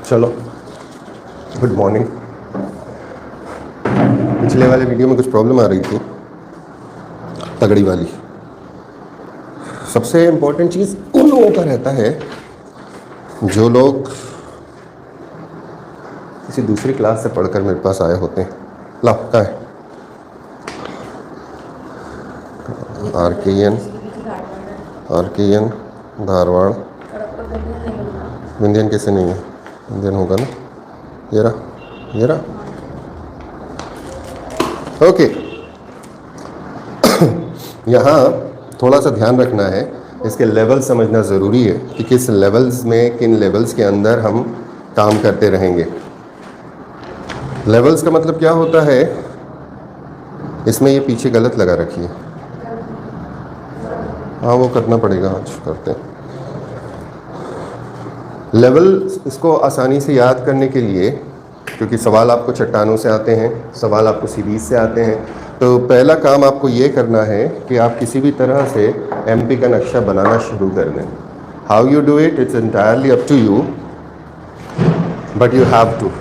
चलो, good morning. पिछले वाले वीडियो में कुछ प्रॉब्लम आ रही थी, तगड़ी वाली। सबसे इम्पोर्टेंट चीज़ उन लोगों का रहता है जो लोग किसी दूसरी क्लास से पढ़कर मेरे पास आए होते हैं। ला क्या है आर के एन धारवाड़। विंध्यन कैसे नहीं है? विंध्यन होगा ना, ये रहा। ओके। यहाँ थोड़ा सा ध्यान रखना है, इसके लेवल समझना ज़रूरी है कि किस लेवल्स में, किन लेवल्स के अंदर हम काम करते रहेंगे। लेवल्स का मतलब क्या होता है? इसमें ये पीछे गलत लगा रखी है। हाँ, वो करना पड़ेगा, आज करते हैं। लेवल इसको आसानी से याद करने के लिए, क्योंकि सवाल आपको चट्टानों से आते हैं, सवाल आपको सीरीज से आते हैं, तो पहला काम आपको ये करना है कि आप किसी भी तरह से एमपी का नक्शा बनाना शुरू कर दें। How you do it, it's entirely up to you, but you have to.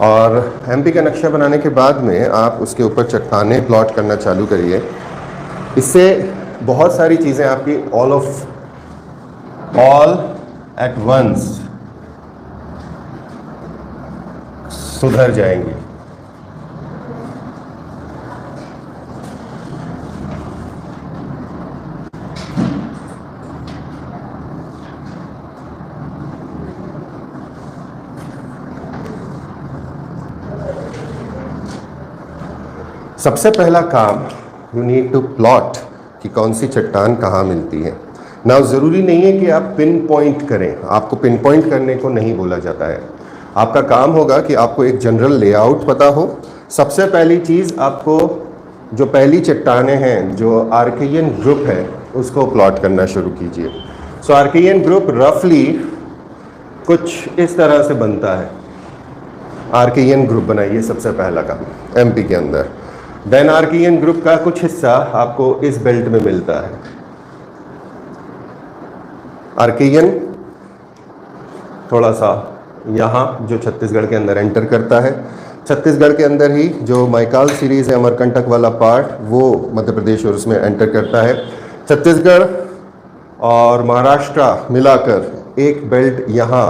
और एमपी का नक्शा बनाने के बाद में आप उसके ऊपर चट्टानें प्लॉट करना चालू करिए। इससे बहुत सारी चीज़ें आपकी ऑल एट वंस सुधर जाएंगी। सबसे पहला काम, यू नीड टू प्लॉट कि कौन सी चट्टान कहाँ मिलती है ना। ज़रूरी नहीं है कि आप पिन पॉइंट करें, आपको पिन पॉइंट करने को नहीं बोला जाता है। आपका काम होगा कि आपको एक जनरल लेआउट पता हो। सबसे पहली चीज़, आपको जो पहली चट्टानें हैं, जो आर्केयन ग्रुप है, उसको प्लॉट करना शुरू कीजिए। सो आर्केयन ग्रुप रफली कुछ इस तरह से बनता है। आर्केयन ग्रुप बनाइए, सबसे पहला काम एमपी के अंदर। देन आर्केयन ग्रुप का कुछ हिस्सा आपको इस बेल्ट में मिलता है। आर्केयन थोड़ा सा यहाँ जो छत्तीसगढ़ के अंदर एंटर करता है, छत्तीसगढ़ के अंदर ही जो माइकाल सीरीज़ है, अमरकंटक वाला पार्ट, वो मध्य प्रदेश और उसमें एंटर करता है। छत्तीसगढ़ और महाराष्ट्र मिलाकर एक बेल्ट यहाँ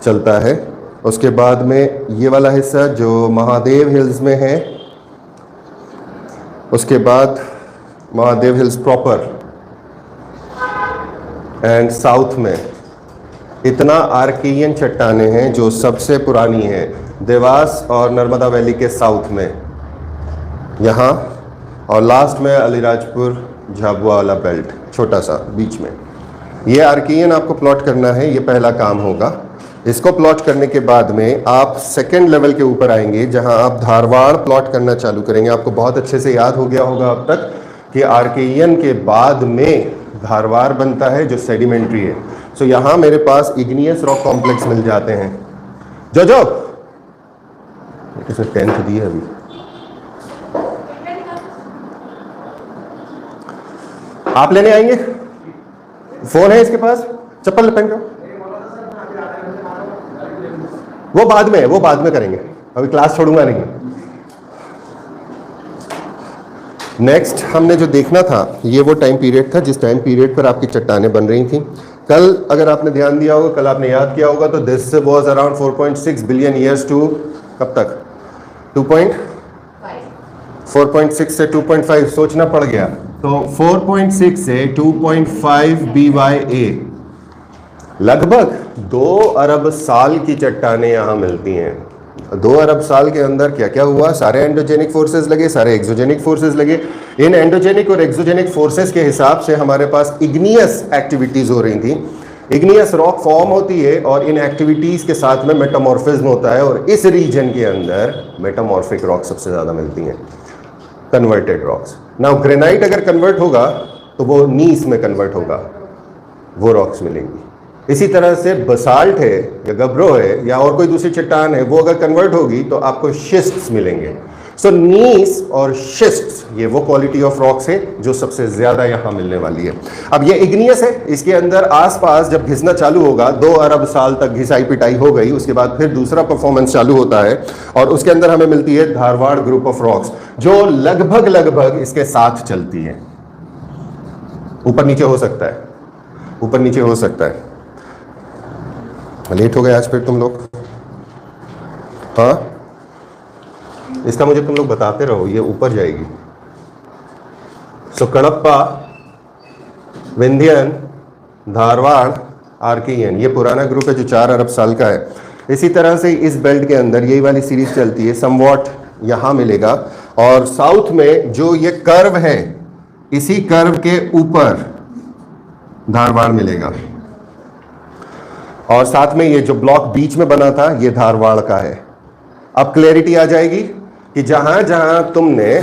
चलता है। उसके बाद में ये वाला हिस्सा जो महादेव हिल्स में है, उसके बाद Mahadev hills proper and south में इतना आर्केयन चट्टानें हैं जो सबसे पुरानी है देवास और नर्मदा वैली के साउथ में यहाँ, और लास्ट में अलीराजपुर झाबुआ वाला बेल्ट छोटा सा बीच में। ये आर्केयन आपको प्लॉट करना है, ये पहला काम होगा। इसको प्लॉट करने के बाद में आप सेकेंड लेवल के ऊपर आएंगे, जहां आप धारवाड़ प्लॉट करना चालू करेंगे। आपको बहुत अच्छे से याद हो गया होगा अब तक कि आर्केयन के बाद में धारवाड़ बनता है जो सेडिमेंट्री है। सो यहाँ मेरे पास इग्नियस रॉक कॉम्प्लेक्स मिल जाते हैं। जो इसमें 10th दी है अभी। आप लेने आएंगे? फोन है इसके पास? चप्पल पहन कर। वो बाद में करेंगे, अभी क्लास छोड़ूंगा नहीं। नेक्स्ट हमने जो देखना था, ये वो टाइम पीरियड था जिस टाइम पीरियड पर आपकी चट्टानें बन रही थी। कल अगर आपने ध्यान दिया होगा, कल आपने याद किया होगा, तो this was around 4.6 billion years to कब तक? 4.6 से 2.5 सोचना पड़ गया। तो 4.6 से 2.5 BYA, लगभग 2 अरब साल की चट्टानें यहाँ मिलती हैं। 2 अरब साल के अंदर क्या क्या हुआ? सारे एंडोजेनिक फोर्सेस लगे, सारे एक्सोजेनिक फोर्सेस लगे। इन एंडोजेनिक और एक्सोजेनिक फोर्सेस के हिसाब से हमारे पास इग्नियस एक्टिविटीज हो रही थी। इग्नियस रॉक फॉर्म होती है और इन एक्टिविटीज के साथ में मेटामॉर्फिज्म होता है, और इस रीजन के अंदर मेटामॉर्फिक रॉक सबसे ज्यादा मिलती हैं, कन्वर्टेड रॉक्स। नाउ ग्रेनाइट अगर कन्वर्ट होगा तो वो नीस में कन्वर्ट होगा, वो रॉक्स मिलेंगी। इसी तरह से बसाल्ट है या गब्रो है या और कोई दूसरी चट्टान है, वो अगर कन्वर्ट होगी तो आपको शिस्ट्स मिलेंगे। सो नीस और शिस्ट्स, ये वो क्वालिटी ऑफ रॉक्स है जो सबसे ज्यादा यहां मिलने वाली है। अब ये इग्नियस है, इसके अंदर आसपास जब घिसना चालू होगा, 2 अरब साल तक घिसाई पिटाई हो गई, उसके बाद फिर दूसरा परफॉर्मेंस चालू होता है और उसके अंदर हमें मिलती है धारवाड़ ग्रुप ऑफ रॉक्स, जो लगभग लगभग इसके साथ चलती है। ऊपर नीचे हो सकता है, ऊपर नीचे हो सकता है। लेट हो गए आज फिर तुम लोग। हाँ, इसका मुझे तुम लोग बताते रहो, ये ऊपर जाएगी। सो कड़प्पा, विंध्यन, धारवाड़, आर्कियन, ये पुराना ग्रुप है जो 4 अरब साल का है। इसी तरह से इस बेल्ट के अंदर यही वाली सीरीज चलती है, समवॉट यहां मिलेगा। और साउथ में जो ये कर्व है, इसी कर्व के ऊपर धारवाड़ मिलेगा। और साथ में ये जो ब्लॉक बीच में बना था, ये धारवाड़ का है। अब क्लैरिटी आ जाएगी कि जहां जहां तुमने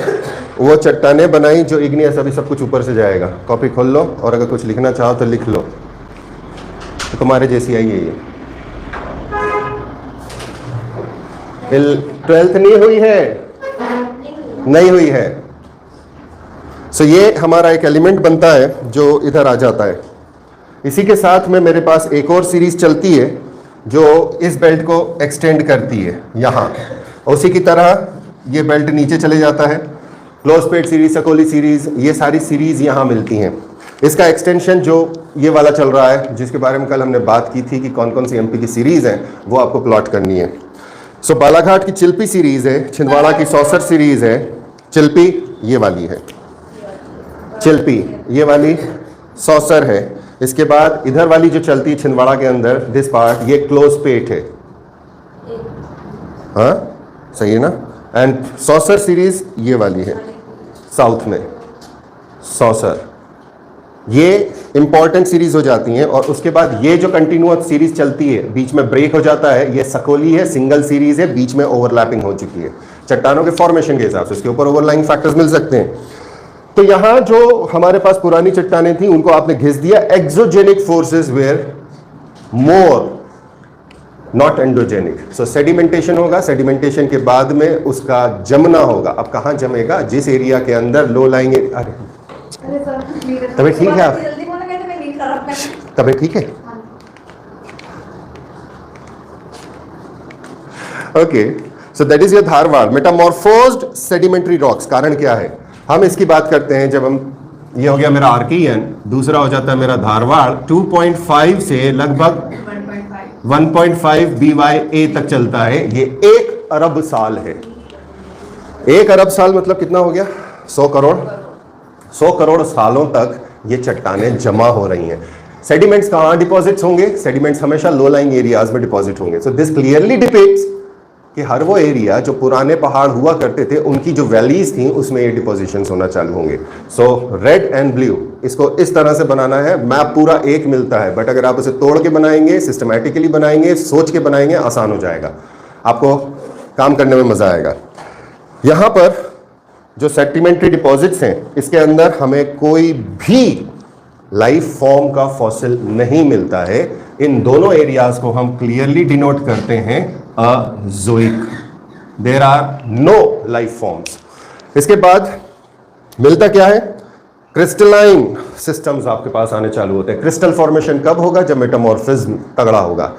वो चट्टाने बनाई जो इग्नियस, अभी सब कुछ ऊपर से जाएगा। कॉपी खोल लो और अगर कुछ लिखना चाहो तो लिख लो, तो तुम्हारे जैसी आई है ये। 12th नहीं हुई है, नहीं हुई है। सो ये हमारा एक एलिमेंट बनता है जो इधर आ जाता है। इसी के साथ में मेरे पास एक और सीरीज चलती है जो इस बेल्ट को एक्सटेंड करती है यहाँ। उसी की तरह ये बेल्ट नीचे चले जाता है। क्लोज पेट सीरीज, सकोली सीरीज, ये सारी सीरीज यहाँ मिलती हैं। इसका एक्सटेंशन जो ये वाला चल रहा है, जिसके बारे में कल हमने बात की थी कि कौन कौन सी एमपी की सीरीज है, वो आपको प्लॉट करनी है। सो बालाघाट की चिल्पी सीरीज है, छिंदवाड़ा की सौसर सीरीज है। चिल्पी ये वाली है, चिल्पी ये वाली सौसर है। इसके बाद इधर वाली जो चलती है छिंदवाड़ा के अंदर, दिस पार्ट, ये क्लोज पेट है। हाँ सही है ना। एंड सौसर सीरीज ये वाली है साउथ में, सौसर। ये इंपॉर्टेंट सीरीज हो जाती हैं। और उसके बाद ये जो कंटिन्यूअस सीरीज चलती है, बीच में ब्रेक हो जाता है, ये सकोली है, सिंगल सीरीज है, बीच में ओवरलैपिंग हो चुकी है चट्टानों के फॉर्मेशन के हिसाब से। उसके ऊपर ओवरलाइंग फैक्टर्स मिल सकते हैं। तो यहां जो हमारे पास पुरानी चट्टानें थी, उनको आपने घिस दिया। Exogenic forces were more, not endogenic. So sedimentation होगा, सेडिमेंटेशन के बाद में उसका जमना होगा। अब कहां जमेगा? जिस एरिया के अंदर लो लाइंग, अरे तबीयत ठीक है? आप तबीयत ठीक है? Okay, so that is your Dharwad metamorphosed sedimentary rocks. कारण क्या है? हम इसकी बात करते हैं जब हम, ये हो गया मेरा आर्कियन, दूसरा हो जाता है मेरा धारवाड़। 2.5 से लगभग 1.5 BYA तक चलता है। ये 1 अरब साल है। 1 अरब साल मतलब कितना हो गया? 100 करोड़। 100 करोड़ सालों तक ये चट्टानें जमा हो रही हैं। सेडिमेंट्स कहां डिपॉजिट्स होंगे? सेडिमेंट्स हमेशा लो लाइंग एरियाज में डिपॉजिट होंगे। सो दिस क्लियरली डिपिक्ट्स कि हर वो एरिया जो पुराने पहाड़ हुआ करते थे, उनकी जो वैलीज थी, उसमें ये डिपोजिशंस होना चालू होंगे। सो रेड एंड ब्लू, इसको इस तरह से बनाना है। मैप पूरा एक मिलता है, बट अगर आप उसे तोड़ के बनाएंगे, सिस्टमैटिकली बनाएंगे, सोच के बनाएंगे, आसान हो जाएगा, आपको काम करने में मजा आएगा। यहां पर जो सेडिमेंट्री डिपॉजिट्स हैं, इसके अंदर हमें कोई भी लाइफ फॉर्म का फॉसिल नहीं मिलता है। इन दोनों एरियाज को हम क्लियरली डिनोट करते हैं azoic. There are no life forms. इसके बाद मिलता क्या है? क्रिस्टलाइन सिस्टम्स आपके पास आने चालू होते हैं। क्रिस्टल फॉर्मेशन कब होगा? जब मेटामॉर्फिज्म तगड़ा होगा।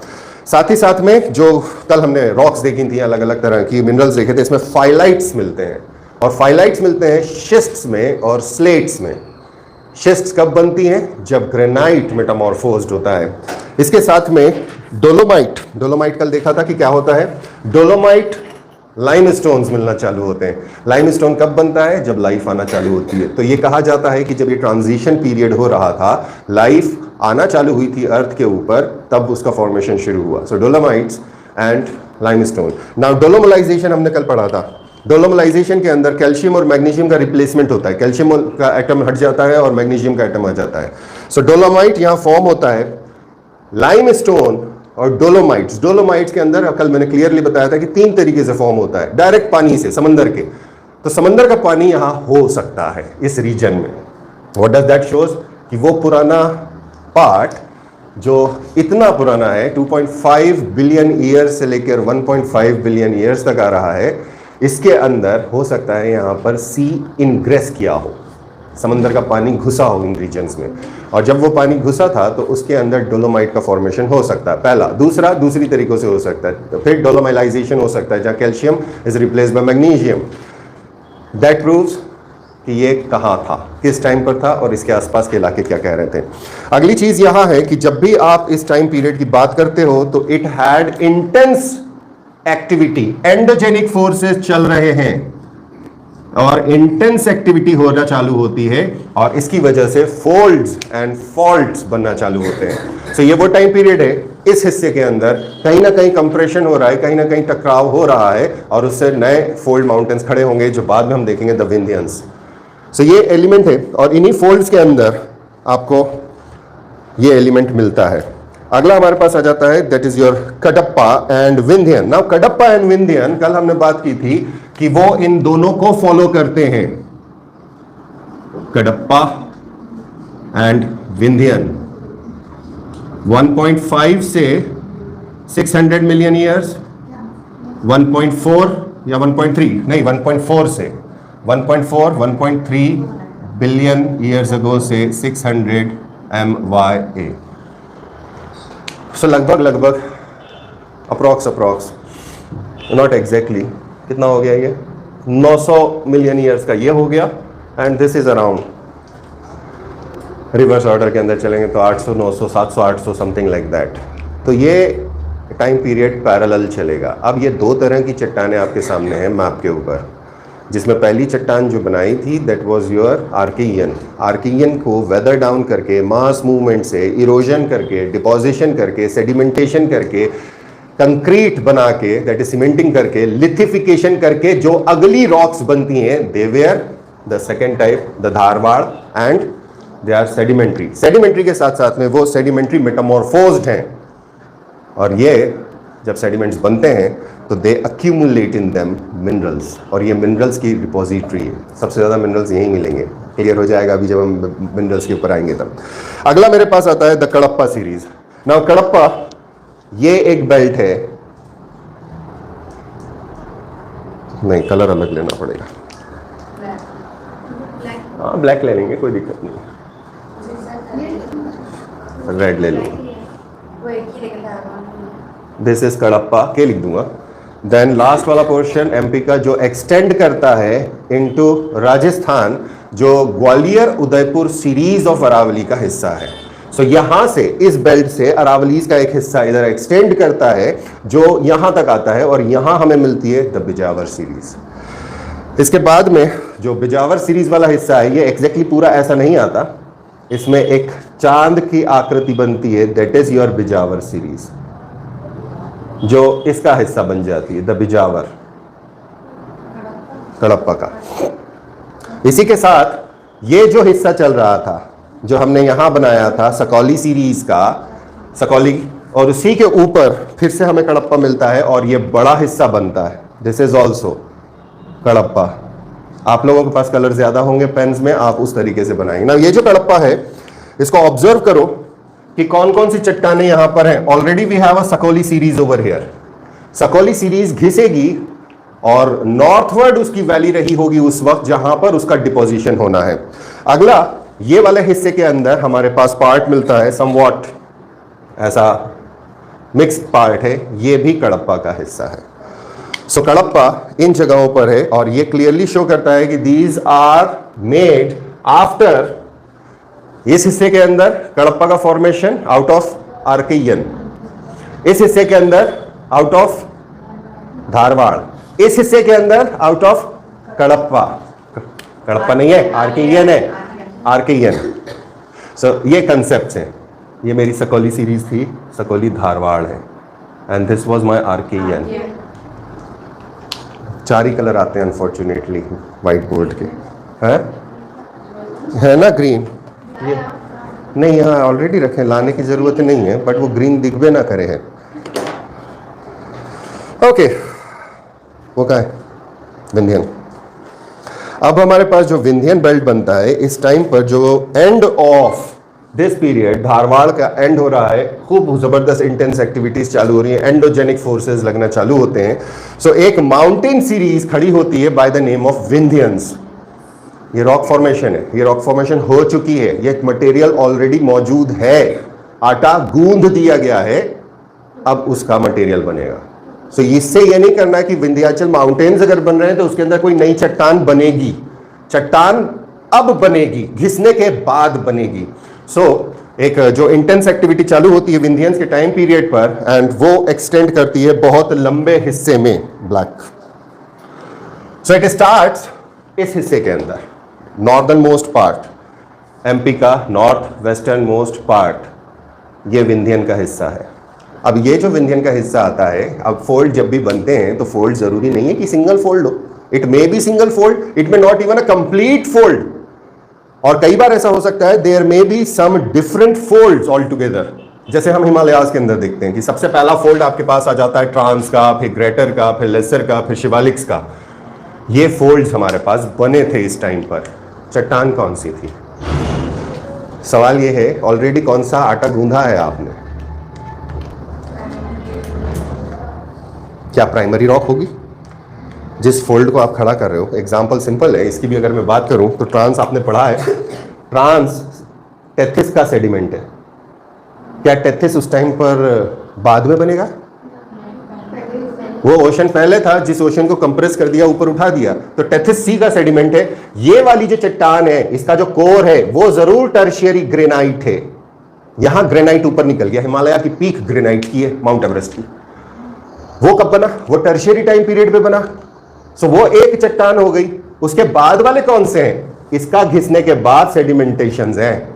साथ ही साथ में जो कल हमने रॉक्स देखी थी, अलग अलग तरह की मिनरल्स देखे थे, इसमें फाइलाइट्स मिलते हैं। और फाइलाइट्स मिलते हैं शिस्ट्स में और स्लेट्स में। शिस्ट्स कब बनती हैं? जब ग्रेनाइट मेटामॉर्फोज्ड होता है। इसके साथ में डोलोमाइट, डोलोमाइट कल देखा था कि क्या होता है। डोलोमाइट लाइमस्टोन्स मिलना चालू होते हैं। लाइमस्टोन कब बनता है? जब लाइफ आना चालू होती है। तो ये कहा जाता है कि जब ये ट्रांजिशन पीरियड हो रहा था, लाइफ आना चालू हुई थी अर्थ के ऊपर, तब उसका फॉर्मेशन शुरू हुआ। सो डोलोमाइट्स एंड लाइमस्टोन। नाउ डोलोमलाइजेशन हमने कल पढ़ा था। डोलोमलाइजेशन के अंदर कैल्शियम और मैग्नीशियम का रिप्लेसमेंट होता है। कैल्शियम का एटम हट जाता है और मैग्नीशियम का एटम आ जाता है। सो डोलोमाइट यहाँ फॉर्म होता है। लाइमस्टोन और डोलोमाइट्स, डोलोमाइट्स के अंदर कल मैंने क्लियरली बताया था कि 3 तरीके से फॉर्म होता है। डायरेक्ट पानी से, समंदर के, तो समंदर का पानी यहाँ हो सकता है इस रीजन में। What does that shows? कि वो पुराना पार्ट जो इतना पुराना है, 2.5 बिलियन ईयर्स से लेकर 1.5 बिलियन ईयर्स तक आ रहा है, इसके अंदर हो सकता है यहाँ पर सी इनग्रेस किया हो, समंदर का पानी घुसा हो इन रीजन्स में, और जब वो पानी घुसा था तो उसके अंदर डोलोमाइट का फॉर्मेशन हो सकता है, पहला। दूसरा, दूसरी तरीकों से हो सकता है, तो फिर डोलोमाइलाइजेशन हो सकता है जहाँ calcium is replace by magnesium. That proves कि ये कहाँ था, किस टाइम पर था और इसके आसपास के इलाके क्या कह रहे थे। अगली चीज यहां है कि जब भी आप इस टाइम पीरियड की बात करते हो तो it had intense activity, endogenic forces चल रहे हैं और इंटेंस एक्टिविटी होना चालू होती है और इसकी वजह से फोल्ड्स एंड फॉल्ट्स बनना चालू होते हैं। सो ये वो टाइम पीरियड है, इस हिस्से के अंदर कहीं ना कहीं कंप्रेशन हो रहा है, कहीं ना कहीं टकराव हो रहा है और उससे नए फोल्ड माउंटेन्स खड़े होंगे जो बाद में हम देखेंगे द विंध्यंस। सो ये एलिमेंट है और इन्हीं फोल्ड्स के अंदर आपको ये एलिमेंट मिलता है। अगला हमारे पास आ जाता है that is your Kadapa and Vindhyan. Now Kadapa and Vindhyan, कल हमने बात की थी कि वो इन दोनों को फॉलो करते हैं, कडप्पा एंड विंध्यन। 1.5 से 600 मिलियन ईयर्स, 1.4 या 1.3 नहीं 1.4 से 1.3 बिलियन ईयर्स अगो से 600 MYA। सो लगभग अप्रॉक्स नॉट एग्जैक्टली कितना हो गया ये 900 मिलियन ईयर्स का ये हो गया and this is around, reverse order के अंदर चलेंगे तो 800 900 700 800 समथिंग लाइक दैट। तो ये टाइम पीरियड पैरेलल चलेगा। अब ये दो तरह की चट्टानें आपके सामने हैं मैप के ऊपर, जिसमें पहली चट्टान जो बनाई थी that was your Archean. Archean को वेदर डाउन करके, मास मूवमेंट से, इरोजन करके, डिपोजिशन करके, सेडिमेंटेशन करके, कंक्रीट बना के दैट इज सीमेंटिंग करके, लिथिफिकेशन करके जो अगली रॉक्स बनती हैं, they were the second type, the Dharwad, and they are sedimentary. Sedimentary के साथ साथ में वो सेडिमेंट्री मेटामॉर्फोज्ड हैं और ये जब सेडिमेंट्स बनते हैं तो दे अक्यूमुलेट इन देम मिनरल्स, और ये मिनरल्स की रिपोजिटरी है। सबसे ज़्यादा मिनरल्स यहीं मिलेंगे, क्लियर हो जाएगा अभी जब हम मिनरल्स के ऊपर आएंगे तब। अगला मेरे पास आता है the Kadapa series. Now Kadapa ये एक बेल्ट है, नहीं कलर अलग लेना पड़ेगा, हाँ ब्लैक ले लेंगे कोई दिक्कत नहीं, रेड ले लेंगे। दिस इज कडप्पा के लिख दूंगा। देन लास्ट वाला पोर्शन एमपी का जो एक्सटेंड करता है इनटू राजस्थान, जो ग्वालियर उदयपुर सीरीज ऑफ अरावली का हिस्सा है। सो यहां से, इस बेल्ट से अरावलीज का एक हिस्सा इधर एक्सटेंड करता है जो यहां तक आता है और यहां हमें मिलती है द बिजावर सीरीज। इसके बाद में जो बिजावर सीरीज वाला हिस्सा है ये एग्जैक्टली पूरा ऐसा नहीं आता, इसमें एक चांद की आकृति बनती है, that is your Bijawar series, जो इसका हिस्सा बन जाती है द बिजावर कडप्पा का। इसी के साथ ये जो हिस्सा चल रहा था जो हमने यहां बनाया था सकौली सीरीज का, सकौली, और उसी के ऊपर फिर से हमें कडप्पा मिलता है और ये बड़ा हिस्सा बनता है, दिस इज ऑल्सो कडप्पा। आप लोगों के पास कलर ज्यादा होंगे पेन्स में, आप उस तरीके से बनाएंगे ना। ये जो कडप्पा है इसको ऑब्जर्व करो कि कौन कौन सी चट्टानें यहां पर हैं। Already we have a Sakoli series over here. Sakoli series घिसेगी और नॉर्थवर्ड उसकी वैली रही होगी उस वक्त जहां पर उसका डिपोजिशन होना है। अगला ये वाले हिस्से के अंदर हमारे पास पार्ट मिलता है समवॉट ऐसा मिक्स्ड पार्ट है, ये भी कडप्पा का हिस्सा है। सो कडप्पा इन जगहों पर है और ये क्लियरली शो करता है कि दीज आर मेड आफ्टर, इस हिस्से के अंदर कडप्पा का फॉर्मेशन आउट ऑफ आर्कियन, इस हिस्से के अंदर आउट ऑफ धारवाड़, इस हिस्से के अंदर आउट ऑफ कडप्पा। कडप्पा नहीं है, आर्कियन है, आर्कियन। सो ये कंसेप्ट हैं। ये मेरी सकौली सीरीज थी, सकौली धारवाड़ है, and this was my Archaean. चार ही कलर आते हैं अनफॉर्चुनेटली व्हाइट बोर्ड के, है ना ग्रीन, ये नहीं यहाँ ऑलरेडी रखे, लाने की जरूरत नहीं है, बट वो ग्रीन दिखबे ना करे है। ओके, वो क्या है विंध्यन। अब हमारे पास जो विंध्यन बेल्ट बनता है इस टाइम पर, जो end of this period Dharwad का एंड हो रहा है, खूब जबरदस्त इंटेंस एक्टिविटीज चालू हो रही है, एंडोजेनिक फोर्सेस लगना चालू होते हैं। सो एक माउंटेन सीरीज खड़ी होती है बाय द नेम ऑफ विंध्यंस। ये रॉक फॉर्मेशन है, ये रॉक फॉर्मेशन हो चुकी है, ये मटेरियल ऑलरेडी मौजूद है, आटा गूंद दिया गया है, अब उसका मटेरियल बनेगा। सो इससे ये नहीं करना है कि विंध्याचल माउंटेन्स अगर बन रहे हैं तो उसके अंदर कोई नई चट्टान बनेगी, चट्टान अब बनेगी, घिसने के बाद बनेगी। एक जो इंटेंस एक्टिविटी चालू होती है विंध्यंस के टाइम पीरियड पर, एंड वो एक्सटेंड करती है बहुत लंबे हिस्से में, ब्लैक। सो इट स्टार्ट्स इस हिस्से के अंदर, नॉर्दर्न मोस्ट पार्ट, एमपी का नॉर्थ वेस्टर्न मोस्ट पार्ट, ये विंध्यन का हिस्सा है। अब ये जो विंध्यन का हिस्सा आता है, अब फोल्ड जब भी बनते हैं तो फोल्ड जरूरी नहीं है कि सिंगल फोल्ड हो, it may be single fold, it may not even a complete fold, और कई बार ऐसा हो सकता है there may be some different folds all together. जैसे हम हिमालयाज के अंदर देखते हैं कि सबसे पहला फोल्ड आपके पास आ जाता है ट्रांस का, फिर ग्रेटर का, फिर लेसर का, फिर शिवालिक्स का। ये फोल्ड्स हमारे पास बने थे इस टाइम पर। चट्टान कौन सी थी? सवाल ये है ऑलरेडी कौन सा आटा गूंधा है आपने? क्या प्राइमरी रॉक होगी जिस फोल्ड को आप खड़ा कर रहे हो? एग्जाम्पल सिंपल है, इसकी भी अगर मैं बात करूं तो ट्रांस आपने पढ़ा है, ट्रांस टेथिस का सेडिमेंट है। क्या टेथिस उस टाइम पर बाद में बनेगा? वो ओशन पहले था, जिस ओशन को कंप्रेस कर दिया, ऊपर उठा दिया, तो टेथिस सी का सेडिमेंट है। ये वाली जो चट्टान है, इसका जो कोर है वो जरूर टर्शियरी ग्रेनाइट है। यहां ग्रेनाइट ऊपर निकल गया, हिमालय की पीक ग्रेनाइट की है, माउंट एवरेस्ट की। वो कब बना? वो टर्शियरी टाइम पीरियड में बना। सो वो एक चट्टान हो गई। उसके बाद वाले कौन से हैं? इसका घिसने के बाद सेडिमेंटेशंस हैं।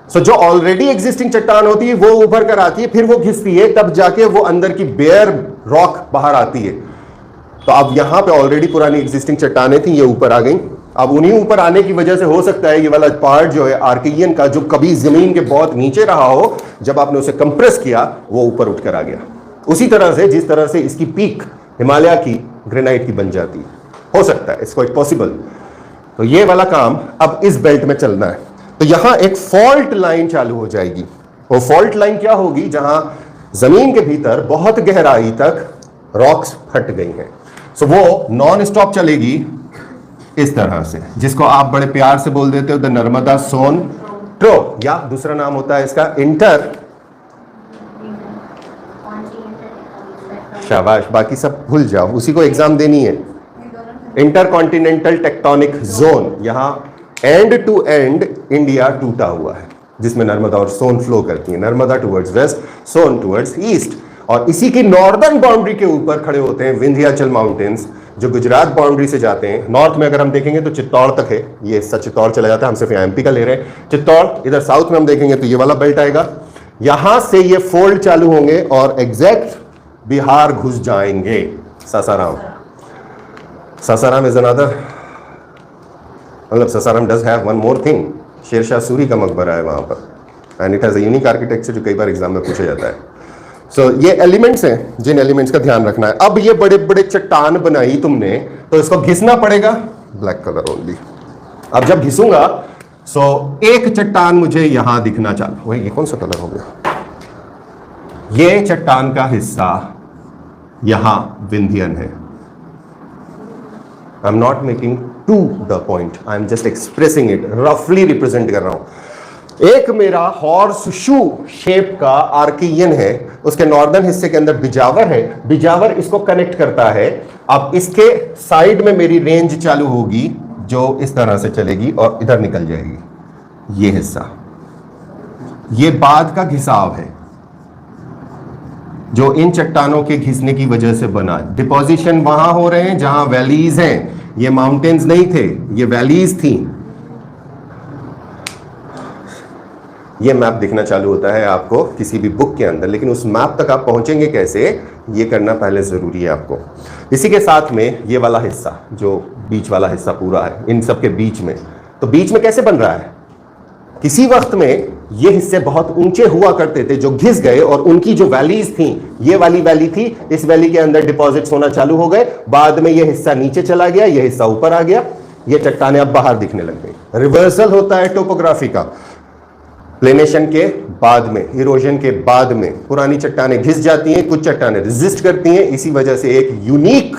सो जो ऑलरेडी एग्जिस्टिंग चट्टान होती है वो उभर कर आती है, फिर वो घिसती है, तब जाके वो अंदर की बेयर रॉक बाहर आती है। तो अब यहां पे ऑलरेडी पुरानी एग्जिस्टिंग चट्टानें थी, ये ऊपर आ गई। अब उन्हीं ऊपर आने की वजह से हो सकता है ये वाला पार्ट जो है आर्कियन का, जो कभी जमीन के बहुत नीचे रहा हो, जब आपने उसे कंप्रेस किया वो ऊपर उठकर आ गया। उसी तरह से जिस तरह से इसकी पीक हिमालय की ग्रेनाइट की बन जाती है, हो सकता है, इट्स क्वाइट पॉसिबल। तो ये वाला काम अब इस बेल्ट में चलना है। तो यहां एक फॉल्ट लाइन चालू हो जाएगी। वो फॉल्ट लाइन क्या होगी? जहां जमीन के भीतर बहुत गहराई तक रॉक्स फट गई हैं। सो वो नॉन स्टॉप चलेगी इस तरह से, जिसको आप बड़े प्यार से बोल देते हो द नर्मदा सोन ट्रो, या दूसरा नाम होता है इसका इंटर, शाबाश, बाकी सब भूल जाओ, उसी को एग्जाम देनी है। इंटर कॉन्टिनेंटल टेक्टोनिक जोन, यहां एंड टू एंड इंडिया टूटा हुआ है, जिसमें नर्मदा और सोन फ्लो करती है, नर्मदा टुवर्ड्स वेस्ट, सोन टुवर्ड्स ईस्ट। और इसी की नॉर्दर्न बाउंड्री के ऊपर खड़े होते हैं विंध्याचल माउंटेन्स, जो गुजरात बाउंड्री से जाते हैं। नॉर्थ में अगर हम देखेंगे तो चित्तौड़ तक है, ये हिस्सा चित्तौड़ चला जाता है, हम सिर्फ एमपी का ले रहे हैं। चित्तौड़, इधर साउथ में हम देखेंगे तो ये वाला बेल्ट आएगा, यहां से ये फोल्ड चालू होंगे और एग्जैक्ट बिहार घुस जाएंगे। सासाराम, सासाराम इज अनदर, मतलब Sasaram does have one more thing, Shershah Suri का मकबरा है वहां पर, and it has a unique architecture जो कई बार एग्जाम में पूछा जाता है। सो ये एलिमेंट्स हैं जिन एलिमेंट्स का ध्यान रखना है। अब ये बड़े बड़े चट्टान बनाई तुमने, तो इसको घिसना पड़ेगा, ब्लैक कलर ओनली। अब जब घिसूंगा एक चट्टान मुझे यहां दिखना चालू, वही ये कौन सा कलर हो गया? ये चट्टान का हिस्सा यहां विंध्यन है। I am not making to the point, I am just expressing it, रफली रिप्रेजेंट कर रहा हूं। एक मेरा हॉर्स शू शेप का आर्कियन है, उसके नॉर्दर्न हिस्से के अंदर बिजावर है, बिजावर इसको कनेक्ट करता है। अब इसके साइड में मेरी रेंज चालू होगी जो इस तरह से चलेगी और इधर निकल जाएगी। ये हिस्सा, ये बाद का घिसाव है जो इन चट्टानों के घिसने की वजह से बना। डिपोजिशन वहां हो रहे हैं जहां वैलीज हैं, ये माउंटेन्स नहीं थे, ये वैलीज थी। ये मैप दिखना चालू होता है आपको किसी भी बुक के अंदर, लेकिन उस मैप तक आप पहुंचेंगे कैसे, ये करना पहले जरूरी है आपको। इसी के साथ में ये वाला हिस्सा, जो बीच वाला हिस्सा पूरा है, इन सब के बीच में, तो बीच में कैसे बन रहा है? किसी वक्त में ये हिस्से बहुत ऊंचे हुआ करते थे जो घिस गए, और उनकी जो वैलीज थी, ये वाली वैली थी, इस वैली के अंदर डिपॉजिट्स होना चालू हो गए। बाद में ये हिस्सा नीचे चला गया, ये हिस्सा ऊपर आ गया, ये चट्टानें अब बाहर दिखने लग गई। रिवर्सल होता है टोपोग्राफी का। प्लेनेशन के बाद में, इरोजन के बाद में पुरानी चट्टानें घिस जाती हैं, कुछ चट्टानें रेजिस्ट करती हैं, इसी वजह से एक यूनिक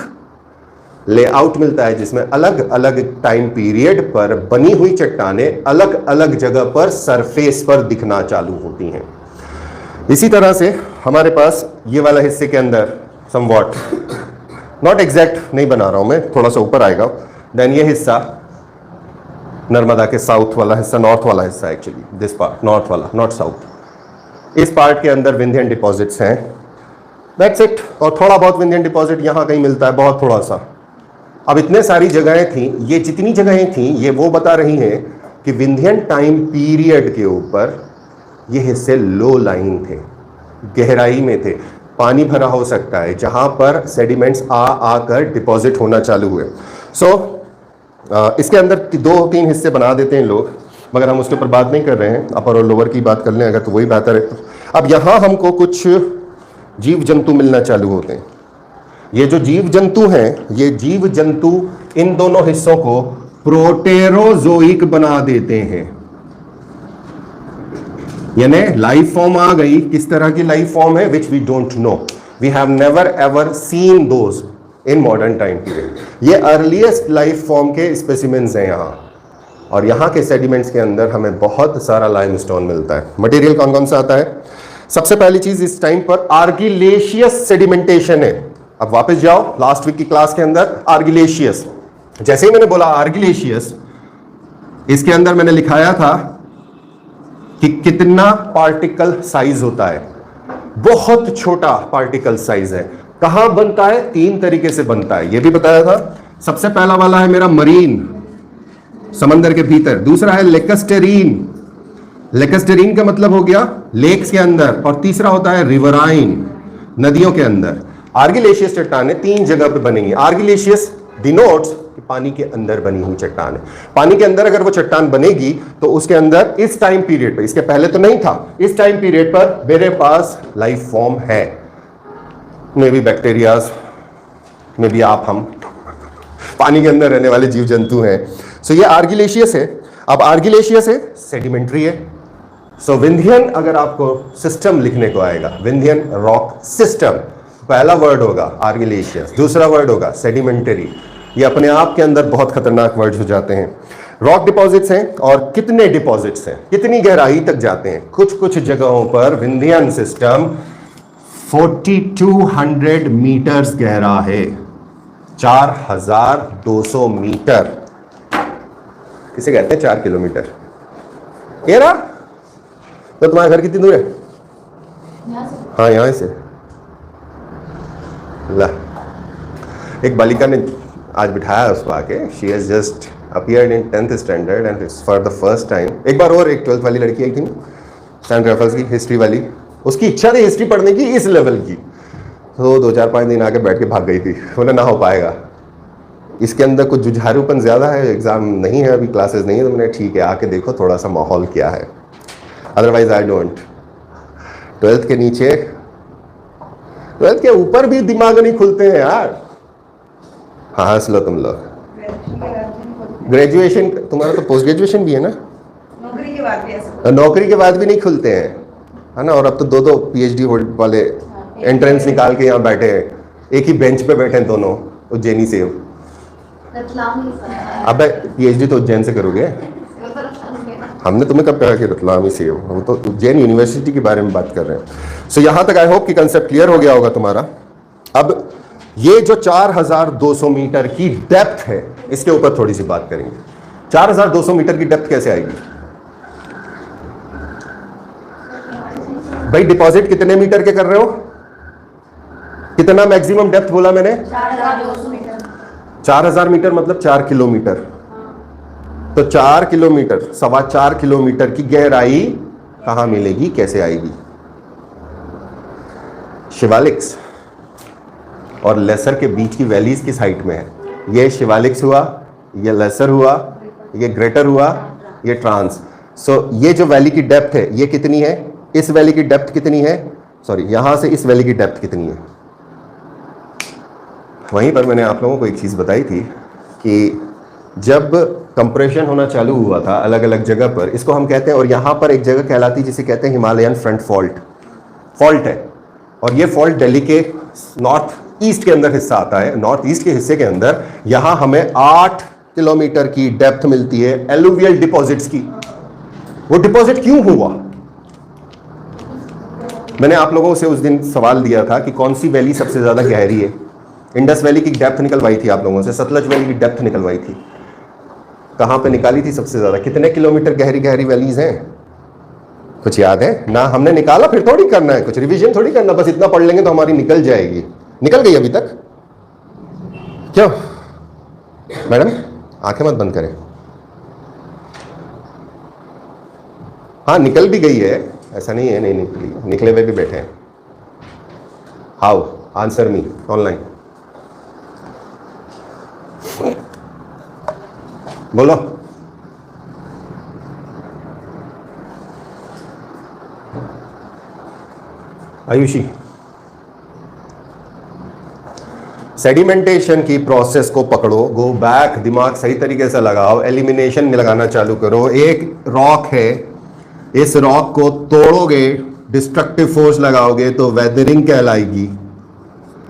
लेआउट मिलता है जिसमें अलग अलग टाइम पीरियड पर बनी हुई चट्टानें अलग अलग जगह पर सरफेस पर दिखना चालू होती हैं। इसी तरह से हमारे पास ये वाला हिस्से के अंदर समवॉट, नॉट एग्जैक्ट नहीं बना रहा हूं मैं, थोड़ा सा ऊपर आएगा, देन ये हिस्सा नर्मदा के साउथ वाला हिस्सा, नॉर्थ वाला हिस्सा, एक्चुअली दिस पार्ट नॉर्थ वाला, नॉट साउथ। इस पार्ट के अंदर विंध्यन डिपॉजिट्स हैं, दैट्स इट। और थोड़ा बहुत विंध्यन डिपॉजिट यहां कहीं मिलता है, बहुत थोड़ा सा। अब इतने सारी जगहें थी, ये जितनी जगहें थी ये वो बता रही हैं कि विंध्यन टाइम पीरियड के ऊपर ये हिस्से लो लाइन थे, गहराई में थे, पानी भरा हो सकता है जहां पर सेडिमेंट्स आकर डिपॉजिट होना चालू हुए। सो इसके अंदर 2-3 हिस्से बना देते हैं लोग, मगर हम उसके ऊपर बात नहीं कर रहे हैं, अपर और लोअर की बात कर लें अगर तो वही बेहतर है। अब यहाँ हमको कुछ जीव जंतु मिलना चालू होते हैं। ये जो जीव जंतु हैं, ये जीव जंतु इन दोनों हिस्सों को प्रोटेरोजोइक बना देते हैं, यानी लाइफ फॉर्म आ गई। किस तरह की लाइफ फॉर्म है? Which we don't know, we have never ever seen those in modern time period. ये अर्लीस्ट लाइफ फॉर्म के स्पेसिमेंस हैं यहाँ, और यहाँ के सेडिमेंट्स के अंदर हमें बहुत सारा लाइमस्टोन मिलता है। मटेरियल कौन कौन सा आता है? सबसे पहली चीज इस टाइम पर आर्गिलेशियस सेडिमेंटेशन है। अब वापस जाओ लास्ट वीक की क्लास के अंदर, आर्गिलेशियस, जैसे ही मैंने बोला आर्गिलेशियस, इसके अंदर मैंने लिखाया था कि कितना पार्टिकल साइज होता है, बहुत छोटा पार्टिकल साइज है। कहां बनता है? 3 तरीके से बनता है, यह भी बताया था। सबसे पहला वाला है मेरा मरीन, समंदर के भीतर। दूसरा है लेकस्टेरीन, लेकस्टेरीन का मतलब हो गया लेक्स के अंदर, और तीसरा होता है रिवराइन, नदियों के अंदर। आर्गिलेशियस चट्टानें 3 जगह पे बनेंगी। आर्गिलेशियस डिनोट्स कि पानी के अंदर बनी हुई चट्टान है। पानी के अंदर अगर वो चट्टान बनेगी तो उसके अंदर इस टाइम पीरियड पर, इसके पहले तो नहीं था, इस टाइम पीरियड पर मेरे पास लाइफ फॉर्म है, may be bacterias, may be आप, हम पानी के अंदर रहने वाले जीव जंतु हैं। सो ये आर्गिलेशियस है। अब आर्गिलेशियस है, सेडिमेंट्री है। सो विंध्यन अगर आपको सिस्टम लिखने को आएगा, विंध्यन रॉक सिस्टम, पहला वर्ड होगा आर्गिलेशियस, दूसरा वर्ड होगा सेडिमेंटरी। ये अपने आप के अंदर बहुत खतरनाक वर्ड्स हो जाते हैं। रॉक डिपॉजिट्स हैं, और कितने डिपॉजिट्स हैं, कितनी गहराई तक जाते हैं? कुछ कुछ जगहों पर विंध्यन सिस्टम 4200 मीटर्स गहरा है, 4200 मीटर, किसे कहते हैं 4 किलोमीटर। ये रहा। तो तुम्हारा घर कितनी दूर है? हाँ, यहां से ला। एक बालिका ने आज बिठाया उसको आके, she has just appeared in 10th standard and it's for the first time. एक बार और एक 12th वाली लड़की आई थी, सेंट रेफल्स की, हिस्ट्री वाली, उसकी इच्छा थी हिस्ट्री पढ़ने की इस लेवल की, तो 2-4-5 दिन आके बैठ के भाग गई थी, बोला ना हो पाएगा, इसके अंदर कुछ जुझारूपन ज़्यादा है, एग्ज़ाम नहीं है अभी, क्लासेस नहीं है। तो मैंने ठीक है आके देखो थोड़ा सा माहौल क्या है, अदरवाइज आई डोंट। 12th के नीचे, 12th के ऊपर भी दिमाग नहीं खुलते हैं यार। हाँ हंस लो तुम लोग। ग्रेजुएशन, तुम्हारा तो पोस्ट ग्रेजुएशन भी है ना? नौकरी के बाद भी नौकरी के बाद भी नहीं खुलते हैं, है ना? और अब तो 2-2 PhD वाले एंट्रेंस निकाल के यहाँ बैठे हैं, एक ही बेंच पे बैठे हैं दोनों, उज्जैनी से। अब PhD तो उज्जैन से करोगे? हमने तुम्हें कब कहा कि रतलामी से हो? हम तो उज्जैन यूनिवर्सिटी के बारे में बात कर रहे हैं। सो यहाँ तक आई होप कि कंसेप्ट क्लियर हो गया होगा तुम्हारा। अब ये जो 4200 मीटर की डेप्थ है, इसके ऊपर थोड़ी सी बात करेंगे। 4200 मीटर की डेप्थ कैसे आएगी भाई? डिपॉजिट कितने मीटर के कर रहे हो? कितना मैक्सिमम डेप्थ बोला मैंने? 4200 मीटर। 4000 मीटर मतलब 4 किलोमीटर। तो 4 किलोमीटर, 4.25 किलोमीटर की गहराई कहां मिलेगी, कैसे आएगी? शिवालिक्स और लेसर के बीच की वैलीज किस हाइट में है? ये शिवालिक्स हुआ, ये लेसर हुआ, ये ग्रेटर हुआ, ये ट्रांस। सो ये जो वैली की डेप्थ है ये कितनी है? इस वैली की डेप्थ कितनी है? सॉरी, यहां से इस वैली की डेप्थ कितनी है? वहीं पर मैंने आप लोगों को एक चीज बताई थी कि जब कंप्रेशन होना चालू हुआ था अलग अलग जगह पर, इसको हम कहते हैं, और यहाँ पर एक जगह कहलाती है जिसे कहते हैं हिमालयन फ्रंट फॉल्ट है। और ये फॉल्ट दिल्ली के नॉर्थ ईस्ट के अंदर हिस्सा आता है। नॉर्थ ईस्ट के हिस्से के अंदर यहाँ हमें 8 किलोमीटर की डेप्थ मिलती है एलुवियल डिपॉजिट्स की। वो डिपॉजिट क्यों हुआ? मैंने आप लोगों से उस दिन सवाल दिया था कि कौन सी वैली सबसे ज्यादा गहरी है। इंडस वैली की डेप्थ निकलवाई थी आप लोगों से, सतलज वैली की डेप्थ निकलवाई थी। कहां पे निकाली थी सबसे ज्यादा? कितने किलोमीटर गहरी गहरी वैलीज हैं? कुछ याद है ना? हमने निकाला, फिर थोड़ी करना है, कुछ रिवीजन थोड़ी करना, बस इतना पढ़ लेंगे तो हमारी निकल जाएगी। निकल गई अभी तक? क्यों मैडम? आंखें मत बंद करें। हाँ निकल भी गई है, ऐसा नहीं है नहीं निकली, निकले हुए भी बैठे हैं। हाउ? आंसर मी ऑनलाइन, बोलो। आयुषी, सेडिमेंटेशन की प्रोसेस को पकड़ो, गो बैक, दिमाग सही तरीके से लगाओ, एलिमिनेशन में लगाना चालू करो। एक रॉक है, इस रॉक को तोड़ोगे, डिस्ट्रक्टिव फोर्स लगाओगे तो वेदरिंग कहलाएगी।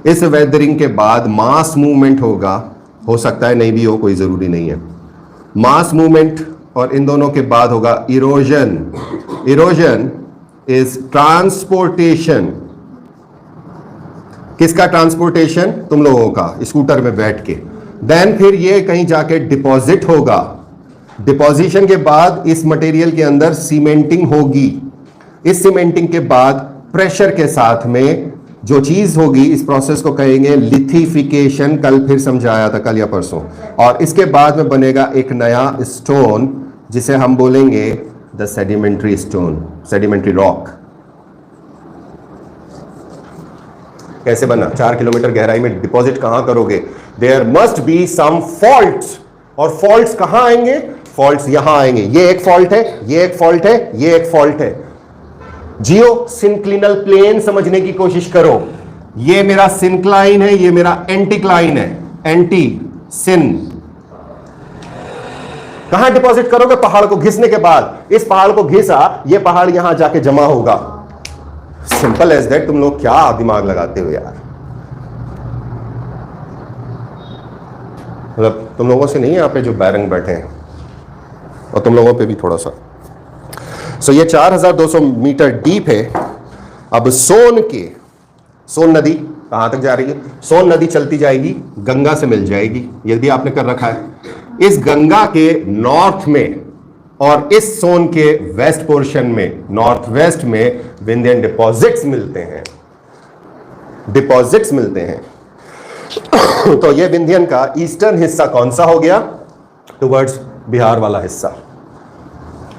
इस वेदरिंग के बाद मास मूवमेंट होगा, हो सकता है नहीं भी हो, कोई जरूरी नहीं है। मास मूवमेंट और इन दोनों के बाद होगा इरोजन। Erosion is transportation. किसका ट्रांसपोर्टेशन? तुम लोगों का, स्कूटर में बैठ के। देन फिर ये कहीं जाके डिपॉजिट होगा। डिपॉजिशन के बाद इस मटेरियल के अंदर सीमेंटिंग होगी। इस सीमेंटिंग के बाद प्रेशर के साथ में जो चीज होगी, इस प्रोसेस को कहेंगे लिथिफिकेशन। कल फिर समझाया था, कल या परसों। और इसके बाद में बनेगा एक नया स्टोन जिसे हम बोलेंगे the sedimentary stone, sedimentary rock. कैसे बना? 4 किलोमीटर गहराई में डिपॉजिट कहां करोगे? There must be some faults. और फॉल्ट्स कहां आएंगे? फॉल्ट्स यहां आएंगे। ये एक फॉल्ट है, ये एक फॉल्ट है, ये एक फॉल्ट है। जियो सिंक्लिनल प्लेन समझने की कोशिश करो। ये मेरा सिंक्लाइन है, ये मेरा एंटीक्लाइन है। एंटी सिन कहां डिपॉजिट करोगे? पहाड़ को घिसने के बाद। इस पहाड़ को घिसा, ये पहाड़ यहां जाके जमा होगा। Simple as that. तुम लोग क्या दिमाग लगाते हो यार? मतलब तुम लोगों से नहीं है यहाँ पे जो बैरंग बैठे हैं, और तुम लोगों पे भी थोड़ा सा। सो ये 4200 मीटर डीप है। अब सोन नदी कहां तक जा रही है? सोन नदी चलती जाएगी, गंगा से मिल जाएगी। ये भी आपने कर रखा है। इस गंगा के नॉर्थ में और इस सोन के वेस्ट पोर्शन में, नॉर्थ वेस्ट में विंध्यन डिपॉजिट्स मिलते हैं। डिपॉजिट्स मिलते हैं। तो ये विंध्यन का ईस्टर्न हिस्सा कौन सा हो गया? टुवर्ड्स बिहार वाला हिस्सा।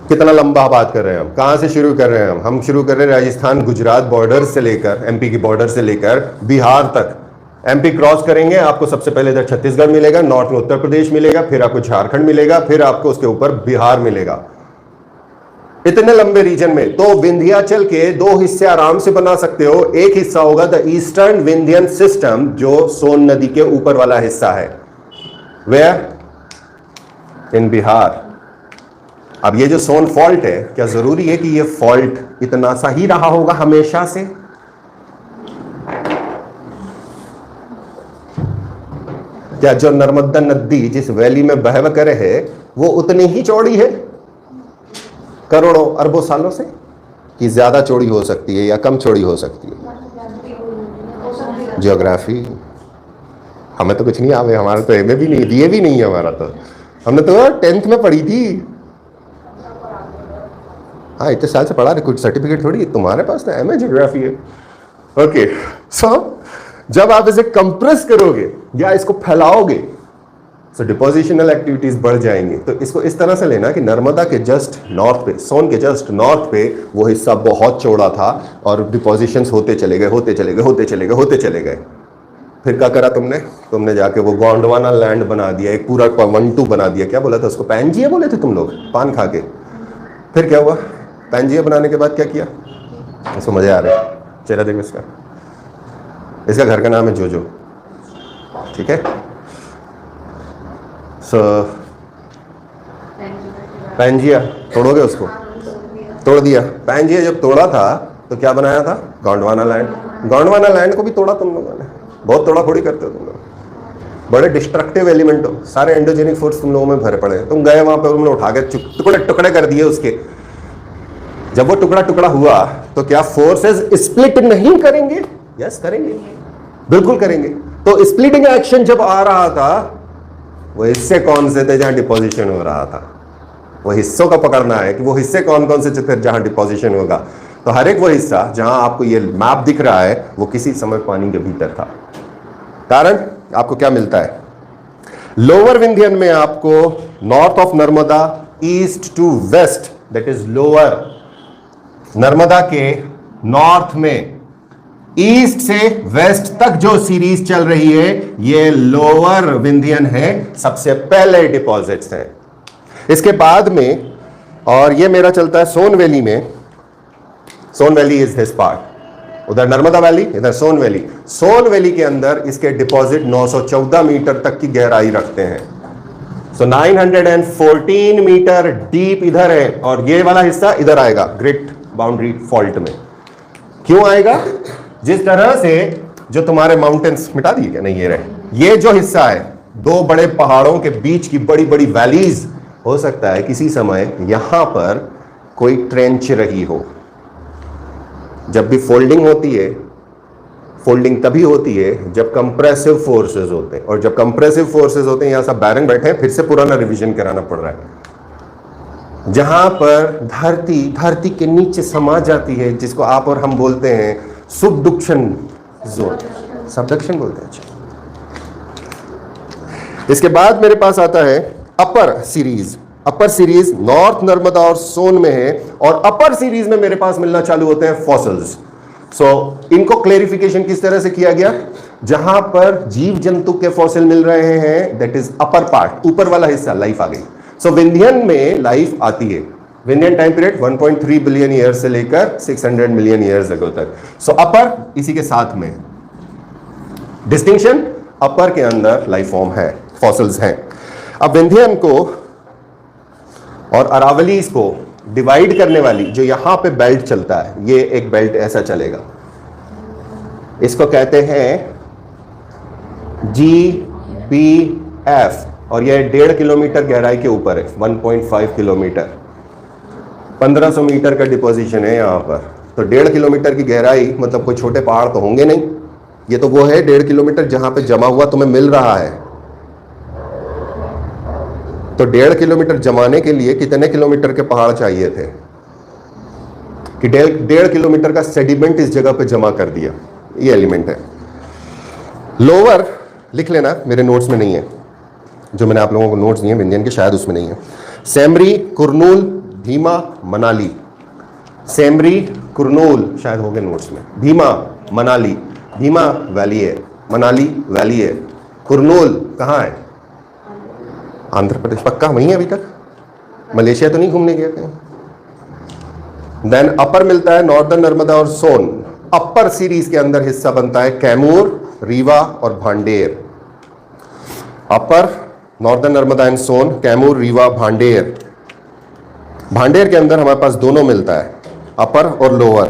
कितना लंबा बात कर रहे हैं हम? कहां से शुरू कर रहे हैं हम शुरू कर रहे हैं राजस्थान गुजरात बॉर्डर से लेकर, एमपी की बॉर्डर से लेकर बिहार तक। एमपी क्रॉस करेंगे, आपको सबसे पहले इधर छत्तीसगढ़ मिलेगा, नॉर्थ में उत्तर प्रदेश मिलेगा, फिर आपको झारखंड मिलेगा, फिर आपको उसके ऊपर बिहार मिलेगा। इतने लंबे रीजन में तो विंध्याचल के 2 हिस्से आराम से बना सकते हो। एक हिस्सा होगा द ईस्टर्न विंध्यन सिस्टम, जो सोन नदी के ऊपर वाला हिस्सा है। वेयर? इन बिहार। अब ये जो सोन फॉल्ट है, क्या जरूरी है कि ये फॉल्ट इतना सा ही रहा होगा हमेशा से? क्या जो नर्मदा नदी जिस वैली में बहव करे है वो उतनी ही चौड़ी है करोड़ों अरबों सालों से, कि ज्यादा चौड़ी हो सकती है या कम चौड़ी हो सकती है? ज्योग्राफी हमें तो कुछ नहीं आवे, हमारा तो एमए भी नहीं, बीए भी नहीं है हमारा, तो हमने तो 10th में पढ़ी थी। हाँ इतने साल से पढ़ा रहे, कुछ सर्टिफिकेट थोड़ी तुम्हारे पास तो एमए ज्योग्राफी है। ओके सो जब आप इसे कंप्रेस करोगे या इसको फैलाओगे, सो डिपोजिशनल एक्टिविटीज बढ़ जाएंगी। तो इसको इस तरह से लेना कि नर्मदा के जस्ट नॉर्थ पे, सोन के जस्ट नॉर्थ पे वो हिस्सा बहुत चौड़ा था और डिपोजिशंस होते चले गए, होते चले गए, होते चले गए, होते चले गए। फिर क्या करा तुमने जाके वो गोंडवाना लैंड बना दिया, एक पूरा 1-2 बना दिया। क्या बोला था उसको? पैंजिया बोले थे तुम लोग, पान खा के। फिर क्या हुआ? पैंजिया बनाने के बाद क्या किया? इसको मजे आ रहे हैं, चेहरा देखो इसका। इसका घर का नाम है जोजो, ठीक है। सो पैंजिया तोड़ोगे उसको? तोड़ दिया। पैंजिया जब तोड़ा था तो क्या बनाया था? गोंडवाना लैंड। गोंडवाना लैंड को भी तोड़ा तुम लोगों ने, बहुत तोड़ा फोड़ी करते हो तुम लोग, बड़े डिस्ट्रक्टिव एलिमेंट हो, सारे एंडोजेनिक फोर्स तुम लोगों में भरे पड़े हैं। तुम गए वहां पे, तुमने उठा के टुकड़े टुकड़े कर दिए उसके। जब वो टुकड़ा टुकड़ा हुआ तो क्या फोर्सेस स्प्लिट नहीं करेंगे? यस करेंगे, बिल्कुल करेंगे। तो स्प्लिटिंग एक्शन जब आ रहा था, वो हिस्से कौन से थे जहां डिपोजिशन हो रहा था? वो हिस्सों का पकड़ना है कि वो हिस्से कौन कौन से थे जहां डिपोजिशन होगा। तो हर एक वो हिस्सा जहां आपको ये मैप दिख रहा है वो किसी समय पानी के भीतर था। कारण आपको क्या मिलता है? लोअर विंध्यन में आपको north of Narmada east to west, that is lower Narmada के नॉर्थ में ईस्ट से वेस्ट तक जो सीरीज चल रही है ये लोअर विंध्यन है, सबसे पहले डिपॉजिट्स हैं। इसके बाद में, और ये मेरा चलता है सोन वैली में। सोन वैली इज दिस पार्ट, उधर नर्मदा वैली, इधर सोन वैली। सोन वैली के अंदर इसके डिपॉजिट 914 मीटर तक की गहराई रखते हैं। सो 914 मीटर डीप इधर है, और ये वाला हिस्सा इधर आएगा ग्रेट बाउंड्री फॉल्ट में। क्यों आएगा? जिस तरह से जो तुम्हारे माउंटेन्स मिटा दिए क्या? नहीं, ये रहे, ये जो हिस्सा है दो बड़े पहाड़ों के बीच की बड़ी बड़ी वैलीज, हो सकता है किसी समय यहां पर कोई ट्रेंच रही हो। जब भी फोल्डिंग होती है, फोल्डिंग तभी होती है जब कंप्रेसिव फोर्सेस होते हैं, और जब कंप्रेसिव फोर्सेस होते हैं, यहां सब बैरंग बैठे हैं, फिर से पुराना रिवीजन कराना पड़ रहा है। जहां पर धरती के नीचे समा जाती है, जिसको आप और हम बोलते हैं सबडक्शन जोन, सबडक्शन बोलते हैं। इसके बाद मेरे पास आता है अपर सीरीज। अपर सीरीज नॉर्थ नर्मदा और सोन में है, और अपर सीरीज में मेरे पास मिलना चालू होते हैं फॉसिल्स। इनको क्लेरिफिकेशन किस तरह से किया गया? जहां पर जीव जंतु के फॉसिल मिल रहे हैं, दैट इज अपर पार्ट, ऊपर वाला हिस्सा, लाइफ आ गई। विंध्यन में लाइफ आती है। Vindhyan time period 1.3 billion year से लेकर 600 मिलियन ईयर्स अगो तक। अपर इसी के साथ में डिस्टिंक्शन, अपर के अंदर लाइफ फॉर्म है, फॉसिल्स हैं। अब विंध्यन को और अरावलीज को डिवाइड करने वाली जो यहां पे बेल्ट चलता है, ये एक बेल्ट ऐसा चलेगा, इसको कहते हैं GBF, और ये 1.5 किलोमीटर गहराई के ऊपर है, 1.5 किलोमीटर, 1500 मीटर का डिपोजिशन है यहां पर। तो 1.5 किलोमीटर की गहराई, मतलब कोई छोटे पहाड़ तो होंगे नहीं, ये तो वो है 1.5 किलोमीटर जहां पे जमा हुआ तुम्हें मिल रहा है। तो 1.5 किलोमीटर जमाने के लिए कितने किलोमीटर के पहाड़ चाहिए थे कि 1.5 किलोमीटर का सेडिमेंट इस जगह पे जमा कर दिया? ये एलिमेंट है। लोअर लिख लेना, मेरे नोट्स में नहीं है, जो मैंने आप लोगों को नोट्स दिए विंध्यन के, शायद उसमें नहीं है। सेमरी, कुरनूल, भीमा, मनाली। सेमरी, कुरनूल शायद हो गए नोट्स में, भीमा, मनाली। भीमा वैली है, मनाली वैली है, कुरनूल कहाँ है? आंध्र प्रदेश। पक्का वहीं है अभी तक? मलेशिया तो नहीं घूमने गया कहीं? देन अपर मिलता है नॉर्दर्न नर्मदा और सोन। अपर सीरीज के अंदर हिस्सा बनता है कैमूर, रीवा और भांडेर। अपर नॉर्दर्न नर्मदा एंड सोन, कैमूर, रीवा, भांडेर। भांडेर के अंदर हमारे पास दोनों मिलता है, अपर और लोअर।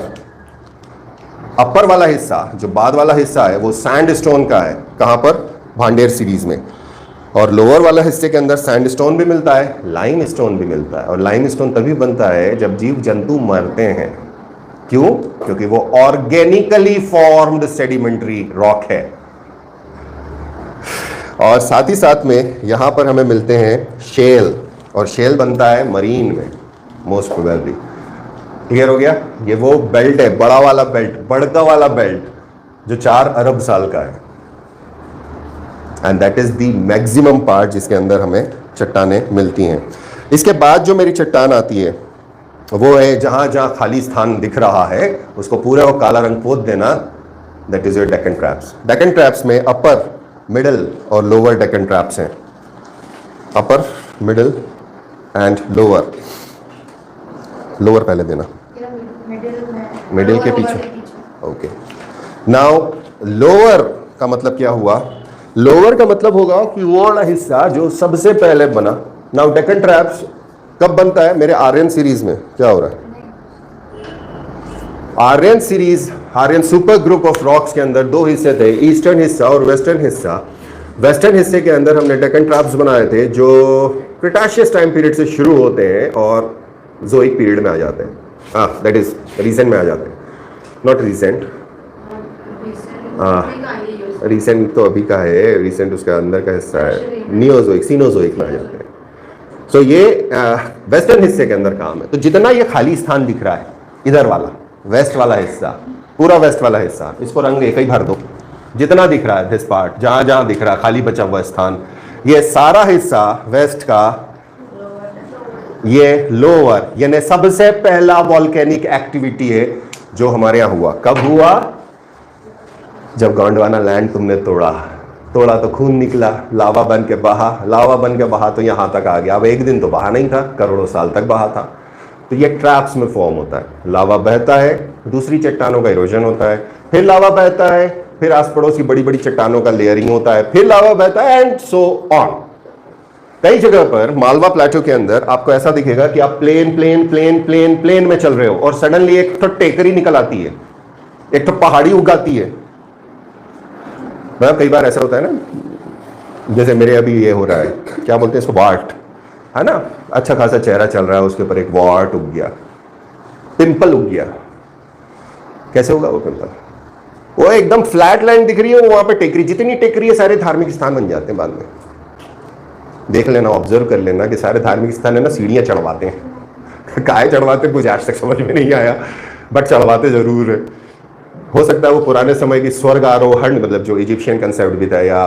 अपर वाला हिस्सा, जो बाद वाला हिस्सा है, वो सैंडस्टोन का है। कहां पर? भांडेर सीरीज में। और लोअर वाला हिस्से के अंदर सैंडस्टोन भी मिलता है, लाइमस्टोन भी मिलता है। और लाइमस्टोन तभी बनता है जब जीव जंतु मरते हैं। क्यों? क्योंकि वो ऑर्गेनिकली फॉर्म्ड सेडिमेंट्री रॉक है। और साथ ही साथ में यहां पर हमें मिलते हैं शेल, और शेल बनता है मरीन में मोस्ट प्रोबेबली। क्लियर हो गया? ये वो बेल्ट है, बड़ा वाला बेल्ट, बड़का वाला बेल्ट, जो 4 अरब साल का है, and that is the maximum part जिसके अंदर हमें चट्टानें मिलती हैं। इसके बाद जो मेरी चट्टान आती है वो है जहां जहां खाली स्थान दिख रहा है उसको पूरा वो काला रंग पोत देना, that is your Deccan traps. Deccan traps में अपर, मिडिल और लोअर डेक्कन ट्रैप्स हैं। अपर, मिडिल एंड लोअर। लोअर पहले देना, मिडिल के पीछे। ओके, नाउ लोअर का मतलब क्या हुआ? लोअर का मतलब होगा कि वो वाला हिस्सा जो सबसे पहले बना। नाउ डेक्कन ट्रैप्स कब बनता है? मेरे आर्यन सीरीज में क्या हो रहा है? Aryan series, Aryan super group of rocks के अंदर दो हिस्से थे, ईस्टर्न हिस्सा और वेस्टर्न हिस्सा। वेस्टर्न हिस्से के अंदर हमने डेक्कन ट्रैप्स बनाए थे जो क्रिटाशियस टाइम पीरियड से शुरू होते हैं और ज़ोइक पीरियड में आ जाते हैं। हाँ, दैट इज रीसेंट में आ जाते हैं, नॉट रिसेंट। रिसेंट तो अभी का है, रिसेंट उसका अंदर का हिस्सा है, नियोजोइक सीनोजोइक में आ जाते हैं। सो ये वेस्टर्न हिस्से के अंदर काम है। तो जितना ये खाली स्थान दिख रहा है, इधर वाला वेस्ट वाला हिस्सा, पूरा वेस्ट वाला हिस्सा, इसको रंग एक ही भर दो, जितना दिख रहा है दिस पार्ट, जहां जहां दिख रहा है खाली बचा हुआ स्थान, ये सारा हिस्सा वेस्ट का, ये लोअर, यानी सबसे पहला वॉल्केनिक एक्टिविटी है जो हमारे यहां हुआ। कब हुआ? जब गोंडवाना लैंड तुमने तोड़ा तो खून निकला, लावा बन के बहा, लावा बन के बहा तो यहां तक आ गया। अब एक दिन तो बहा नहीं था, करोड़ों साल तक बहा था। तो ये ट्रैप्स में फॉर्म होता है। लावा बहता है, दूसरी चट्टानों का इरोजन होता है, फिर लावा बहता है, फिर आस पड़ोस की बड़ी बड़ी चट्टानों का लेयरिंग होता है, फिर लावा बहता है, एंड सो ऑन। कई जगह पर मालवा प्लेटो के अंदर आपको ऐसा दिखेगा कि आप plain plain plain plain plain में चल रहे हो और सडनली एक तो टेकरी निकल आती है, एक तो पहाड़ी उगाती है। कई बार ऐसा होता है ना, जैसे मेरे अभी ये हो रहा है, क्या बोलते हैं इसको, वार्ट है ना, अच्छा खासा चेहरा चल रहा है, उसके ऊपर एक वार्ट उग गया, पिंपल उग गया। कैसे होगा वो पिंपल? वो एकदम फ्लैट लाइन दिख रही है, वो वहां पे टेकरी, जितनी टेकरी है सारे धार्मिक स्थान बन जाते हैं बाद में। देख लेना, ऑब्जर्व कर लेना कि सारे धार्मिक स्थान है ना सीढ़ियां चढ़वाते हैं। काहे चढ़वाते कुछ आज तक समझ में नहीं आया, बट चढ़वाते जरूर है। हो सकता है वो पुराने समय की स्वर्ग आरोहण, मतलब जो इजिप्शियन कंसेप्ट भी था या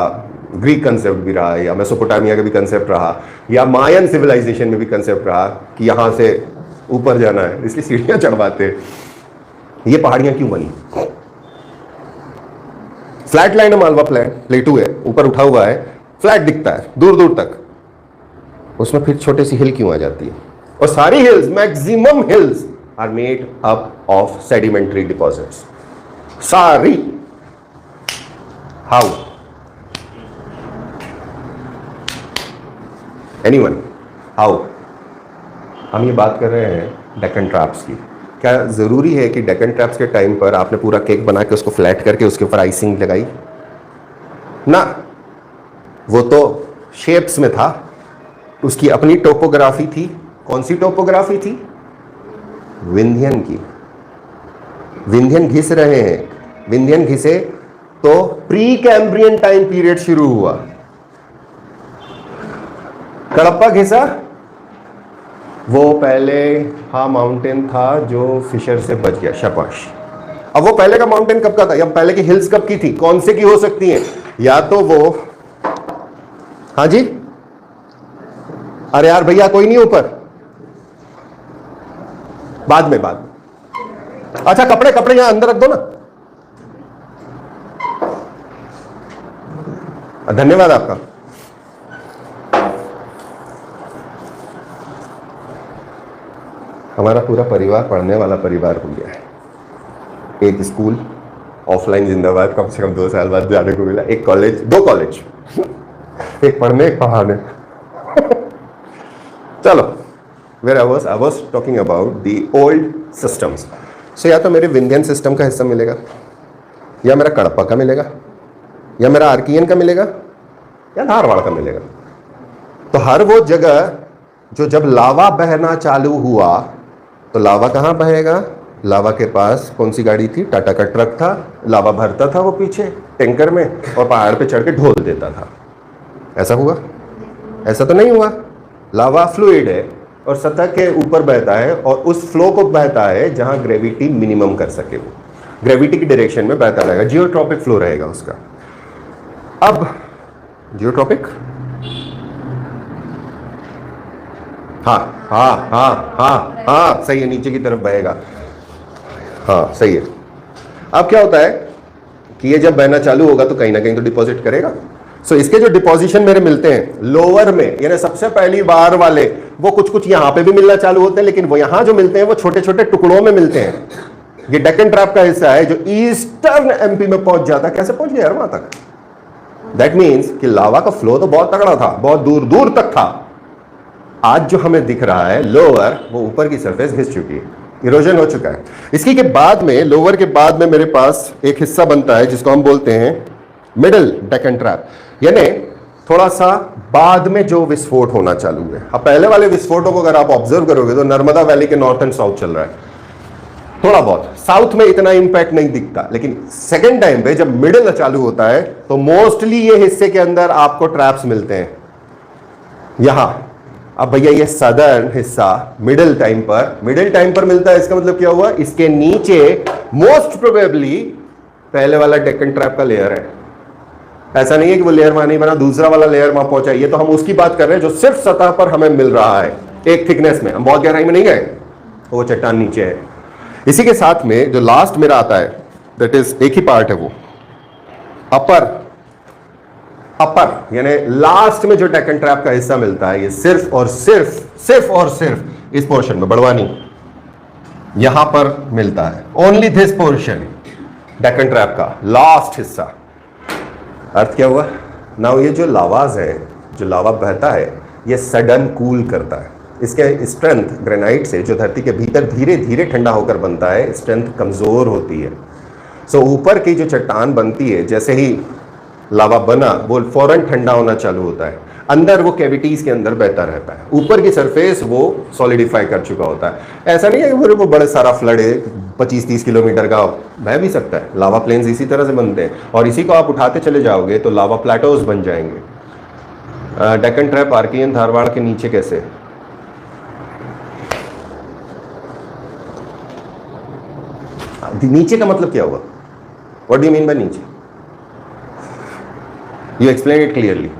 ग्रीक कंसेप्ट भी रहा या मेसोपोटामिया का भी कंसेप्ट रहा या मायन सिविलाइजेशन में भी कंसेप्ट रहा कि यहां से ऊपर जाना है, इसलिए सीढ़ियां चढ़वाते। ये पहाड़ियां क्यों बनी? फ्लैट लाइन है, मालवा प्लेटू है, ऊपर उठा हुआ है, फ्लैट दिखता है दूर दूर तक, उसमें फिर छोटी सी हिल क्यों आ जाती है? और सारी hills, maximum hills are made up of sedimentary deposits, सारी। हाउ? एनीवन? हाउ? हम ये बात कर रहे हैं डेक्कन ट्रैप्स की। क्या जरूरी है कि डेक्कन ट्रैप्स के टाइम पर आपने पूरा केक बना के उसको फ्लैट करके उसके ऊपर आइसिंग लगाई? ना, वो तो शेप्स में था, उसकी अपनी टोपोग्राफी थी। कौन सी टोपोग्राफी थी? विंध्यन की। विंध्यन घिस रहे हैं, विंध्यन घिसे तो प्री कैम्ब्रियन टाइम पीरियड शुरू हुआ। कडप्पा घिसा, वो पहले हा माउंटेन था जो फिशर से बच गया, शाबाश। अब वो पहले का माउंटेन कब का था, या पहले की हिल्स कब की थी? कौन से की हो सकती हैं? या तो वो, हाँ जी, अरे यार भैया कोई नहीं ऊपर, बाद में। अच्छा, कपड़े कपड़े यहां अंदर रख दो ना। धन्यवाद आपका। हमारा पूरा परिवार पढ़ने वाला परिवार हो गया है। एक स्कूल ऑफलाइन जिंदाबाद, कम से कम 2 साल बाद जाने को मिला। एक कॉलेज, 2 कॉलेज, एक पढ़ने एक पढ़ाने। चलो, where I was talking about the old systems. So या तो मेरे विंध्यन सिस्टम का हिस्सा मिलेगा, या मेरा कडप्पा का मिलेगा, या मेरा आर्कियन का मिलेगा, या धारवाड़ का मिलेगा। तो हर वो जगह जो जब लावा बहना चालू हुआ, तो लावा कहाँ बहेगा? लावा के पास कौन सी गाड़ी थी? टाटा का ट्रक था, लावा भरता था वो पीछे टैंकर में और पहाड़ पे चढ़ के ढोल देता था। ऐसा हुआ? ऐसा तो नहीं हुआ। लावा फ्लूइड है और सतह के ऊपर बहता है और उस फ्लो को बहता है जहां ग्रेविटी मिनिमम कर सके, वो ग्रेविटी की डायरेक्शन में बहता रहेगा, जियोट्रॉपिक फ्लो रहेगा उसका। अब जियोट्रॉपिक, हाँ, सही है, नीचे की तरफ बहेगा। हाँ, सही है। अब क्या होता है कि ये जब बहना चालू होगा तो कहीं ना कहीं तो डिपॉजिट करेगा। सो इसके जो डिपॉजिशन मेरे मिलते हैं लोअर में, यानी सबसे पहली बार वाले, वो कुछ कुछ यहां पे भी मिलना चालू होते हैं, लेकिन वो यहां जो मिलते हैं वो छोटे छोटे टुकड़ों में मिलते हैं। ये डेक्कन ट्रैप का हिस्सा है जो ईस्टर्न एमपी में पहुंच जाता है। कैसे पहुंच गया यार वहां तक? दैट मीन्स कि लावा का फ्लो तो बहुत तगड़ा था, बहुत दूर दूर तक था, आज जो हमें दिख रहा है लोअर, वो ऊपर की सरफेस घिस चुकी है, इरोजन हो चुका है। इसकी के बाद में, लोअर के बाद में मेरे पास एक हिस्सा बनता है जिसको हम बोलते हैं मिडिल डेक्कन ट्रैप, यानी थोड़ा सा बाद में जो विस्फोट होना चालू है। अब पहले वाले विस्फोटों को अगर आप ऑब्जर्व करोगे तो नर्मदा वैली के नॉर्थ एंड साउथ चल रहा है, थोड़ा बहुत साउथ में इतना इंपैक्ट नहीं दिखता, लेकिन सेकेंड टाइम पे जब मिडिल चालू होता है तो मोस्टली ये हिस्से के अंदर आपको ट्रैप्स मिलते हैं यहां। अब भैया ये सदर्न हिस्सा मिडिल टाइम पर मिलता है, इसका मतलब क्या हुआ, इसके नीचे मोस्ट प्रोबेबली पहले वाला डेक्कन ट्रैप का लेयर है। ऐसा नहीं है कि वो लेयर वहां नहीं बना, दूसरा वाला लेयर वहां पहुंचा, ये तो हम उसकी बात कर रहे हैं जो सिर्फ सतह पर हमें मिल रहा है, एक थिकनेस में, हम बहुत गहराई में नहीं गए, वो चट्टान नीचे है। इसी के साथ में जो लास्ट मेरा आता है, दैट इज एक ही पार्ट है वो अपर यानी लास्ट में जो डेक्कन ट्रैप का हिस्सा मिलता है, ये सिर्फ और सिर्फ इस पोर्शन में, बड़वानी यहां पर मिलता है। Only this portion Deccan trap का लास्ट हिस्सा। अर्थ क्या हुआ, नाउ ये जो लावाज है, जो लावा बहता है, ये सडन कूल करता है। इसके स्ट्रेंथ ग्रेनाइट से, जो धरती के भीतर धीरे धीरे ठंडा होकर बनता है, स्ट्रेंथ कमजोर होती है। सो ऊपर की जो चट्टान बनती है, जैसे ही लावा बना वो फौरन ठंडा होना चालू होता है, अंदर वो कैविटीज के अंदर बहता रहता है, ऊपर की सरफेस वो सॉलिडिफाई कर चुका होता है। ऐसा नहीं है कि वो बड़े सारा फ्लड है 25-30 किलोमीटर का, बह भी सकता है। लावा प्लेन्स इसी तरह से बनते हैं और इसी को आप उठाते चले जाओगे तो लावा प्लेटोज बन जाएंगे। डेक्कन ट्रैप आर्कियन धारवाड़ के नीचे कैसे, नीचे का मतलब क्या हुआ, what do you mean by नीचे, यू एक्सप्लेन इट क्लियरली।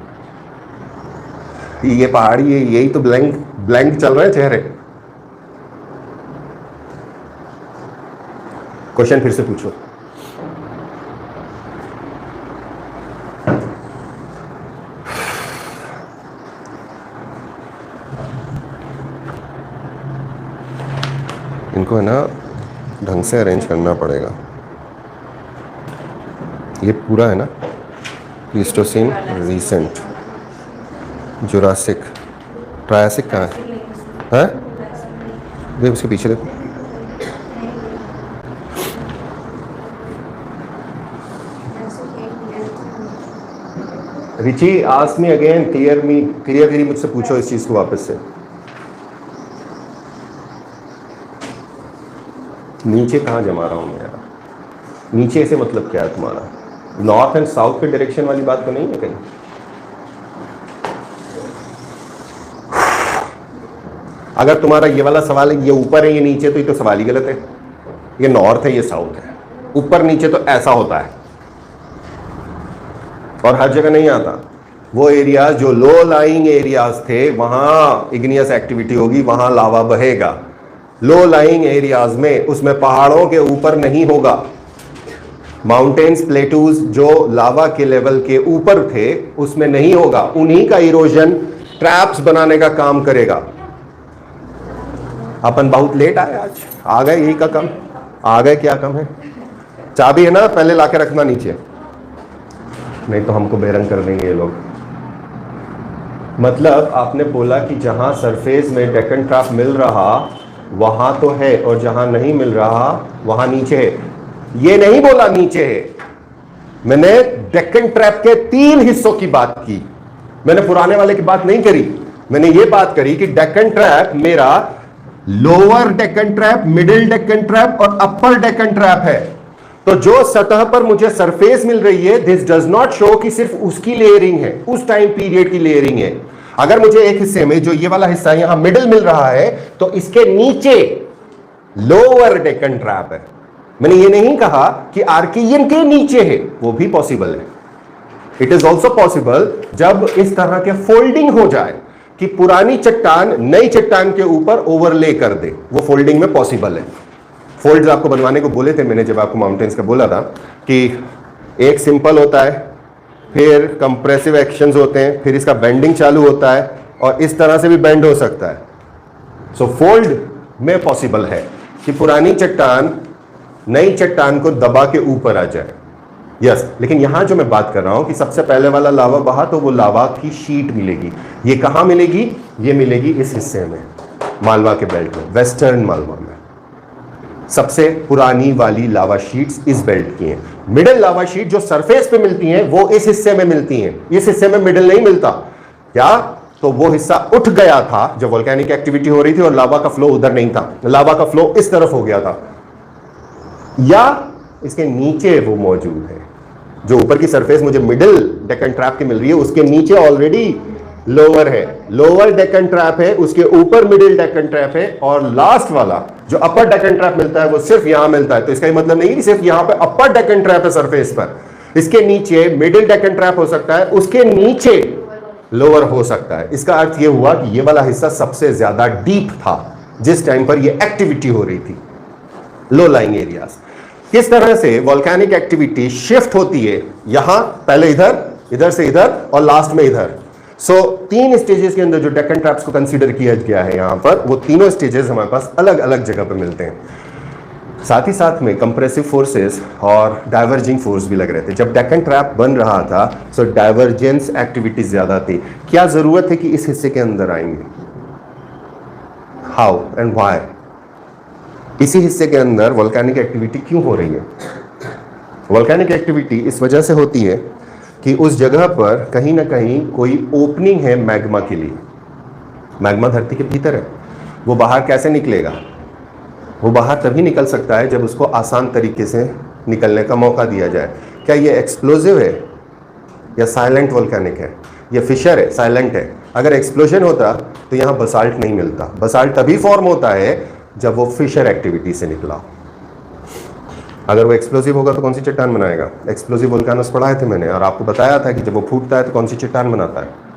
ये पहाड़ी है, यही तो ब्लैंक चल रहे हैं चेहरे। क्वेश्चन फिर से पूछो। इनको है ना ढंग से अरेंज करना पड़ेगा। ये पूरा है ना, प्लीस्टोसीन, रीसेंट, जुरासिक, ट्रायासिक कहाँ है? देख उसके पीछे देखो, Richie ask me again, clearly मुझसे पूछो इस चीज को वापस से। नीचे कहाँ जमा रहा हूं मैं यार, नीचे से मतलब क्या है तुम्हारा, नॉर्थ एंड साउथ के डायरेक्शन वाली बात तो नहीं है कहीं? अगर तुम्हारा ये वाला सवाल है ये ऊपर है ये नीचे, तो ये तो सवाल ही गलत है। ये नॉर्थ है ये साउथ है, ऊपर नीचे तो ऐसा होता है और हर जगह नहीं आता। वो एरियाज जो लो लाइंग एरियाज थे वहां इग्नियस एक्टिविटी होगी, वहां लावा बहेगा। लो लाइंग एरियाज में, उसमें पहाड़ों के ऊपर नहीं होगा। माउंटेन्स, प्लेटूज जो लावा के लेवल के ऊपर थे उसमें नहीं होगा, उन्हीं का इरोजन ट्रैप्स बनाने का काम करेगा। अपन बहुत लेट आए आज, आ गए, यही का कम आ गए, क्या कम है? चाबी है ना, पहले लाके रखना नीचे, नहीं तो हमको बेरंग कर देंगे ये लोग। मतलब आपने बोला कि जहां सरफेस में डेक्कन ट्रैप मिल रहा वहां तो है और जहां नहीं मिल रहा वहां नीचे है। ये नहीं बोला नीचे है, मैंने डेक्कन ट्रैप के 3 हिस्सों की बात की, मैंने पुराने वाले की बात नहीं करी। मैंने ये बात करी कि डेक्कन ट्रैप मेरा lower Deccan trap, middle Deccan trap और अपर डेक्कन ट्रैप है। तो जो सतह पर मुझे सरफेस मिल रही है, दिस डज नॉट शो कि सिर्फ उसकी लेयरिंग है, उस टाइम पीरियड की लेयरिंग है। अगर मुझे एक हिस्से में, जो ये वाला हिस्सा यहां मिडिल मिल रहा है, तो इसके नीचे लोअर डेक्कन ट्रैप है। मैंने ये नहीं कहा कि आर्कियन के नीचे है, वो भी पॉसिबल है। इट इज ऑल्सो पॉसिबल जब इस तरह के फोल्डिंग हो जाए कि पुरानी चट्टान नई चट्टान के ऊपर ओवरले कर दे, वो फोल्डिंग में पॉसिबल है। फोल्ड्स आपको बनवाने को बोले थे मैंने, जब आपको माउंटेन्स का बोला था कि एक सिंपल होता है, फिर कंप्रेसिव एक्शंस होते हैं, फिर इसका बेंडिंग चालू होता है और इस तरह से भी बेंड हो सकता है। सो फोल्ड में पॉसिबल है कि पुरानी चट्टान नई चट्टान को दबा के ऊपर आ जाए। यस, लेकिन यहां जो मैं बात कर रहा हूं कि सबसे पहले वाला लावा बहा तो वो लावा की शीट मिलेगी। ये कहां मिलेगी? ये मिलेगी इस हिस्से में, मालवा के बेल्ट में, वेस्टर्न मालवा में। सबसे पुरानी वाली लावा शीट्स इस बेल्ट की हैं। मिडिल लावा शीट जो सरफेस पे मिलती हैं वो इस हिस्से में मिलती हैं, इस हिस्से में मिडिल नहीं मिलता। क्या? तो वो हिस्सा उठ गया था जब वोल्केनिक एक्टिविटी हो रही थी और लावा का फ्लो उधर नहीं था, लावा का फ्लो इस तरफ हो गया था, या इसके नीचे वो मौजूद है। जो ऊपर की सरफेस मुझे मिडिल डेक्कन ट्रैप की मिल रही है उसके नीचे ऑलरेडी लोअर है, लोअर डेक्कन ट्रैप है, उसके ऊपर मिडिल डेक्कन ट्रैप है, और लास्ट वाला जो अपर डेक्कन ट्रैप मिलता है वो सिर्फ यहां मिलता है। तो इसका मतलब नहीं कि सिर्फ यहां पे अपर डेक्कन ट्रैप है सरफेस पर, इसके नीचे मिडिल डेक्कन ट्रैप हो सकता है, उसके नीचे लोअर हो सकता है। इसका अर्थ यह हुआ कि यह वाला हिस्सा सबसे ज्यादा डीप था जिस टाइम पर यह एक्टिविटी हो रही थी, लो लाइंग एरियाज। किस तरह से वोल्केनिक एक्टिविटी शिफ्ट होती है, यहां पहले इधर, इधर से इधर और लास्ट में इधर। सो 3 स्टेजेस के अंदर जो डेक्कन ट्रैप्स को कंसीडर किया गया है यहां पर, वो तीनों स्टेजेस हमारे पास अलग अलग जगह पर मिलते हैं। साथ ही साथ में कंप्रेसिव फोर्सेस और डाइवर्जिंग फोर्स भी लग रहे थे। जब डेक्कन ट्रैप बन रहा था सो डाइवर्जेंस एक्टिविटी ज्यादा थी। क्या जरूरत है कि इस हिस्से के अंदर आएंगे? How and why? इसी हिस्से के अंदर वोल्केनिक एक्टिविटी क्यों हो रही है? वोल्केनिक एक्टिविटी इस वजह से होती है कि उस जगह पर कहीं ना कहीं कोई ओपनिंग है मैग्मा के लिए। मैग्मा धरती के भीतर है, वो बाहर कैसे निकलेगा? वो बाहर तभी निकल सकता है जब उसको आसान तरीके से निकलने का मौका दिया जाए। क्या ये एक्सप्लोजिव है या साइलेंट वोल्केनिक है? ये फिशर है, साइलेंट है। अगर एक्सप्लोजन होता तो यहाँ बसाल्ट नहीं मिलता। बसाल्ट तभी फॉर्म होता है जब वो फिशर एक्टिविटी से निकला। अगर वो एक्सप्लोसिव होगा तो कौन सी चट्टान बनाएगा? एक्सप्लोसिव वोल्केनोस पढ़ाए थे मैंने, और आपको बताया था कि जब वो फूटता है तो कौन सी चट्टान बनाता है।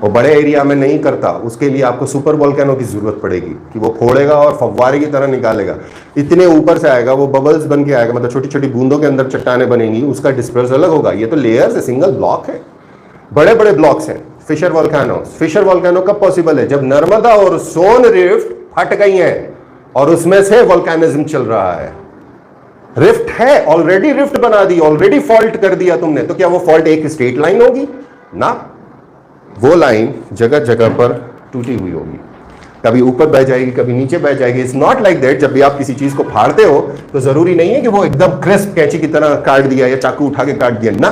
वो बड़े एरिया में नहीं करता, उसके लिए आपको सुपर वोल्केनो की जरूरत पड़ेगी कि वो फोड़ेगा और फव्वारे की तरह निकालेगा। इतने ऊपर से आएगा, वो बबल्स बन के आएगा, मतलब छोटी छोटी बूंदों के अंदर चट्टानें बनेंगी, उसका डिस्पर्स अलग होगा। ये तो लेयर्स है, सिंगल ब्लॉक है, बड़े बड़े ब्लॉक्स हैं। फिशर वोल्केनो, फिशर वोल्केनो कब पॉसिबल है? जब नर्मदा और सोन रिफ्ट फट गई हैं और उसमें से वोल्केनिज्म चल रहा है। रिफ्ट है, ऑलरेडी रिफ्ट बना दी, ऑलरेडी फॉल्ट कर दिया तुमने, तो क्या वो फॉल्ट एक स्ट्रेट लाइन होगी? ना, वो लाइन जगह जगह पर टूटी हुई होगी, कभी ऊपर बह जाएगी, कभी नीचे बह जाएगी। इट्स नॉट लाइक दैट जब भी आप किसी चीज को फाड़ते हो तो जरूरी नहीं है कि वो एकदम क्रिस्प कैंची की तरह काट दिया या चाकू उठा के काट दिया ना।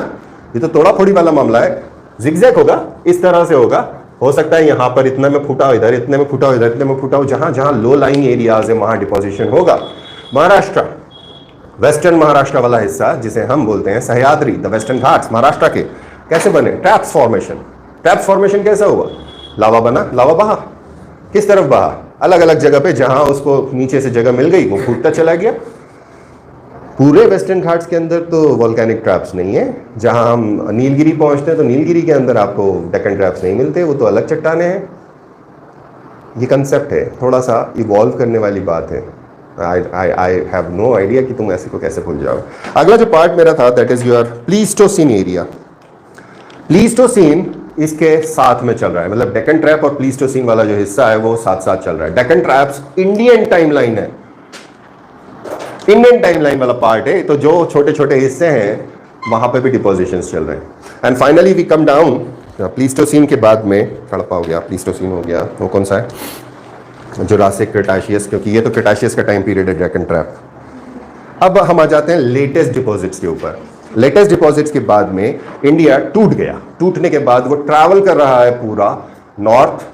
ये तो तोड़ा फोड़ी वाला मामला है, जिगजैग होगा, इस तरह से होगा। हो सकता है यहां पर इतने में फूटा हो, इधर इतने में फूटा हो, इधर इतने में फूटा हो। जहां जहां लो लाइंग एरियाज है वहां डिपोजिशन होगा। महाराष्ट्र, वेस्टर्न महाराष्ट्र वाला हिस्सा जिसे हम बोलते हैं सह्याद्री, द वेस्टर्न घाट्स महाराष्ट्र के, कैसे बने? Traps formation. ट्रैप्स फॉर्मेशन कैसा हुआ? लावा बना, लावा बहा। किस तरफ बहा? अलग अलग जगह पे, जहां उसको नीचे से जगह मिल गई वो फूटता चला गया। पूरे वेस्टर्न घाट्स के अंदर तो वोल्केनिक ट्रैप्स नहीं है। जहां हम नीलगिरी पहुंचते हैं तो नीलगिरी के अंदर आपको डेक्कन ट्रैप्स नहीं मिलते, वो तो अलग चट्टाने हैं। ये कंसेप्ट है, थोड़ा सा इवॉल्व करने वाली बात है। आई हैव नो आइडिया कि तुम ऐसे को कैसे भूल जाओ। अगला जो पार्ट मेरा था that is your Pleistocene area. Pleistocene इसके साथ में चल रहा है, मतलब डेक्कन ट्रैप और प्लीस्टोसीन वाला जो हिस्सा है वो साथ साथ चल रहा है। डेक्कन ट्रैप्स इंडियन टाइमलाइन है, इंडियन टाइमलाइन वाला पार्ट है। तो जो छोटे छोटे हिस्से हैं वहां पे भी डिपोजिशंस चल रहे हैं। And finally we come down Pleistocene के बाद में, हड़प्पा हो गया, प्लीस्टोसीन हो गया, वो कौन सा है? जुरासिक, क्रेटाशियस, क्योंकि ये तो क्रेटाशियस का टाइम पीरियड है डेक्कन ट्रैप। अब हम आ जाते हैं लेटेस्ट डिपॉजिट्स के ऊपर। लेटेस्ट डिपॉजिट्स के बाद में इंडिया टूट गया। टूटने के बाद वो ट्रैवल कर रहा है पूरा नॉर्थ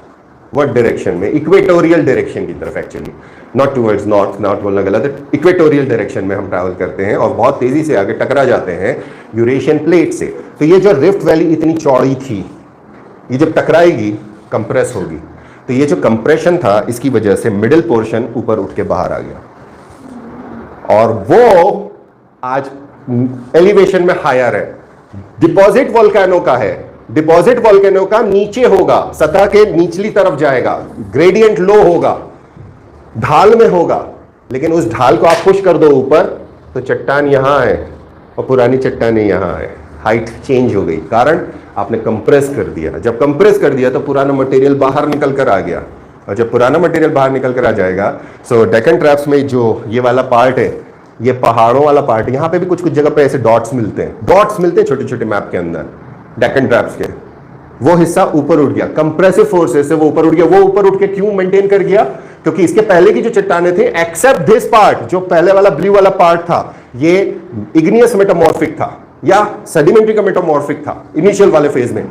वर्ड डायरेक्शन में, इक्वेटोरियल डायरेक्शन की तरफ। Actually not towards north, not बोलना गलत है, इक्वेटोरियल डायरेक्शन में हम ट्रैवल करते हैं और बहुत तेजी से आगे टकरा जाते हैं यूरेशियन प्लेट से। तो ये जो रिफ्ट वैली इतनी चौड़ी थी, ये जब टकराएगी कंप्रेस होगी। तो ये जो कंप्रेशन था इसकी वजह से मिडिल पोर्शन ऊपर उठ के बाहर आ गया और वो आज एलिवेशन में हायर है। डिपॉजिट वोल्केनो का है, डिपॉजिट वोल्केनो का नीचे होगा, सतह के निचली तरफ जाएगा, ग्रेडियंट लो होगा, ढाल में होगा। लेकिन उस ढाल को आप पुश कर दो ऊपर तो चट्टान यहां है और पुरानी चट्टानें यहां है। हाइट चेंज हो गई, कारण आपने कंप्रेस कर दिया। जब कंप्रेस कर दिया तो पुराना मटेरियल बाहर निकल कर आ गया, और जब पुराना मटेरियल बाहर निकल कर आ जाएगा, सो डेक्कन ट्रैप्स में जो ये वाला पार्ट है ये पहाड़ों वाला पार्ट, यहाँ पे भी कुछ कुछ जगह पे ऐसे डॉट्स मिलते हैं छोटे छोटे मैप के अंदर, डेक्कन ट्रैप्स के। वो हिस्सा ऊपर उठ गया, कंप्रेसिव फोर्सेस से वो ऊपर उठ गया। वो ऊपर उठ के क्यों मेंटेन कर गया? क्योंकि इसके पहले की जो चट्टाने थे, एक्सेप्ट दिस पार्ट, जो पहले वाला ब्लू वाला पार्ट था, ये इग्नियस मेटामॉर्फिक था या सेडिमेंट्री का मेटामॉर्फिक था इनिशियल वाले फेज में।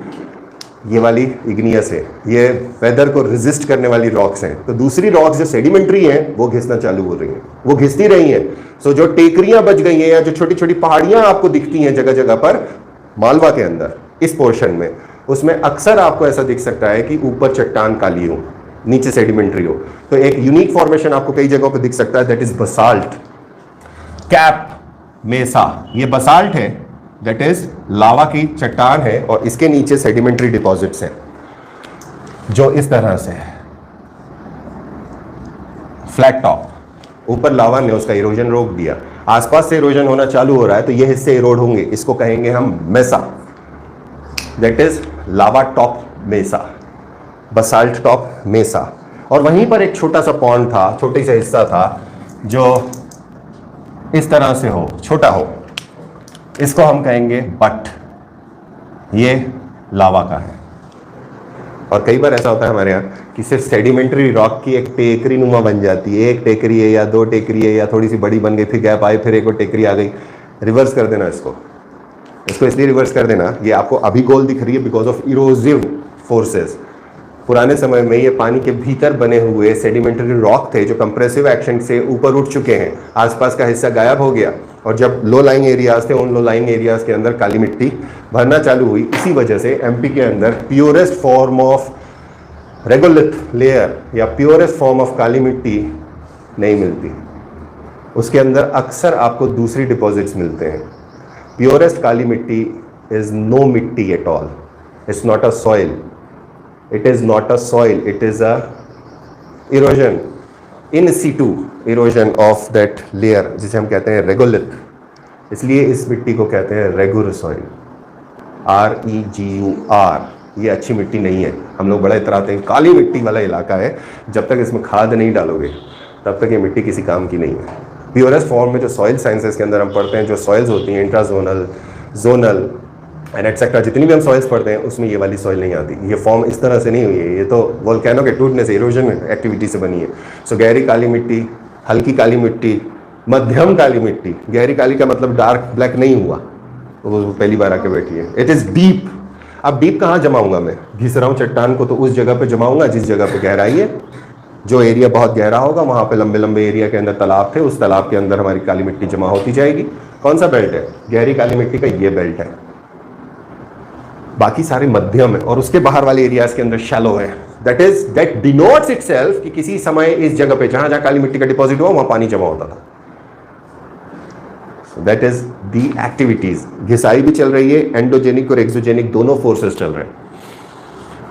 ये वाली इग्नियस है, ये वेदर को रेजिस्ट करने वाली रॉक्स हैं। तो दूसरी रॉक्स जो सेडिमेंट्री हैं वो घिसना चालू हो रही हैं, वो घिसती रही हैं। सो जो टेकरियां बच गई हैं या जो छोटी छोटी पहाड़ियां आपको दिखती हैं जगह जगह पर मालवा के अंदर, इस पोर्शन में, उसमें अक्सर आपको ऐसा दिख सकता है कि ऊपर चट्टान काली हो, नीचे सेडिमेंट्री हो। तो एक यूनिक फॉर्मेशन आपको कई जगहों पे दिख सकता है, दैट इज बसाल्ट कैप मेसा। ये बसाल्ट है, दैट इज लावा की चट्टान है, और इसके नीचे सेडिमेंट्री डिपॉजिट्स हैं जो इस तरह से है, फ्लैट टॉप। ऊपर लावा ने उसका इरोजन रोक दिया, आसपास से इरोजन होना चालू हो रहा है, तो ये हिस्से इरोड होंगे। इसको कहेंगे हम mesa, that is lava top mesa, basalt top mesa. और वहीं पर एक छोटा सा पॉन्ड था, छोटी सा हिस्सा था जो इस तरह से हो, छोटा हो, इसको हम कहेंगे बट। ये लावा का है। और कई बार ऐसा होता है हमारे यहाँ कि सिर्फ सेडिमेंट्री रॉक की एक टेकरी नुमा बन जाती है, एक टेकरी है या दो टेकरी है या थोड़ी सी बड़ी बन गई, फिर गैप आई, फिर एक और टेकरी आ गई। रिवर्स कर देना इसको इसलिए रिवर्स कर देना, ये आपको अभी गोल दिख रही है बिकॉज ऑफ इरोजिव फोर्सेस। पुराने समय में ये पानी के भीतर बने हुए सेडिमेंट्री रॉक थे जो कंप्रेसिव एक्शन से ऊपर उठ चुके हैं, आसपास का हिस्सा गायब हो गया, और जब लो लाइंग एरियाज थे उन लो लाइंग एरियाज के अंदर काली मिट्टी भरना चालू हुई। इसी वजह से एमपी के अंदर purest form of regolith layer या प्योरेस्ट फॉर्म ऑफ काली मिट्टी नहीं मिलती, उसके अंदर अक्सर आपको दूसरी डिपॉजिट्स मिलते हैं। प्योरेस्ट काली मिट्टी इज नो मिट्टी at all, it's not a soil, it is not a soil, it is a erosion, in situ erosion of that layer, जिसे हम कहते हैं रेगोलिथ। इसलिए इस मिट्टी को कहते हैं रेगुर सॉइल, REGUR। ये अच्छी मिट्टी नहीं है। हम लोग बड़ा इतराते हैं काली मिट्टी वाला इलाका है, जब तक इसमें खाद नहीं डालोगे तब तक ये मिट्टी किसी काम की नहीं है। प्योरेस्ट फॉर्म में जो सॉइल साइंसेस के अंदर हम पढ़ते हैं, जो सॉइल्स होती हैं इंट्राजोनल, जोनल एंड एटसेट्रा, जितनी भी हम सॉइल्स पढ़ते हैं उसमें ये वाली सॉइल नहीं आती। ये फॉर्म इस तरह से नहीं हुई है, ये तो वोल्केनो के टूटने से, इरोजन एक्टिविटी से बनी है। सो गहरी काली मिट्टी, हल्की काली मिट्टी, मध्यम काली मिट्टी। गहरी काली का मतलब डार्क ब्लैक नहीं हुआ, वो पहली बार आके बैठी है। It is deep. अब डीप कहाँ जमाऊंगा मैं? घिस रहा हूँ चट्टान को, तो उस जगह पे जमाऊंगा जिस जगह पे गहराई है। जो एरिया बहुत गहरा होगा वहां पे लंबे लंबे एरिया के अंदर तालाब थे, उस तालाब के अंदर हमारी काली मिट्टी जमा होती जाएगी। कौन सा बेल्ट है? गहरी काली मिट्टी का ये बेल्ट है। बाकी सारे मध्यम है, और उसके बाहर वाले एरियाज के अंदर शैलो है। दैट डिनोट्स इटसेल्फ कि किसी समय इस जगह पे जहां जहां काली मिट्टी का डिपॉजिट हुआ वहां पानी जमा होता था। That is the activities. घिसाई भी चल रही है, एंडोजेनिक और एक्सोजेनिक दोनों फोर्सेस चल रहे हैं।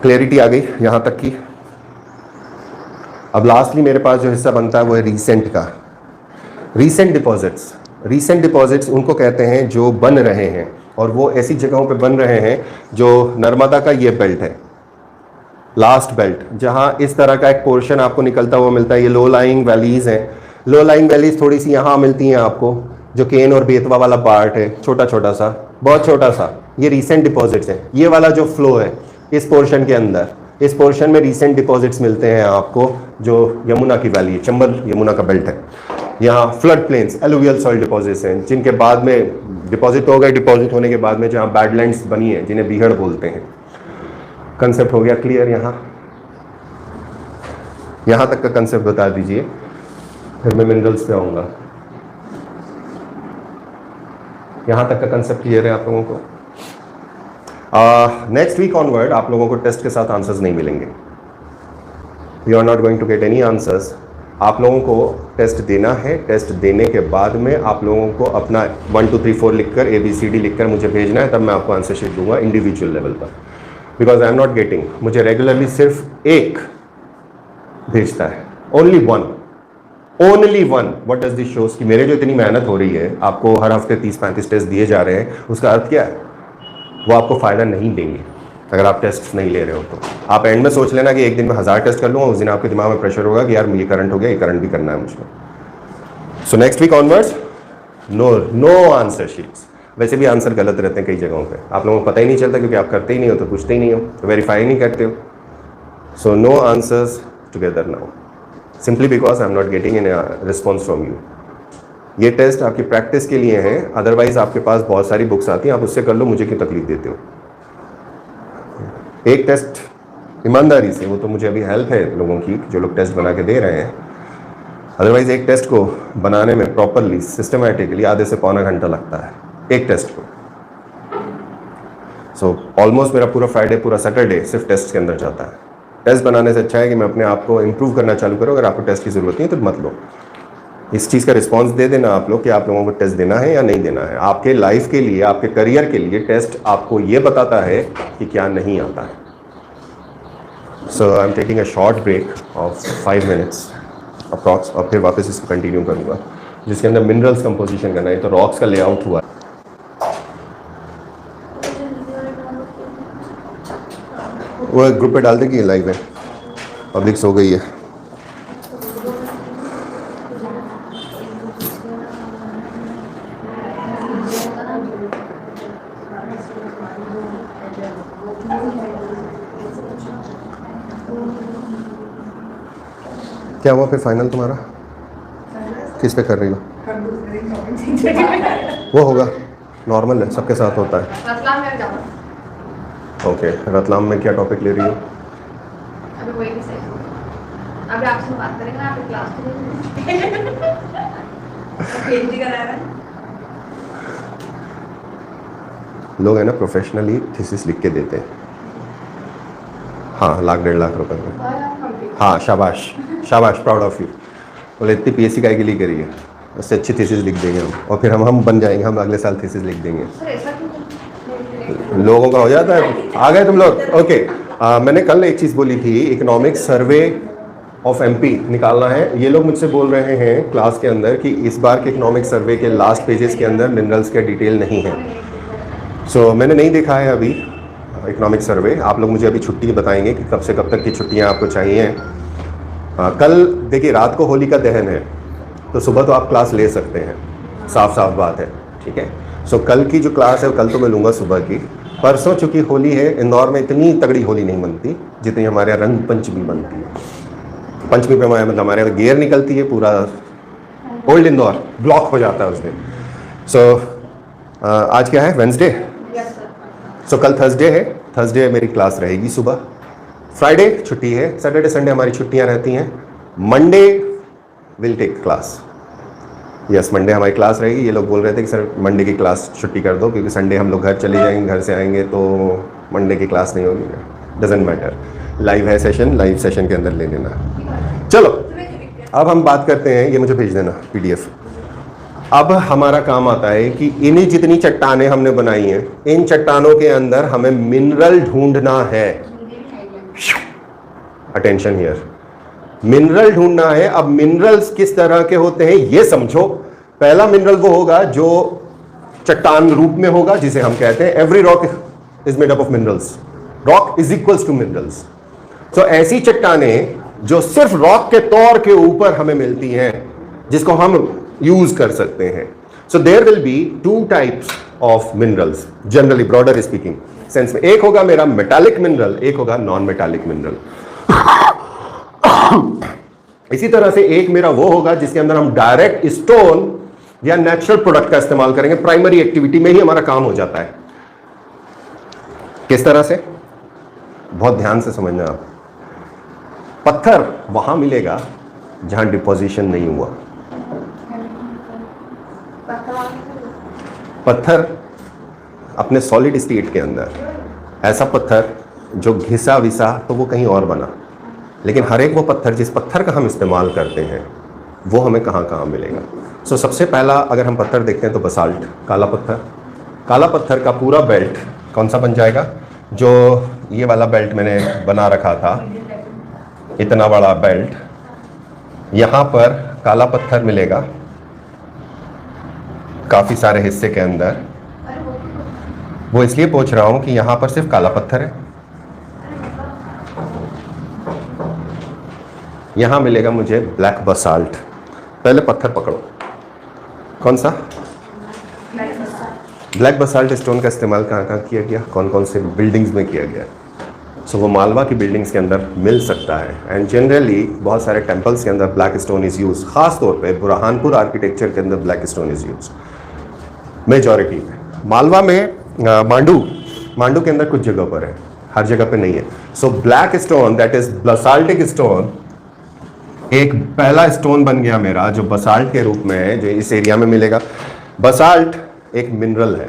क्लियरिटी आ गई यहां तक की? अब लास्टली मेरे पास जो हिस्सा बनता है वो है रीसेंट का। रीसेंट डिपॉजिट्स, रीसेंट डिपॉजिट्स उनको कहते हैं जो बन रहे हैं, और वो ऐसी जगहों पे बन रहे हैं जो नर्मदा का ये बेल्ट है, लास्ट बेल्ट, जहां इस तरह का एक पोर्शन आपको निकलता हुआ मिलता है। ये लो लाइंग वैलीज हैं। लो लाइंग वैलीज थोड़ी सी यहाँ मिलती हैं आपको, जो केन और बेतवा वाला पार्ट है, छोटा छोटा सा, बहुत छोटा सा, ये रीसेंट डिपॉजिट्स हैं। ये वाला जो फ्लो है इस पोर्शन के अंदर, इस पोर्शन में रीसेंट डिपॉजिट्स मिलते हैं आपको, जो यमुना की वैली है, चंबल यमुना का बेल्ट है। यहाँ flood plains, alluvial soil deposits हैं, जिनके बाद में डिपॉजिट हो गए, डिपॉजिट होने के बाद में जहाँ बैडलैंड्स बनी है, जिन्हें बीहड़ बोलते हैं। कंसेप्ट हो गया क्लियर? यहाँ तक का कंसेप्ट बता दीजिए, फिर मैं मिनरल्स पे आऊँगा। यहाँ तक का कंसेप्ट क्लियर है आप लोगों को? नेक्स्ट वीक ऑनवर्ड आप लोगों को टेस्ट के साथ आंसर्स नहीं मिलेंगे। You are not going to get any answers. आप लोगों को टेस्ट देना है। टेस्ट देने के बाद में आप लोगों को अपना 1 2 3 4 लिखकर, ABCD लिखकर मुझे भेजना है, तब मैं आपको आंसर शीट दूंगा इंडिविजुअल लेवल पर। Because I am not getting, मुझे रेगुलरली सिर्फ एक भेजता है, only one. What does this shows कि मेरे जो इतनी मेहनत हो रही है, आपको हर हफ्ते 30-35 टेस्ट दिए जा रहे हैं, उसका अर्थ क्या है? वो आपको फ़ायदा नहीं देंगे अगर आप टेस्ट नहीं ले रहे हो। तो आप एंड में सोच लेना कि एक दिन में 1000 टेस्ट कर लूँगा, उस दिन आपके दिमाग में प्रेशर होगा कि यार ये करंट हो गया, ये करंट भी करना है मुझको। So next week onwards no answer sheets. वैसे भी आंसर गलत रहते हैं कई जगहों पे, आप लोगों को पता ही नहीं चलता क्योंकि आप करते ही नहीं हो, तो पूछते ही नहीं हो, तो वेरीफाई नहीं करते हो। So no answers together now, simply because I am not getting an response from you. ये टेस्ट आपकी प्रैक्टिस के लिए हैं, अदरवाइज आपके पास बहुत सारी बुक्स आती हैं, आप उससे कर लो, मुझे क्यों तकलीफ देते हो। एक टेस्ट ईमानदारी से, वो तो मुझे अभी हेल्प है लोगों की जो लोग टेस्ट बना के दे रहे हैं, अदरवाइज एक टेस्ट को बनाने में प्रॉपरली सिस्टमैटिकली आधे से पौना घंटा लगता है एक टेस्ट को। सो ऑलमोस्ट मेरा पूरा फ्राइडे पूरा सैटरडे सिर्फ टेस्ट के अंदर जाता है। टेस्ट बनाने से अच्छा है कि मैं अपने आप को इम्प्रूव करना चालू करूँ। अगर आपको टेस्ट की ज़रूरत नहीं है तो मत लो। इस चीज़ का रिस्पॉन्स दे देना आप लोग कि आप लोगों को टेस्ट देना है या नहीं देना है। आपके लाइफ के लिए, आपके करियर के लिए टेस्ट आपको ये बताता है कि क्या नहीं आता है। So I am taking a short break of 5 minutes approx, और फिर वापस इसको कंटिन्यू करूँगा, जिसके अंदर मिनरल्स कंपोजिशन करना है। तो रॉक्स का लेआउट हुआ, वो ग्रुप पे डाल दे कि लाइव है, पब्लिक सो गई है। क्या हुआ फिर फाइनल तुम्हारा, किस पे कर रही हो? वो होगा, नॉर्मल है, सबके साथ होता है। रतलाम में जाऊँ। ओके, रतलाम में क्या टॉपिक ले रही हो? अभी वही भी सही। अभी आपसे बात करेंगे, आप क्लास के पीएचडी करा रहे हैं। लोग है ना प्रोफेशनली थीसिस लिख के देते हैं। हाँ, 1,00,000-1,50,000 रुपए में। हाँ, शाबाश शाबाश, प्राउड ऑफ यू। बोले इतनी पीएचडी काय के लिए करी है, उससे अच्छी थीसिस लिख देंगे हम, और फिर हम बन जाएंगे, हम अगले साल थीसिस लिख देंगे। सर ऐसा क्यों? लोगों का हो जाता है। आ गए तुम लोग? ओके। मैंने कल एक चीज़ बोली थी, इकोनॉमिक सर्वे ऑफ एमपी निकालना है। ये लोग मुझसे बोल रहे हैं क्लास के अंदर कि इस बार के इकोनॉमिक सर्वे के लास्ट पेजेस के अंदर मिनरल्स का डिटेल नहीं है। सो मैंने नहीं देखा है अभी इकोनॉमिक सर्वे। आप लोग मुझे अभी छुट्टी बताएंगे कि कब से कब तक की छुट्टियां आपको चाहिए। कल देखिए रात को होली का दहन है, तो सुबह तो आप क्लास ले सकते हैं, साफ साफ बात है, ठीक है। सो कल की जो क्लास है कल तो मैं लूँगा सुबह की। परसों चूँकि होली है, इंदौर में इतनी तगड़ी होली नहीं बनती जितनी हमारे यहाँ रंग पंचमी बनती है। पंचमी पे मतलब हमारे यहाँ गेयर निकलती है, पूरा ओल्ड इंदौर ब्लॉक हो जाता है उस दिन। सो आज क्या है, वेंसडे। सो कल थर्सडे है, थर्सडे मेरी क्लास रहेगी सुबह। फ्राइडे छुट्टी है, सैटरडे संडे हमारी छुट्टियां रहती हैं। Monday will take class, yes Monday हमारी क्लास रहेगी। ये लोग बोल रहे थे कि सर मंडे की क्लास छुट्टी कर दो, क्योंकि संडे हम लोग घर चले जाएंगे, घर से आएंगे तो मंडे की क्लास नहीं होगी। डजेंट मैटर, लाइव है सेशन, लाइव सेशन के अंदर ले लेना। चलो अब हम बात करते हैं, ये मुझे भेज देना PDF। अब हमारा काम आता है कि इन्हीं जितनी चट्टानें हमने बनाई हैं, इन चट्टानों के अंदर हमें मिनरल ढूंढना है। अटेंशन हियर, मिनरल ढूंढना है। अब मिनरल्स किस तरह के होते हैं ये समझो। पहला मिनरल वो होगा जो चट्टान रूप में होगा, जिसे हम कहते हैं every rock is made up of minerals, rock is equals to minerals. तो ऐसी चट्टानें जो सिर्फ रॉक के तौर के ऊपर हमें मिलती हैं, जिसको हम यूज कर सकते हैं। So there will be 2 types of minerals generally, broader speaking sense में। एक होगा मेरा मेटालिक मिनरल, एक होगा नॉन मेटालिक मिनरल। इसी तरह से एक मेरा वो होगा जिसके अंदर हम डायरेक्ट स्टोन या नेचुरल प्रोडक्ट का इस्तेमाल करेंगे। प्राइमरी एक्टिविटी में ही हमारा काम हो जाता है। किस तरह से, बहुत ध्यान से समझना आप। पत्थर वहां मिलेगा जहां डिपोजिशन नहीं हुआ। पत्थर अपने सॉलिड स्टेट के अंदर, ऐसा पत्थर जो घिसा विसा तो वो कहीं और बना, लेकिन हर एक वो पत्थर जिस पत्थर का हम इस्तेमाल करते हैं वो हमें कहाँ कहाँ मिलेगा। सो सबसे पहला अगर हम पत्थर देखते हैं तो बसाल्ट, काला पत्थर। काला पत्थर का पूरा बेल्ट कौन सा बन जाएगा, जो ये वाला बेल्ट मैंने बना रखा था, इतना बड़ा बेल्ट, यहाँ पर काला पत्थर मिलेगा काफ़ी सारे हिस्से के अंदर। वो इसलिए पूछ रहा हूँ कि यहाँ पर सिर्फ काला पत्थर है। यहाँ मिलेगा मुझे ब्लैक बसाल्ट। पहले पत्थर पकड़ो, कौन सा, ब्लैक बसाल्ट स्टोन का इस्तेमाल कहाँ कहाँ किया गया, कौन कौन से बिल्डिंग्स में किया गया? सो वो मालवा की बिल्डिंग्स के अंदर मिल सकता है। एंड जनरली बहुत सारे टेम्पल्स के अंदर ब्लैक स्टोन इज़ यूज, खास तौर पे बुरहानपुर आर्किटेक्चर के अंदर black stone is use majority में। मालवा में मांडू के अंदर कुछ जगह पर है, हर जगह पे नहीं है। So black stone that is basaltic stone एक पहला स्टोन बन गया मेरा, जो बसाल्ट के रूप में है, जो इस एरिया में मिलेगा। बसाल्ट एक मिनरल है,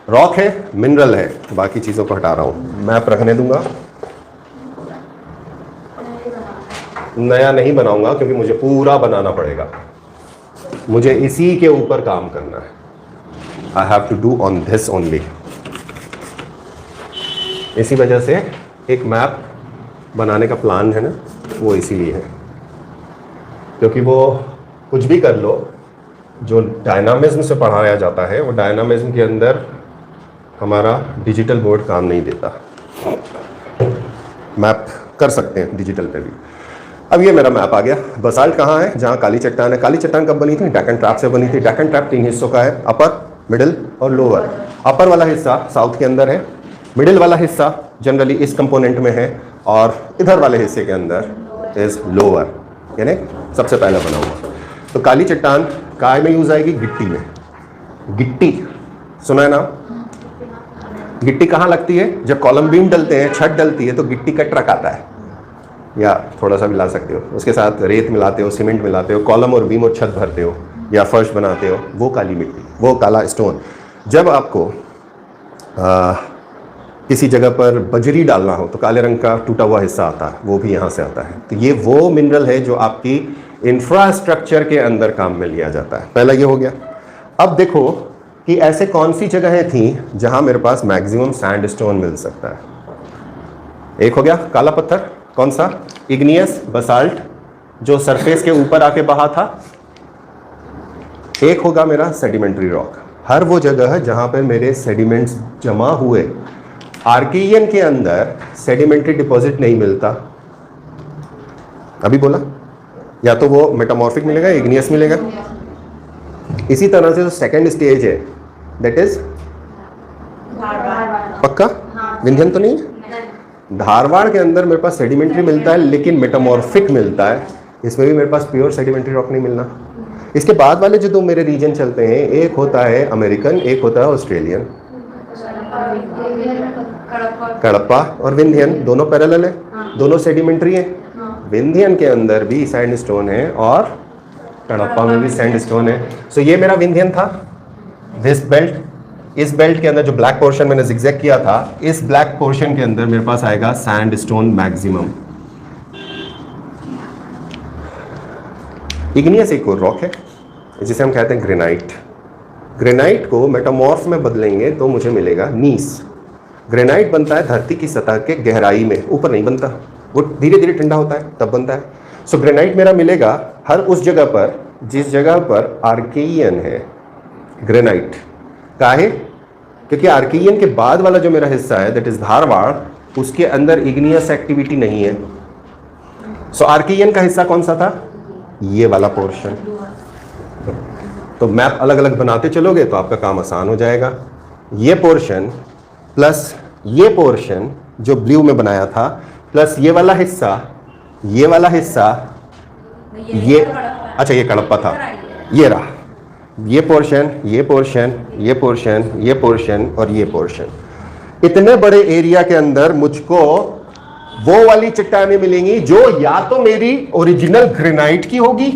रॉक है, मिनरल है। बाकी चीज़ों को हटा रहा हूँ, मैप रखने दूंगा, नया नहीं बनाऊंगा क्योंकि मुझे पूरा बनाना पड़ेगा, मुझे इसी के ऊपर काम करना है। I have to do on this only. इसी वजह से एक मैप बनाने का प्लान है ना, वो इसीलिए है, क्योंकि वो कुछ भी कर लो, जो डायनामिज्म से पढ़ाया जाता है वो डायनामिज्म के अंदर हमारा डिजिटल बोर्ड काम नहीं देता। मैप कर सकते हैं डिजिटल पे भी। अब ये मेरा मैप आ गया। बसाल्ट कहाँ है? जहाँ काली चट्टान है। काली चट्टान कब बनी थी? डेक्कन ट्रैप से बनी थी। डेक्कन ट्रैप 3 हिस्सों का है, अपर, मिडिल और लोअर। अपर वाला हिस्सा साउथ के अंदर है, मिडिल वाला हिस्सा जनरली इस कंपोनेंट में है, और इधर वाले हिस्से के अंदर इज लोअर, यानी सबसे पहले बना हुआ। तो काली चट्टान काय में यूज आएगी? गिट्टी में। गिट्टी सुना है ना? गिट्टी कहाँ लगती है? जब कॉलम बीम डलते हैं, छत डलती है, तो गिट्टी का ट्रक आता है, या थोड़ा सा भी ला सकते हो, उसके साथ रेत मिलाते हो, सीमेंट मिलाते हो, कॉलम और बीम और छत भरते हो या फर्श बनाते हो, वो काली मिट्टी, वो काला स्टोन। जब आपको किसी जगह पर बजरी डालना हो तो काले रंग का टूटा हुआ हिस्सा आता है, वो भी यहाँ से आता है। तो ये वो मिनरल है जो आपकी इंफ्रास्ट्रक्चर के अंदर काम में लिया जाता है। पहला ये हो गया। अब देखो कि ऐसे कौन सी जगहें थी जहां मेरे पास मैक्सिमम सैंडस्टोन मिल सकता है। एक हो गया काला पत्थर, कौन सा? इग्नियस बसाल्ट, जो सरफेस के ऊपर आके बहा था। एक होगा मेरा सेडिमेंट्री रॉक, हर वो जगह है जहां पर मेरे सेडिमेंट्स जमा हुए। आर्कियन के अंदर सेडिमेंट्री डिपॉजिट नहीं मिलता, अभी बोला, या तो वो मेटामॉर्फिक मिलेगा, इग्नियस मिलेगा। इसी तरह से जो सेकंड स्टेज है दैट इज पक्का विंध्यन तो नहीं है। धारवाड़ के अंदर मेरे पास सेडिमेंट्री मिलता है लेकिन मेटामॉर्फिक मिलता है, इसमें भी मेरे पास प्योर सेडिमेंट्री रॉक नहीं मिलना। इसके बाद वाले जो दो मेरे रीजन चलते हैं, एक होता है अमेरिकन, एक होता है ऑस्ट्रेलियन। कडप्पा और विंध्यन दोनों पैरेलल है, दोनों सेडिमेंट्री है। विंध्यन के अंदर भी सैंडस्टोन है और कडप्पा में भी सैंडस्टोन है। सो ये मेरा विंध्यन था, दिस बेल्ट। इस बेल्ट के अंदर जो ब्लैक पोर्शन मैंने जिगजैग किया था, इस ब्लैक पोर्शन के अंदर मेरे पास आएगा सैंडस्टोन मैक्सिमम। इग्नियस एक और रॉक है जिसे हम कहते हैं ग्रेनाइट। ग्रेनाइट को मेटामॉर्फ में बदलेंगे तो मुझे मिलेगा नीस। ग्रेनाइट बनता है धरती की सतह के गहराई में, ऊपर नहीं बनता, वो धीरे धीरे ठंडा होता है तब बनता है। सो ग्रेनाइट मेरा मिलेगा हर उस जगह पर जिस जगह पर आर्कियन है। ग्रेनाइट का है क्योंकि आर्कियन के बाद वाला जो मेरा हिस्सा है दैट इज धारवाड़, उसके अंदर इग्नियस एक्टिविटी नहीं है। सो आर्कियन का हिस्सा कौन सा था? ये वाला पोर्शन। तो मैप अलग अलग बनाते चलोगे तो आपका काम आसान हो जाएगा। ये पोर्शन प्लस ये पोर्शन जो ब्लू में बनाया था, प्लस ये वाला हिस्सा, ये वाला हिस्सा, ये अच्छा ये कडप्पा था, ये रहा, ये पोर्शन, ये पोर्शन, ये पोर्शन, ये पोर्शन और ये पोर्शन। इतने बड़े एरिया के अंदर मुझको वो वाली चट्टानें मिलेंगी जो या तो मेरी ओरिजिनल ग्रेनाइट की होगी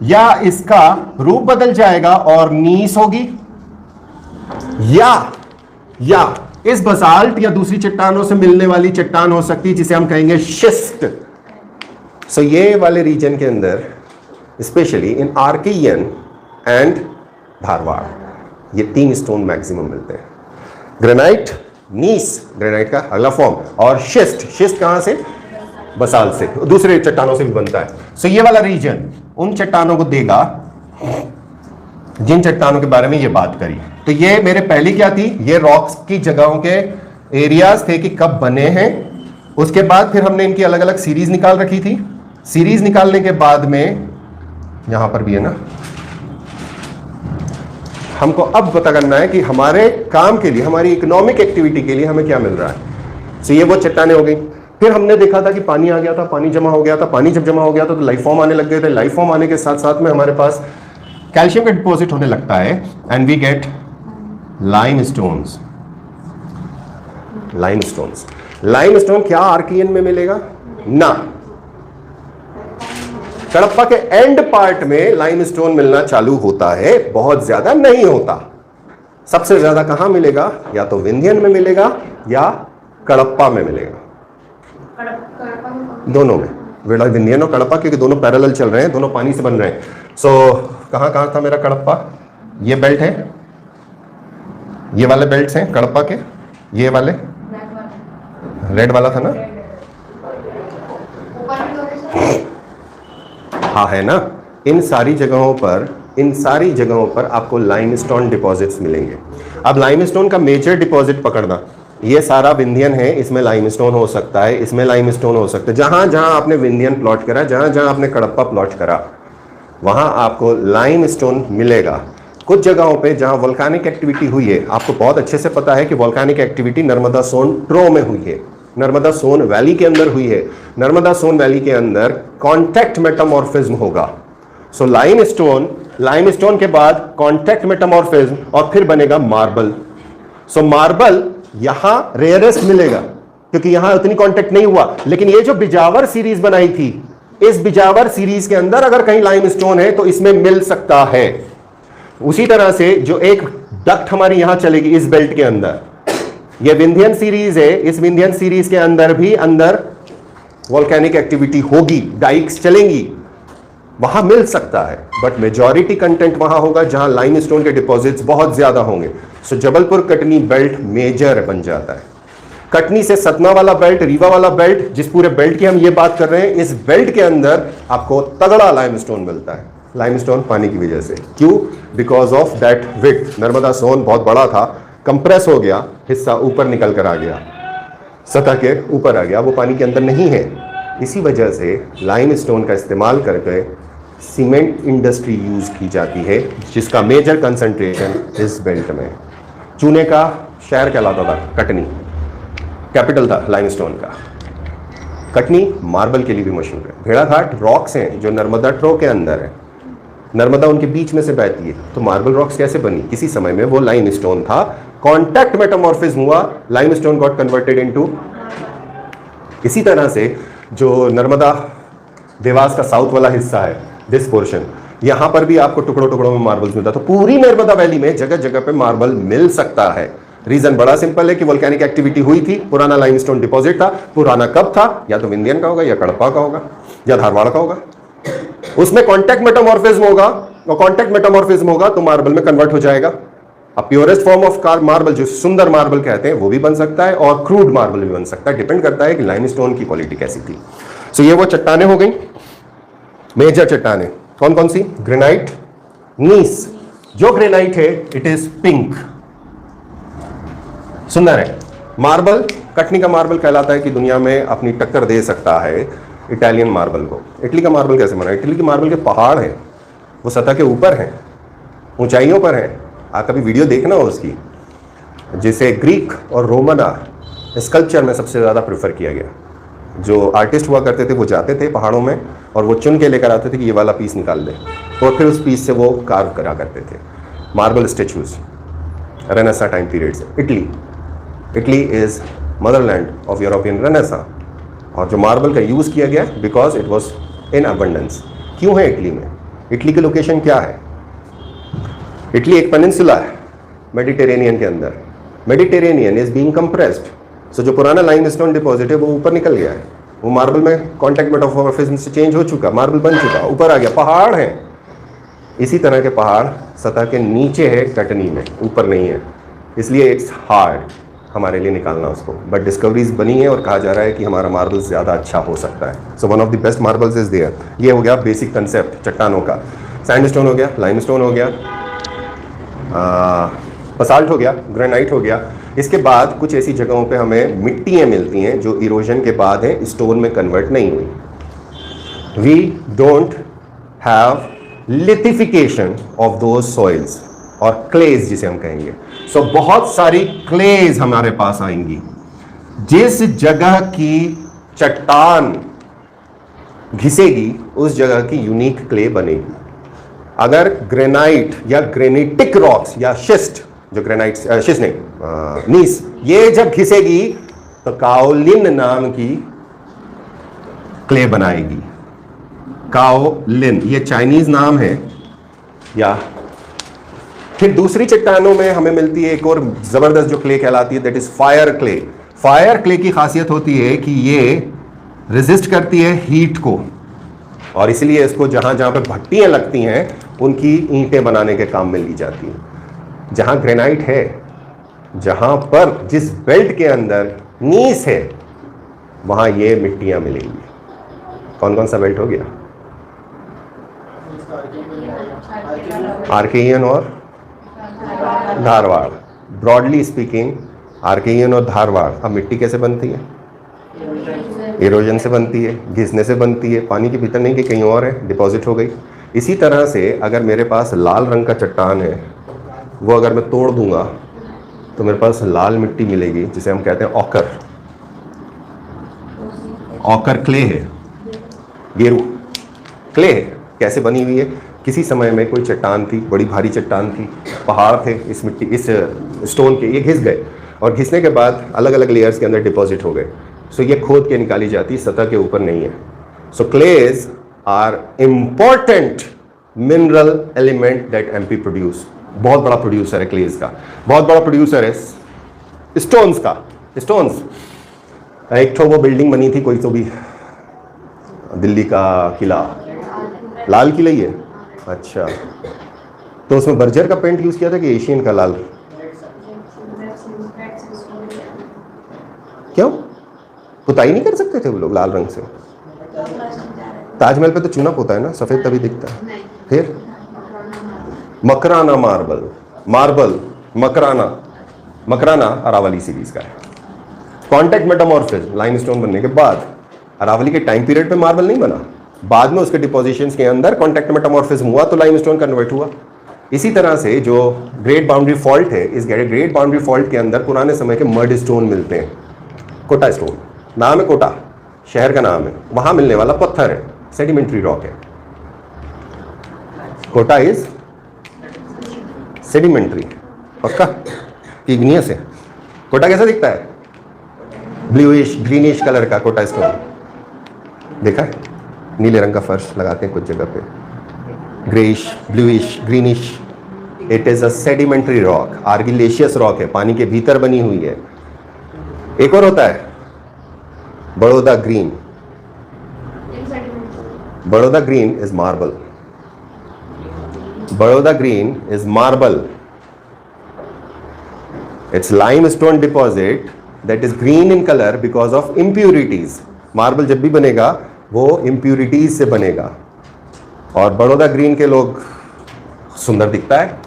या इसका रूप बदल जाएगा और नीस होगी, या इस बसाल्ट या दूसरी चट्टानों से मिलने वाली चट्टान हो सकती है जिसे हम कहेंगे शिस्ट। सो ये वाले रीजन के अंदर specially in Archaean and Dharwar ये 3 स्टोन मैक्सिमम मिलते हैं। ग्रेनाइट, नीस ग्रेनाइट का अगला फॉर्म, और शिस्ट, शिस्ट कहां से? बसाल्ट से, दूसरे चट्टानों से भी बनता है। सो ये वाला रीजन उन चट्टानों को देगा जिन चट्टानों के बारे में ये बात करी। तो ये मेरे पहली क्या थी? ये रॉक्स की जगहों के एरियाज थे कि कब बने हैं। उसके बाद फिर हमने इनकी अलग अलग सीरीज निकाल रखी थी। सीरीज निकालने के बाद में यहां पर भी है ना, हमको अब पता करना है कि हमारे काम के लिए, हमारी इकोनॉमिक एक्टिविटी के लिए हमें क्या मिल रहा है। तो ये वो चट्टानें हो गई। फिर हमने देखा था कि पानी आ गया था, पानी जमा हो गया था, पानी जब जमा हो गया था तो लाइफ फॉर्म आने लग गए थे। लाइफ फॉर्म आने के साथ साथ में हमारे पास कैल्शियम का डिपॉजिट होने लगता है and we get limestones. Limestones, limestone क्या आर्कियन में मिलेगा ना, कडप्पा के एंड पार्ट में लाइमस्टोन मिलना चालू होता है, बहुत ज्यादा नहीं होता। सबसे ज्यादा कहां मिलेगा, या तो विंध्यन में मिलेगा या कडप्पा में मिलेगा, दोनों में, विंध्यन और कडप्पा, क्योंकि दोनों पैरेलल चल रहे हैं, दोनों पानी से बन रहे हैं। सो कहां कहां था मेरा कडप्पा, ये बेल्ट है, ये वाले बेल्ट्स हैं कडप्पा के, ये वाले रेड वाला था ना, हाँ है ना। इन सारी जगहों पर आपको लाइमस्टोन डिपॉजिट्स मिलेंगे। अब लाइमस्टोन का मेजर डिपॉजिट पकड़ना, ये सारा विंध्यन है, इसमें लाइमस्टोन हो सकता है, इसमें लाइमस्टोन हो सकता है। जहां जहां आपने विंध्यन प्लॉट करा, जहां जहां आपने कडप्पा प्लॉट करा, वहां आपको लाइमस्टोन मिलेगा। कुछ जगहों पे जहां वोल्केनिक एक्टिविटी हुई है, आपको बहुत अच्छे से पता है कि वोल्केनिक एक्टिविटी नर्मदा सोन ट्रो में हुई है, नर्मदा सोन वैली के अंदर हुई है। नर्मदा सोन वैली के अंदर कॉन्टैक्ट मेटामॉर्फिज्म होगा। सो लाइमस्टोन के बाद कॉन्टैक्ट मेटामॉर्फिज्म और फिर बनेगा मार्बल। सो मार्बल यहां रेयरेस्ट मिलेगा क्योंकि यहां उतनी कॉन्टैक्ट नहीं हुआ। लेकिन ये जो बिजावर सीरीज बनाई थी, इस बिजावर सीरीज के अंदर अगर कहीं लाइमस्टोन है तो इसमें मिल सकता है। उसी तरह से जो एक डक्ट हमारी यहां चलेगी इस बेल्ट के अंदर, ये विंध्यन सीरीज है, इस विंध्यन सीरीज के अंदर भी अंदर वोल्केनिक एक्टिविटी होगी, डाइक्स चलेंगी, वहां मिल सकता है। बट मेजॉरिटी कंटेंट वहां होगा जहां लाइमस्टोन के डिपॉजिट्स बहुत ज्यादा होंगे। सो जबलपुर कटनी बेल्ट मेजर बन जाता है। कटनी से सतना वाला बेल्ट, रीवा वाला बेल्ट, जिस पूरे बेल्ट की हम ये बात कर रहे हैं, इस बेल्ट के अंदर आपको तगड़ा लाइमस्टोन मिलता है। लाइमस्टोन पानी की वजह से, क्यों? Because of that width. Narmada Son बहुत बड़ा था, कंप्रेस हो गया, हिस्सा ऊपर निकल कर आ गया, सतह के ऊपर आ गया, वो पानी के अंदर नहीं है। इसी वजह से लाइमस्टोन का इस्तेमाल करके सीमेंट इंडस्ट्री यूज की जाती है, जिसका मेजर कंसंट्रेशन इस बेल्ट में। चूने का शहर कहलाता था कटनी, कैपिटल था लाइमस्टोन का। कटनी मार्बल के लिए भी मशहूर है। भेड़ाघाट रॉक्स हैं जो नर्मदा ट्रो के अंदर है, नर्मदा उनके बीच में से बहती है, तो मार्बल रॉक्स कैसे बनी? किसी समय में वो लाइमस्टोन था, कॉन्टैक्ट मेटामॉर्फिज्म हुआ, लाइमस्टोन गॉट कन्वर्टेड इनटू। इसी तरह से जो नर्मदा देवास का साउथ वाला हिस्सा है, दिस पोर्शन, यहां पर भी आपको टुकड़ों टुकड़ों में मार्बल्स मिलता। तो पूरी नर्मदा वैली में जगह जगह पे मार्बल मिल सकता है। रीजन बड़ा सिंपल है कि वोल्केनिक एक्टिविटी हुई थी, पुराना लाइमस्टोन डिपॉजिट था। पुराना कब था? या तो विंध्यन का होगा, या कडप्पा का होगा, या धारवाड़ का होगा। उसमें कॉन्टैक्ट मेटामॉर्फिज्म होगा, और कॉन्टैक्ट मेटामॉर्फिज्म होगा तो मार्बल में कन्वर्ट हो जाएगा। अब प्योरेस्ट फॉर्म ऑफ मार्बल, जो सुंदर मार्बल कहते हैं, वो भी बन सकता है, और क्रूड मार्बल भी बन सकता है। डिपेंड करता है कि लाइमस्टोन की क्वालिटी कैसी थी। सो ये वो चट्टानें हो गई, मेजर चट्टानें। कौन कौन सी? ग्रेनाइट, नीस। जो ग्रेनाइट है इट इज पिंक, सुंदर है। मार्बल, कटनी का मार्बल कहलाता है कि दुनिया में अपनी टक्कर दे सकता है इटालियन मार्बल को। इटली का मार्बल कैसे बना? इटली के मार्बल के पहाड़ हैं, वो सतह के ऊपर हैं, ऊंचाइयों पर हैं। आप कभी वीडियो देखना हो उसकी, जिसे ग्रीक और रोमन स्कल्पचर में सबसे ज़्यादा प्रेफर किया गया। जो आर्टिस्ट हुआ करते थे वो जाते थे पहाड़ों में और वो चुन के लेकर आते थे कि ये वाला पीस निकाल दे, और फिर उस पीस से वो कार्व करा करते थे marble statues. Renaissance time period से Italy is motherland of European renaissance. और जो मार्बल का यूज़ किया गया because it was in abundance. क्यों है इटली में? इटली की लोकेशन क्या है? इटली एक पेनिनसुला है मेडिटेरेनियन के अंदर। Mediterranean is being compressed. So जो पुराना लाइमस्टोन डिपॉजिट है वो ऊपर निकल गया है, वो मार्बल में कॉन्टैक्ट मेटामॉर्फिज्म से चेंज हो चुका, मार्बल बन चुका, ऊपर आ गया, पहाड़ है। इसी तरह के पहाड़ सतह के नीचे है कटनी में, ऊपर नहीं है, इसलिए इट्स हार्ड हमारे लिए निकालना उसको। बट डिस्कवरीज बनी है और कहा जा रहा है कि हमारा मार्बल ज़्यादा अच्छा हो सकता है। So one of the best marbles is there. ये हो गया बेसिक कंसेप्ट चट्टानों का। सैंडस्टोन हो गया, लाइमस्टोन हो गया, बसाल्ट हो गया, ग्रेनाइट हो गया। इसके बाद कुछ ऐसी जगहों पे हमें मिट्टियाँ मिलती हैं जो इरोजन के बाद है, स्टोन में कन्वर्ट नहीं हुई। We don't have lithification of those soils. और क्लेज जिसे हम कहेंगे। सो बहुत सारी क्लेज हमारे पास आएंगी। जिस जगह की चट्टान घिसेगी उस जगह की यूनिक क्ले बनेगी। अगर ग्रेनाइट या ग्रेनिटिक रॉक्स या शिस्ट, जो ग्रेनाइट शिस्ट नहीं नीस, ये जब घिसेगी तो काओलिन नाम की क्ले बनाएगी। काओलिन ये चाइनीज नाम है। या फिर दूसरी चट्टानों में हमें मिलती है एक और जबरदस्त जो क्ले कहलाती है, that is fire clay. Fire clay की खासियत होती है कि ये रेजिस्ट करती है हीट को, और इसलिए इसको जहां जहां पे भट्टियां लगती हैं उनकी ईंटें बनाने के काम में ली जाती हैं। जहां ग्रेनाइट है, जहां पर जिस बेल्ट के अंदर नीस है, वहां ये मिट्टियां मिलेंगी। कौन कौन सा बेल्ट हो गया? आर्केयन और धारवाड़। ब्रॉडली स्पीकिंग आर्केयन और धारवाड़। अब मिट्टी कैसे बनती है? इरोजन से बनती है, घिसने से बनती है, पानी के भीतर नहीं कि कहीं और है, डिपॉजिट हो गई। इसी तरह से अगर मेरे पास लाल रंग का चट्टान है, वो अगर मैं तोड़ दूंगा तो मेरे पास लाल मिट्टी मिलेगी, जिसे हम कहते हैं ऑकर। ऑकर क्ले है, गेरू क्ले है। कैसे बनी हुई है? किसी समय में कोई चट्टान थी, बड़ी भारी चट्टान थी, पहाड़ थे, इस मिट्टी इस स्टोन के ये घिस गए, और घिसने के बाद अलग अलग लेयर्स के अंदर डिपॉजिट हो गए। सो ये खोद के निकाली जाती है, सतह के ऊपर नहीं है। So clays are important mineral element that MP produce. बहुत बड़ा प्रोड्यूसर है क्लेज का, बहुत बड़ा प्रोड्यूसर है स्टोन्स का। स्टोन्स, एक तो वो बिल्डिंग बनी थी कोई तो भी, दिल्ली का किला, लाल किला ही है। अच्छा, तो उसमें बर्जर का पेंट यूज किया था कि एशियन का लाल? क्यों? पुताई नहीं कर सकते थे वो लोग लाल रंग से? ताजमहल पे तो चूना पोता है ना, सफेद तभी दिखता है। फिर Makrana marble, marble Makrana, Makrana Aravalli series का है। कॉन्टैक्ट मेटामॉर्फिज्म लाइमस्टोन बनने के बाद, अरावली के टाइम पीरियड पे मार्बल नहीं बना, बाद में उसके डिपोजिशंस के अंदर कॉन्टैक्ट मेटामॉर्फिज्म हुआ तो लाइमस्टोन कन्वर्ट हुआ। इसी तरह से जो ग्रेट बाउंड्री फॉल्ट है, इस ग्रेट बाउंड्री फॉल्ट के अंदर पुराने समय के मड स्टोन मिलते हैं। कोटा स्टोन नाम है, कोटा शहर का नाम है, वहां मिलने वाला पत्थर है, सेडिमेंट्री रॉक है। कोटा इज सेडिमेंट्री, पक्का इग्नियस है। कोटा कैसा दिखता है? ब्लूइश ग्रीनिश कलर का कोटा स्टोन देखा है? नीले रंग का फर्श लगाते हैं कुछ जगह पे, greyish bluish greenish. It is a sedimentary rock, argillaceous rock है, पानी के भीतर बनी हुई है। एक और होता है Baroda green. Baroda green is marble. Baroda green is marble. It's limestone deposit that is green in colour because of impurities. Marble जब भी बनेगा वो इम्प्यूरिटीज से बनेगा, और बड़ौदा ग्रीन के लोग सुंदर दिखता है,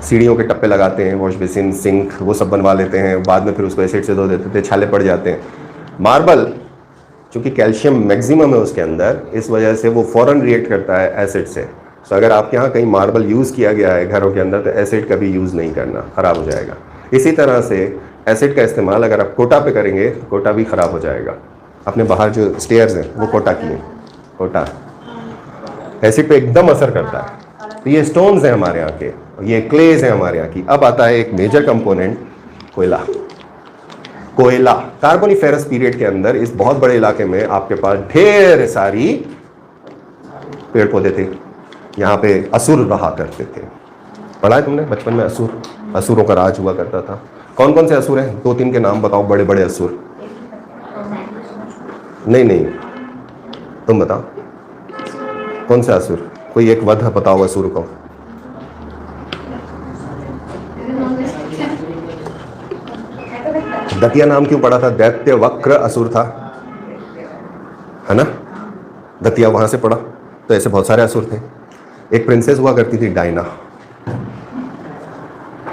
सीढ़ियों के टप्पे लगाते हैं, वॉश बेसिन सिंक वो सब बनवा लेते हैं, बाद में फिर उसको एसिड से धो देते थे, छाले पड़ जाते हैं। मार्बल चूंकि कैल्शियम मैक्सिमम है उसके अंदर, इस वजह से वो फौरन रिएक्ट करता है एसिड से। तो अगर आपके यहाँ कहीं मार्बल यूज़ किया गया है घरों के अंदर, तो एसिड कभी यूज़ नहीं करना, ख़राब हो जाएगा। इसी तरह से एसिड का इस्तेमाल अगर आप कोटा पे करेंगे तो कोटा भी ख़राब हो जाएगा। अपने बाहर जो स्टेयर्स हैं वो कोटा की हैं, कोटा एसिड पे एकदम असर करता है। तो ये स्टोन्स हैं हमारे यहाँ के, ये क्लेज हैं हमारे यहाँ की। अब आता है एक मेजर कंपोनेंट, कोयला। कोयला कार्बोनिफेरस पीरियड के अंदर इस बहुत बड़े इलाके में आपके पास ढेर सारी पेड़ पौधे थे। यहाँ पे असुर रहा करते थे। पढ़ा है तुमने बचपन में? असुर, असुरों का राज हुआ करता था। कौन कौन से असुर हैं? दो तीन के नाम बताओ, बड़े बड़े असुर। नहीं, तुम बताओ कौन से असुर? कोई एक वध बताओ असुर को। दतिया नाम क्यों पड़ा था? दैत्य वक्र असुर था, है ना? दतिया वहां से पड़ा। तो ऐसे बहुत सारे असुर थे। एक प्रिंसेस हुआ करती थी, डायना।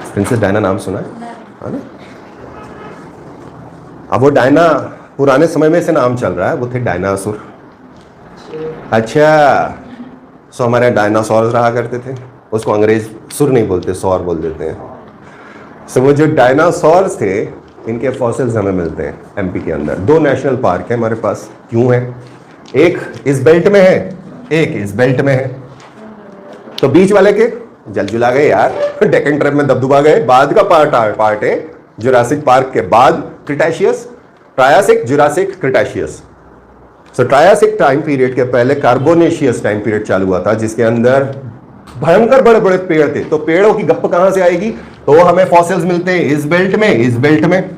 प्रिंसेस डायना नाम सुना है ना? अब वो डायना पुराने समय में से नाम चल रहा है, वो थे डायनासुर। अच्छा, सो हमारे यहाँ डायनासोर रहा करते थे, उसको अंग्रेज सुर नहीं बोलते, सौर बोल देते हैं। सो वो जो डायनासोर्स थे, इनके फॉसिल्स हमें मिलते हैं एमपी के अंदर। 2 नेशनल पार्क है हमारे पास। क्यों है? एक इस बेल्ट में है, एक इस बेल्ट में है। तो बीच वाले के जल जुला गए यार, डेक्कन ट्रैप में दबदबा गए। बाद का पार्ट है जुरासिक पार्क के बाद क्रिटेशियस, ट्रायासिक, जुरासिक, क्रिटेशियस। सो ट्रायासिक टाइम पीरियड के पहले कार्बोनेशियस टाइम पीरियड चालू हुआ था, जिसके अंदर भयंकर बड़े बड़े पेड़ थे। तो पेड़ों की गप्प कहां से आएगी? तो हमें फॉसिल्स मिलते हैं इस बेल्ट में, इस बेल्ट में,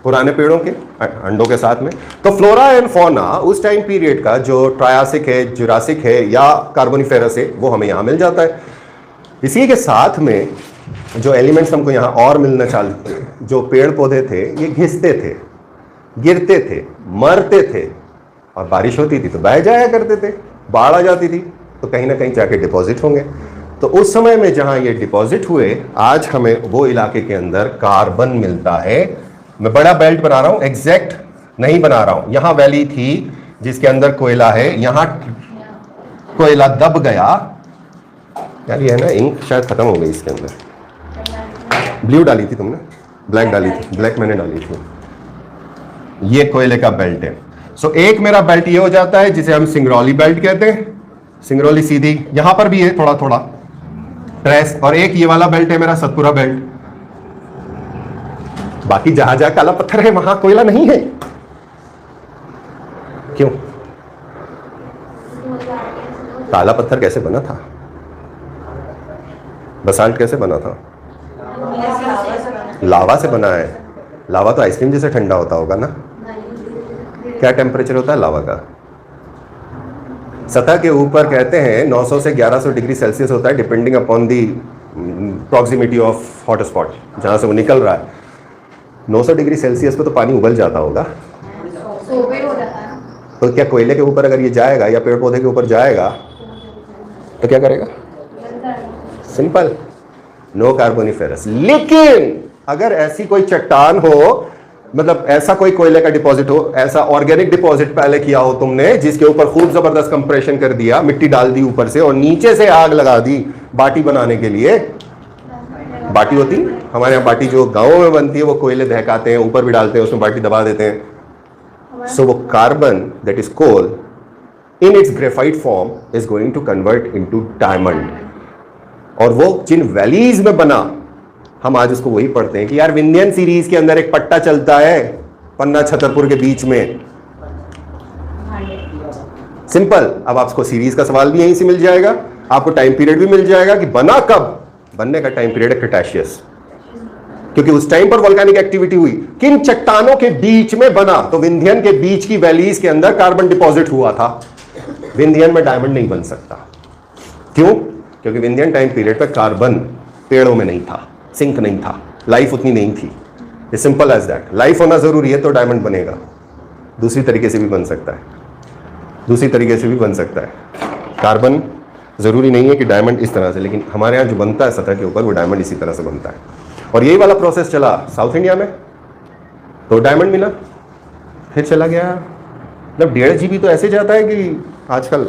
पुराने पेड़ों के अंडों के साथ में। तो फ्लोरा एंड फौना उस टाइम पीरियड का जो ट्रायासिक है, जुरासिक है या कार्बोनिफेरस है, वो हमें यहां मिल जाता है। इसी के साथ में जो एलिमेंट्स हमको यहां और मिलना चाहते, जो पेड़ पौधे थे, ये घिसते थे, गिरते थे, मरते थे, और बारिश होती थी तो बह जाया करते थे, बाढ़ आ जाती थी तो कहीं ना कहीं जाके डिपॉजिट होंगे। तो उस समय में जहां ये डिपॉजिट हुए, आज हमें वो इलाके के अंदर कार्बन मिलता है। मैं बड़ा बेल्ट बना रहा हूं, एग्जैक्ट नहीं बना रहा हूं। यहां वैली थी जिसके अंदर कोयला है, यहां कोयला दब गया यार। ये है ना, इंक शायद खत्म हो गई इसके अंदर। ब्लू डाली थी तुमने, ब्लैक डाली थी, ब्लैक मैंने डाली थी। ये कोयले का बेल्ट है। सो एक मेरा बेल्ट ये हो जाता है जिसे हम सिंगरौली बेल्ट कहते हैं। सिंगरौली सीधी, यहां पर भी है थोड़ा थोड़ा ट्रेस। और एक ये वाला बेल्ट है मेरा सतपुरा बेल्ट। बाकी जहां जहां काला पत्थर है वहां कोयला नहीं है। क्यों? काला पत्थर कैसे बना था? बसाल्ट कैसे बना था? लावा से बना है। लावा तो आइसक्रीम जैसे ठंडा होता होगा ना? क्या टेम्परेचर होता है लावा का? सतह के ऊपर कहते हैं 900 से 1100 डिग्री सेल्सियस होता है, depending upon the proximity of hot spot, जहां से वो निकल रहा है। 900 डिग्री सेल्सियस पे तो पानी उबल जाता होगा। तो क्या कोयले के ऊपर अगर ये जाएगा या पेड़ पौधे के ऊपर जाएगा तो क्या करेगा? Simple, no carboniferous. लेकिन अगर ऐसी कोई चट्टान हो, मतलब ऐसा कोई कोयले का डिपॉजिट हो, ऐसा ऑर्गेनिक डिपॉजिट पहले किया हो तुमने, जिसके ऊपर खूब जबरदस्त कंप्रेशन कर दिया, मिट्टी डाल दी ऊपर से और नीचे से आग लगा दी बाटी बनाने के लिए। बाटी होती हमारे यहाँ, बाटी जो गांवों में बनती है वो कोयले दहकाते हैं, ऊपर भी डालते हैं, उसमें बाटी दबा देते हैं। सो वो carbon that is coal in its graphite form is going to convert into diamond. और वो जिन वैलीज में बना, हम आज उसको वही पढ़ते हैं कि यार विंध्यन सीरीज के अंदर एक पट्टा चलता है पन्ना छतरपुर के बीच में। सिंपल। अब आपको सीरीज का सवाल भी यहीं से मिल जाएगा, आपको टाइम पीरियड भी मिल जाएगा कि बना कब। बनने का टाइम पीरियड है क्रिटेशियस, क्योंकि उस टाइम पर वोल्केनिक एक्टिविटी हुई। किन चट्टानों के बीच में बना? तो विंध्यन के बीच की वैलीज के अंदर कार्बन डिपॉजिट हुआ था। विंध्यन में डायमंड नहीं बन सकता। क्यों? क्योंकि विंध्यन टाइम पीरियड पर कार्बन पेड़ों में नहीं था, सिंक नहीं था, लाइफ उतनी नहीं थी। It's simple as that. Life होना जरूरी है तो डायमंड बनेगा। दूसरी तरीके से भी बन सकता है, दूसरी तरीके से भी बन सकता है। कार्बन जरूरी नहीं है कि डायमंड इस तरह से, लेकिन हमारे यहाँ जो बनता है सतह के ऊपर वो डायमंड इसी तरह से बनता है। और यही वाला प्रोसेस चला साउथ इंडिया में, तो डायमंड मिला, फिर चला गया। मतलब 1.5 GB तो ऐसे जाता है कि आजकल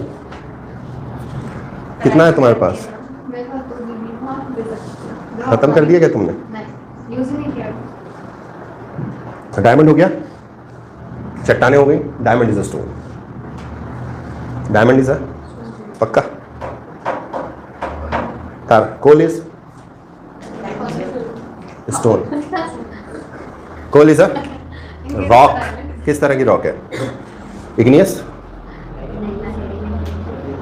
कितना है तुम्हारे पास? खत्म कर दिया क्या तुमने? डायमंड हो गया, चट्टाने हो गई, diamond is a stone. Diamond is a पक्का। तार coal is stone, coal is a rock. किस तरह की रॉक है? इग्नियस।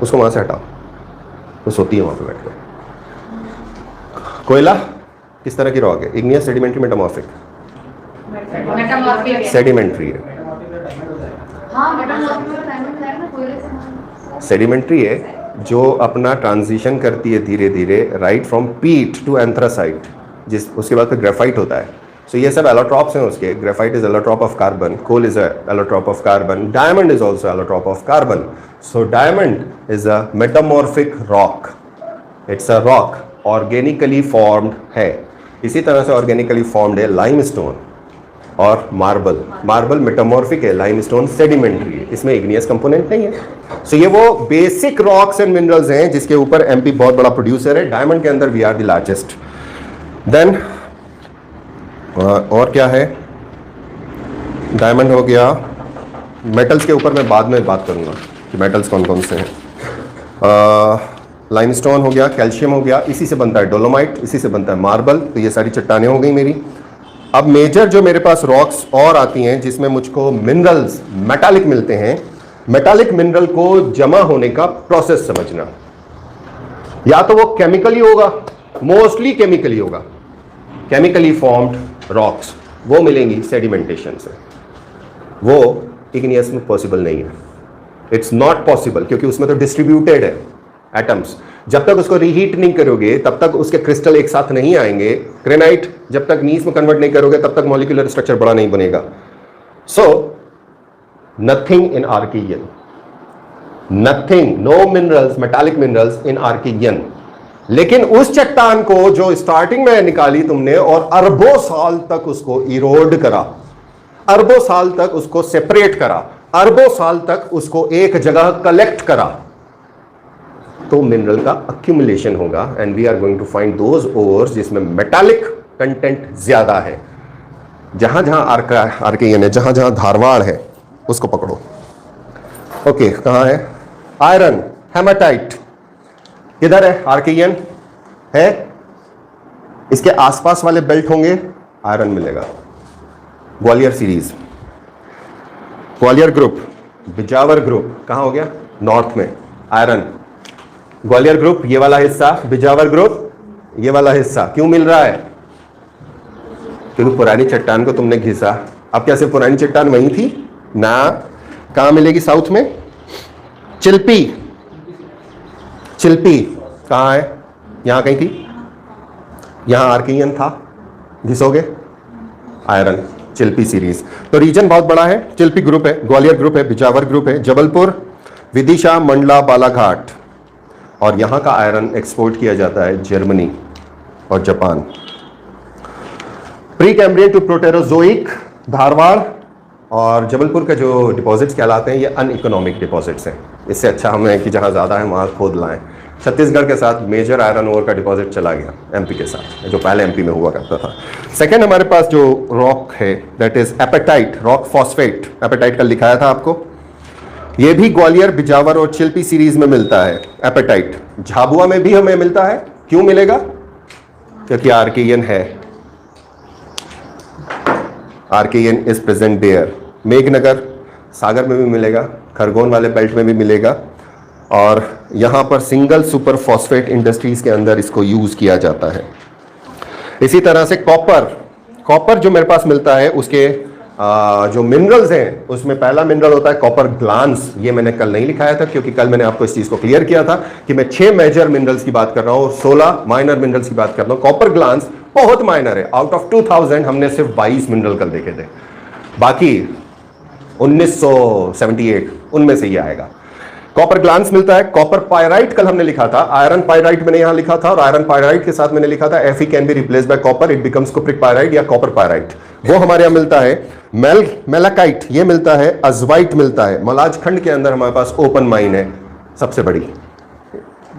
उसको वहां से हटाओ, वो सोती है वहां पे बैठ कर। कोयला किस तरह की रॉक है? Igneous, sedimentary, metamorphic? सेडिमेंट्री है। सेडिमेंट्री है, जो अपना ट्रांजिशन करती है धीरे धीरे राइट फ्रॉम पीट टू एंथ्रासाइट, जिस उसके बाद फिर ग्रेफाइट होता है। सो ये सब एलोट्रॉप्स हैं उसके। Graphite is allotrope of carbon, coal is allotrope of carbon, diamond is also allotrope of carbon. So diamond is a metamorphic rock. It's a rock, organically formed है। इसी तरह से ऑर्गेनिकली फॉर्म्ड है लाइमस्टोन। और marble. Marble metamorphic है, limestone sedimentary है, इसमें igneous component नहीं है। सो ये वो बेसिक रॉक्स एंड मिनरल्स हैं जिसके ऊपर एमपी बहुत बड़ा प्रोड्यूसर है। डायमंड के अंदर we are the largest. Then और क्या है, डायमंड हो गया। मेटल्स के ऊपर मैं बाद में बात करूंगा कि मेटल्स कौन कौन से हैं। लाइमस्टोन हो गया, कैल्शियम हो गया, इसी से बनता है डोलोमाइट, इसी से बनता है मार्बल। तो ये सारी चट्टानें हो गई मेरी। अब मेजर जो मेरे पास रॉक्स और आती हैं जिसमें मुझको मिनरल्स मेटालिक मिलते हैं। मेटालिक मिनरल को जमा होने का प्रोसेस समझना, या तो वो केमिकली होगा, मोस्टली केमिकली होगा, केमिकली फॉर्म्ड रॉक्स वो मिलेंगी सेडिमेंटेशन से। वो इग्नियस में पॉसिबल नहीं है, इट्स नॉट पॉसिबल, क्योंकि उसमें तो डिस्ट्रीब्यूटेड है एटम्स। जब तक उसको रीहीट नहीं करोगे तब तक उसके क्रिस्टल एक साथ नहीं आएंगे। ग्रेनाइट जब तक नीस में कन्वर्ट नहीं करोगे तब तक मॉलिक्यूलर स्ट्रक्चर बड़ा नहीं बनेगा। So nothing in Archaean, nothing, no minerals, metallic minerals in Archaean. लेकिन उस चट्टान को जो स्टार्टिंग में निकाली तुमने और अरबों साल तक उसको इरोड करा, अरबों साल तक उसको सेपरेट करा, अरबों साल तक उसको एक जगह कलेक्ट करा, तो मिनरल का अक्यूमुलेशन होगा। And we are going to find those ores जिसमें मेटालिक कंटेंट ज्यादा है। जहां जहां आर्कियन है, जहां जहां धारवाड़ है, उसको पकड़ो। ओके, कहां है? आयरन, हेमाटाइट किधर है? आर्कियन है, इसके आसपास वाले बेल्ट होंगे, आयरन मिलेगा। Gwalior series, Gwalior group, Bijawar group कहां हो गया? नॉर्थ में, आयरन। ग्वालियर ग्रुप ये वाला हिस्सा, बिजावर ग्रुप ये वाला हिस्सा। क्यों मिल रहा है? क्योंकि पुरानी चट्टान को तुमने घिसा। अब क्या सिर्फ पुरानी चट्टान वहीं थी ना? कहां मिलेगी? साउथ में चिल्पी, चिल्पी कहां है? यहां कहीं थी, यहां आर्कियन था, घिसोगे आयरन। चिल्पी सीरीज, तो रीजन बहुत बड़ा है। चिल्पी ग्रुप है, ग्वालियर ग्रुप है, बिजावर ग्रुप है, जबलपुर, विदिशा, मंडला, बालाघाट। और यहां का आयरन एक्सपोर्ट किया जाता है जर्मनी और Japan. Pre Cambrian to Proterozoic, Dharwar और जबलपुर के जो डिपॉजिट्स कहलाते हैं ये अनइकोनॉमिक डिपॉजिट्स हैं। इससे अच्छा हमें कि जहां ज्यादा है वहां खोद लाएं। छत्तीसगढ़ के साथ मेजर आयरन ओर का डिपॉजिट चला गया एमपी के साथ, जो पहले एमपी में हुआ करता था। सेकंड हमारे पास जो रॉक है that is apatite, rock phosphate. Apatite का लिखाया था आपको, ये भी ग्वालियर, बिजावर और चिल्पी सीरीज में मिलता है। एपेटाइट झाबुआ में भी हमें मिलता है। क्यों मिलेगा? क्योंकि आर्कियन है, Archean is present there. Meghnagar, Sagar में भी मिलेगा, खरगोन वाले बेल्ट में भी मिलेगा। और यहां पर सिंगल सुपर फॉस्फेट इंडस्ट्रीज के अंदर इसको यूज किया जाता है। इसी तरह से कॉपर, कॉपर जो मेरे पास मिलता है उसके जो मिनरल्स हैं उसमें पहला मिनरल होता है कॉपर ग्लांस। ये मैंने कल नहीं लिखाया था क्योंकि कल मैंने आपको इस चीज को क्लियर किया था कि मैं 6 मेजर मिनरल्स की बात कर रहा हूं और 16 माइनर मिनरल्स की बात कर रहा हूं। कॉपर ग्लांस बहुत माइनर है। आउट ऑफ 2000 हमने सिर्फ 22 मिनरल कल देखे थे, बाकी 1978 उनमें से ही आएगा। कॉपर ग्लांस मिलता है। कॉपर पायराइट कल हमने लिखा था, आयरन पायराइट मैंने यहां लिखा था और आयरन पायराइट के साथ मैंने लिखा था Fe can be replace by copper, it becomes cupric pyrite या कॉपर पायराइट। वो हमारे यहां मिलता है। मेलाकाइट ये मिलता है, अजवाइट मिलता है। मलाज खंड के अंदर हमारे पास ओपन माइन है सबसे बड़ी,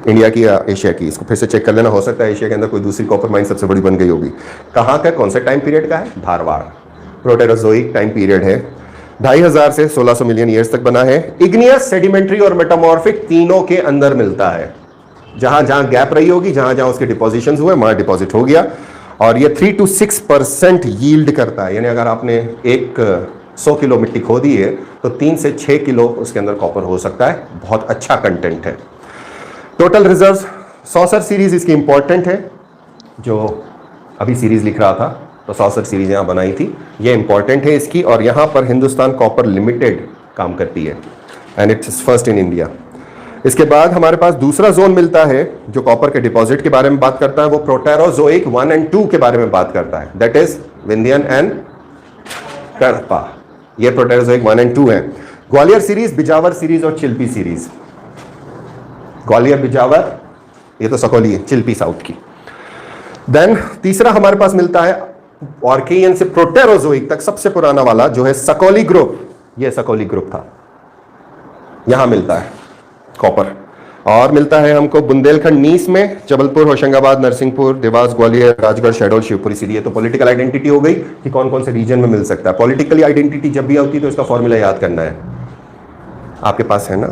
इंडिया की या एशिया की, इसको फिर से चेक कर लेना, हो सकता है एशिया के अंदर कोई दूसरी कॉपर माइन सबसे बड़ी बन गई होगी। कहां का, कौन से टाइम पीरियड का है? धारवाड़, प्रोटेरोजोइक टाइम पीरियड है, 2500 से 1600 मिलियन ईयर्स तक बना है। इग्नियस, सेडिमेंट्री और मेटामॉर्फिक तीनों के अंदर मिलता है। जहां जहां गैप रही होगी, जहां जहां उसके डिपोजिशन हुए वहां डिपॉजिट हो गया। और ये 3 to 6% यील्ड करता है, यानी अगर आपने 100 किलो मिट्टी खोदी है तो 3 से 6 किलो उसके अंदर कॉपर हो सकता है। बहुत अच्छा कंटेंट है। टोटल रिजर्व्स, सॉसर सीरीज इसकी इंपॉर्टेंट है। जो अभी सीरीज लिख रहा था तो सॉसर सीरीज यहां बनाई थी, ये इंपॉर्टेंट है इसकी। और यहां पर हिंदुस्तान कॉपर लिमिटेड काम करती है and it's first in India. इसके बाद हमारे पास दूसरा जोन मिलता है जो कॉपर के डिपॉजिट के बारे में बात करता है, वो प्रोटेरोजोइक 1 and 2 के बारे में बात करता है, that is Vindhyan and Kadapa. ये प्रोटेरोजोइक 1 and 2 है। ग्वालियर सीरीज, बिजावर सीरीज और चिल्पी सीरीज। ग्वालियर, बिजावर ये तो सकौली है, चिल्पी साउथ की। देन तीसरा हमारे पास मिलता है आर्कियन से प्रोटेरोजोइक तक सबसे पुराना वाला जो है सकौली ग्रुप, ये सकौली ग्रुप था, यहां मिलता है कॉपर। और मिलता है हमको बुंदेलखंड नीस में, जबलपुर, होशंगाबाद, नरसिंहपुर, देवास, ग्वालियर, राजगढ़, शहडोल, शिवपुरी, सीधी। ये तो पॉलिटिकल आइडेंटिटी हो गई कि कौन कौन से रीजन में मिल सकता है। पॉलिटिकल आइडेंटिटी जब भी आती है तो इसका फॉर्मूला याद करना है। आपके पास है ना,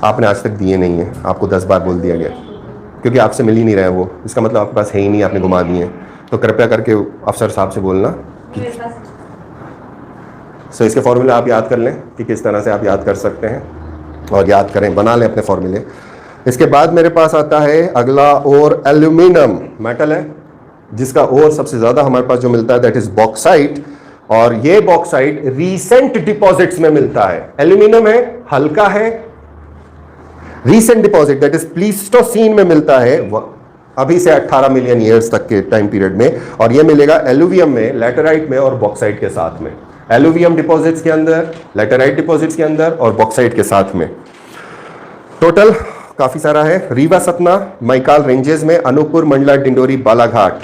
आपने आज तक दिए नहीं है, आपको 10 बार बोल दिया गया क्योंकि आपसे मिल ही नहीं रहा है वो, इसका मतलब आपके पास है ही नहीं, आपने घुमा दिए। तो कृपया करके अफसर साहब से बोलना कि सो इसके फॉर्मूले आप याद कर लें कि किस तरह से आप याद कर सकते हैं, और याद करें, बना लें अपने फॉर्मूले। इसके बाद मेरे पास आता है अगला और एल्यूमिनियम मेटल है, जिसका और सबसे ज्यादा हमारे पास जो मिलता है दैट इज बॉक्साइट। और ये बॉक्साइट रीसेंट डिपॉजिट्स में मिलता है। एल्यूमिनियम है, हल्का है, recent deposit that is Pleistocene में मिलता है, अभी से 18 मिलियन ईयर्स तक के टाइम पीरियड में। और ये मिलेगा एलुवियम में, लैटेराइट में और बॉक्साइट के साथ में। एलुवियम डिपॉजिट्स के अंदर, लैटेराइट डिपॉजिट्स के अंदर और बॉक्साइट के साथ में। टोटल काफी सारा है। रीवा, सतना, मैकाल रेंजेस में, अनूपपुर, मंडला, डिंडोरी, बालाघाट।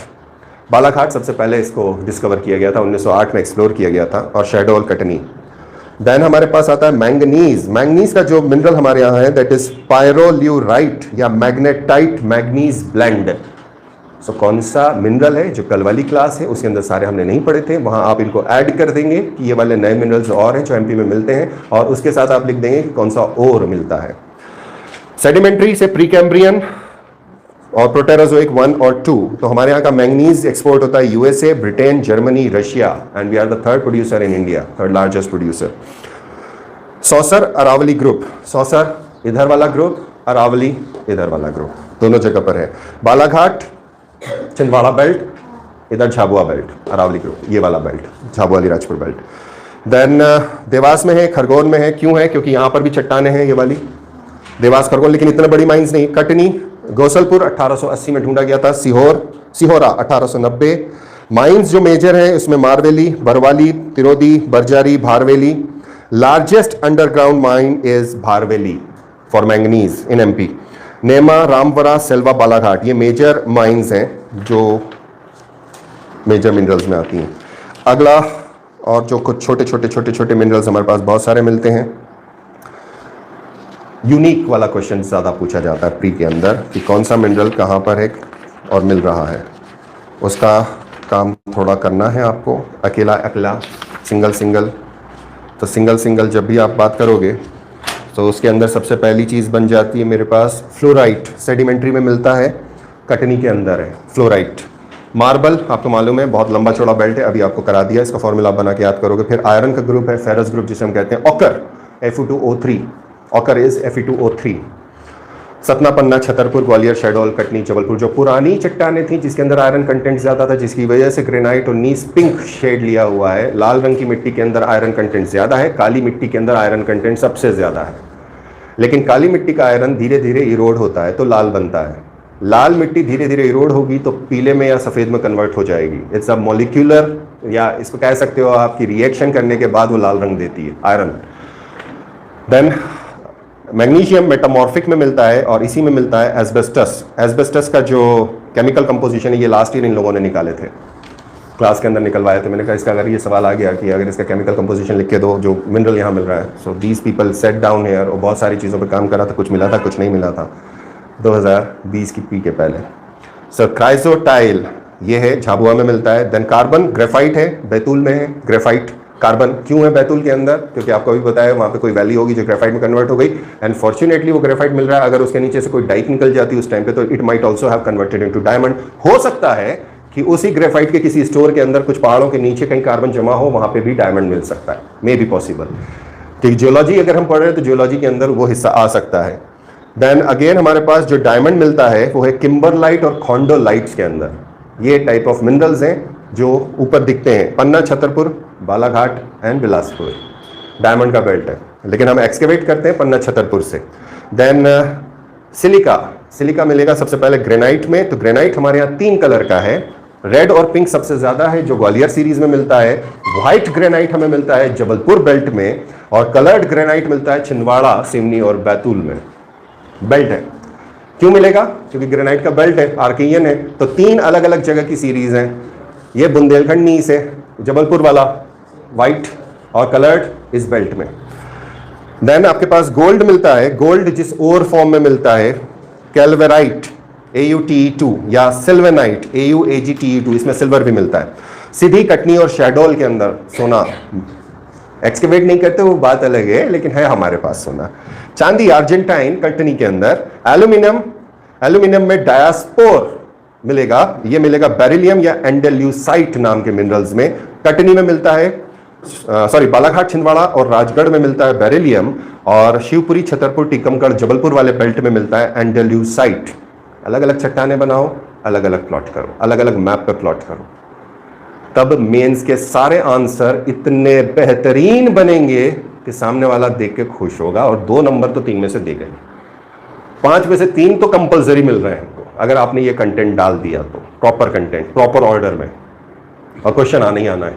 बालाघाट सबसे पहले इसको डिस्कवर किया गया था, 1908 में एक्सप्लोर किया गया था, और शहडोल, कटनी। देन हमारे पास आता है मैंगनीज। मैंगनीज का जो मिनरल हमारे यहाँ है दैट इज पायरोल्यूराइट या मैग्नेटाइट मैग्नीज ब्लेंड। सो कौन सा मिनरल है जो कल वाली क्लास है उसके अंदर सारे हमने नहीं पढ़े थे, वहां आप इनको ऐड कर देंगे कि ये वाले नए मिनरल्स और हैं जो एमपी में मिलते हैं, और उसके साथ आप लिख देंगे कि कौन सा और मिलता है। सेडिमेंट्री से प्रीकैम्ब्रियन और प्रोटेरोजोइक 1 और 2। तो हमारे यहाँ का मैंगनीज एक्सपोर्ट होता है USA, Britain, Germany, Russia, and we are the third producer in India, third largest producer. Sausar, Aravalli group. Sausar इधर वाला ग्रुप, अरावली इधर वाला ग्रुप, दोनों जगह पर है। बालाघाट, छिंदवाड़ा बेल्ट, इधर झाबुआ बेल्ट, अरावली ग्रुप, ये वाला belt Jhabua Alirajpur belt. Then Dewas में है, खरगोन में है। क्यों है? क्योंकि यहाँ पर भी चट्टाने हैं, ये वाली देवास, खरगोन, लेकिन इतने बड़ी माइंस नहीं। कटनी, गोसलपुर 1880 में ढूंढा गया था। सिहोरा 1890। माइंस जो मेजर है उसमें Marveli, Barwali, Tirodi, Barjhari, Bharveli. Largest underground mine is Bharveli for manganese in MP. Nema, Ramrama, Selva, Balaghat, ये मेजर माइंस हैं जो मेजर मिनरल्स में आती हैं। अगला और जो कुछ छोटे छोटे मिनरल्स हमारे पास बहुत सारे मिलते हैं। यूनिक वाला क्वेश्चन ज़्यादा पूछा जाता है प्री के अंदर कि कौन सा मिनरल कहाँ पर है और मिल रहा है, उसका काम थोड़ा करना है आपको, अकेला सिंगल। तो सिंगल जब भी आप बात करोगे तो उसके अंदर सबसे पहली चीज़ बन जाती है मेरे पास फ्लोराइट। सेडिमेंट्री में मिलता है, कटनी के अंदर है फ्लोराइट। मार्बल आपको मालूम है बहुत लंबा चौड़ा बेल्ट है, अभी आपको करा दिया, इसका फॉर्मूला बना के याद करोगे। फिर आयरन का ग्रुप है, फेरस ग्रुप जिसे हम कहते हैं, ochre Fe2O3, ochre is Fe2O3। Satna, Panna, Chhatarpur, Gwalior, Shahdol, Katni, Jabalpur, जो पुरानी चट्टानें थी जिसके अंदर आयरन कंटेंट ज्यादा था, जिसकी वजह से ग्रेनाइट और नीस पिंक शेड लिया हुआ है। लाल रंग की मिट्टी के अंदर आयरन कंटेंट ज्यादा है, काली मिट्टी के अंदर आयरन कंटेंट सबसे ज्यादा है। लेकिन काली मिट्टी का आयरन धीरे धीरे इरोड होता है तो लाल बनता है। लाल मिट्टी धीरे धीरे इरोड होगी तो पीले में या सफेद में कन्वर्ट हो जाएगी। इट्स अ मॉलिक्यूलर, या इसको कह सकते हो आपकी रिएक्शन करने के बाद वो लाल रंग देती है आयरन। देन मैग्नीशियम मेटामॉर्फिक में मिलता है, और इसी में मिलता है एस्बेस्टस। एस्बेस्टस का जो केमिकल कंपोजिशन है ये लास्ट ईयर इन लोगों ने निकाले थे, क्लास के अंदर निकलवाए थे। मैंने कहा इसका अगर ये सवाल आ गया कि अगर इसका केमिकल कंपोजिशन लिख के दो जो मिनरल यहाँ मिल रहा है, so these people set down here, और बहुत सारी चीज़ों पर काम करा था, कुछ मिला था कुछ नहीं मिला था 2020 की पी के पहले। सो क्राइसोटाइल ये है, झाबुआ में मिलता है। देन कार्बन, ग्रेफाइट है, बैतूल में है ग्रेफाइट। कार्बन क्यों है बैतूल के अंदर? क्योंकि आपको भी पता है वहाँ पे कोई वैली होगी जो ग्रेफाइट में कन्वर्ट हो गई, एंड फॉर्चुनेटली वो ग्रेफाइट मिल रहा है। अगर उसके नीचे से कोई डाइट निकल जाती उस टाइम पे तो it might also have converted into diamond. हो सकता है कि उसी ग्रेफाइट के किसी स्टोर के अंदर कुछ पहाड़ों के नीचे कहीं कार्बन जमा हो, वहां पे भी डायमंड मिल सकता है, मे बी पॉसिबल। ठीक, जियोलॉजी अगर हम पढ़ रहे हैं तो जियोलॉजी के अंदर वो हिस्सा आ सकता है। देन अगेन हमारे पास जो डायमंड मिलता है वो है किम्बरलाइट और खोंडोलाइट्स के अंदर। ये टाइप ऑफ मिनरल्स हैं जो ऊपर दिखते हैं। पन्ना, छतरपुर, बालाघाट एंड बिलासपुर डायमंड का बेल्ट है, लेकिन हम एक्सकेवेट करते हैं पन्ना, छतरपुर से। देन सिलिका मिलेगा सबसे पहले ग्रेनाइट में। तो ग्रेनाइट हमारे यहाँ 3 कलर का है, रेड और पिंक सबसे ज्यादा है जो ग्वालियर सीरीज में मिलता है। व्हाइट ग्रेनाइट हमें मिलता है जबलपुर बेल्ट में, और कलर्ड ग्रेनाइट मिलता है छिंदवाड़ा, सिवनी और बैतूल में। बेल्ट है, क्यों मिलेगा? क्योंकि ग्रेनाइट का बेल्ट है, आर्कियन है। तो 3 अलग अलग जगह की सीरीज हैं, ये बुंदेलखंड नीस है, जबलपुर वाला वाइट और कलर्ड इस बेल्ट में। देन आपके पास गोल्ड मिलता है, गोल्ड जिस और फॉर्म में मिलता है, कैल्वेराइट AuTe2 या सिल्वेनाइट AuAgTe2, इसमें सिल्वर भी मिलता है। सीधी कटनी और शैडोल के अंदर सोना, एक्सकेवेट नहीं करते वो बात अलग है, लेकिन है हमारे पास सोना। चांदी अर्जेंटाइन कटनी के अंदर। एल्यूमिनियम, एल्यूमिनियम में डायस्पोर मिलेगा, ये मिलेगा बेरिलियम या एंडेल्यूसाइट नाम के मिनरल्स में। कटनी में मिलता है, सॉरी बालाघाट छिंदवाड़ा और राजगढ़ में मिलता है बेरिलियम, और शिवपुरी छतरपुर टीकमगढ़ जबलपुर वाले बेल्ट में मिलता है एंडेल्यूसाइट। अलग अलग चट्टाने बनाओ, अलग अलग प्लॉट करो, अलग अलग मैप पे प्लॉट करो, तब मेंस के सारे आंसर इतने बेहतरीन बनेंगे कि सामने वाला देख के खुश होगा। और 2 नंबर तो 3 में से देगा, 5 में से 3 तो कंपलसरी मिल रहे हैं हमको, अगर आपने ये कंटेंट डाल दिया तो। प्रॉपर कंटेंट, प्रॉपर ऑर्डर में, और क्वेश्चन आना ही आना है,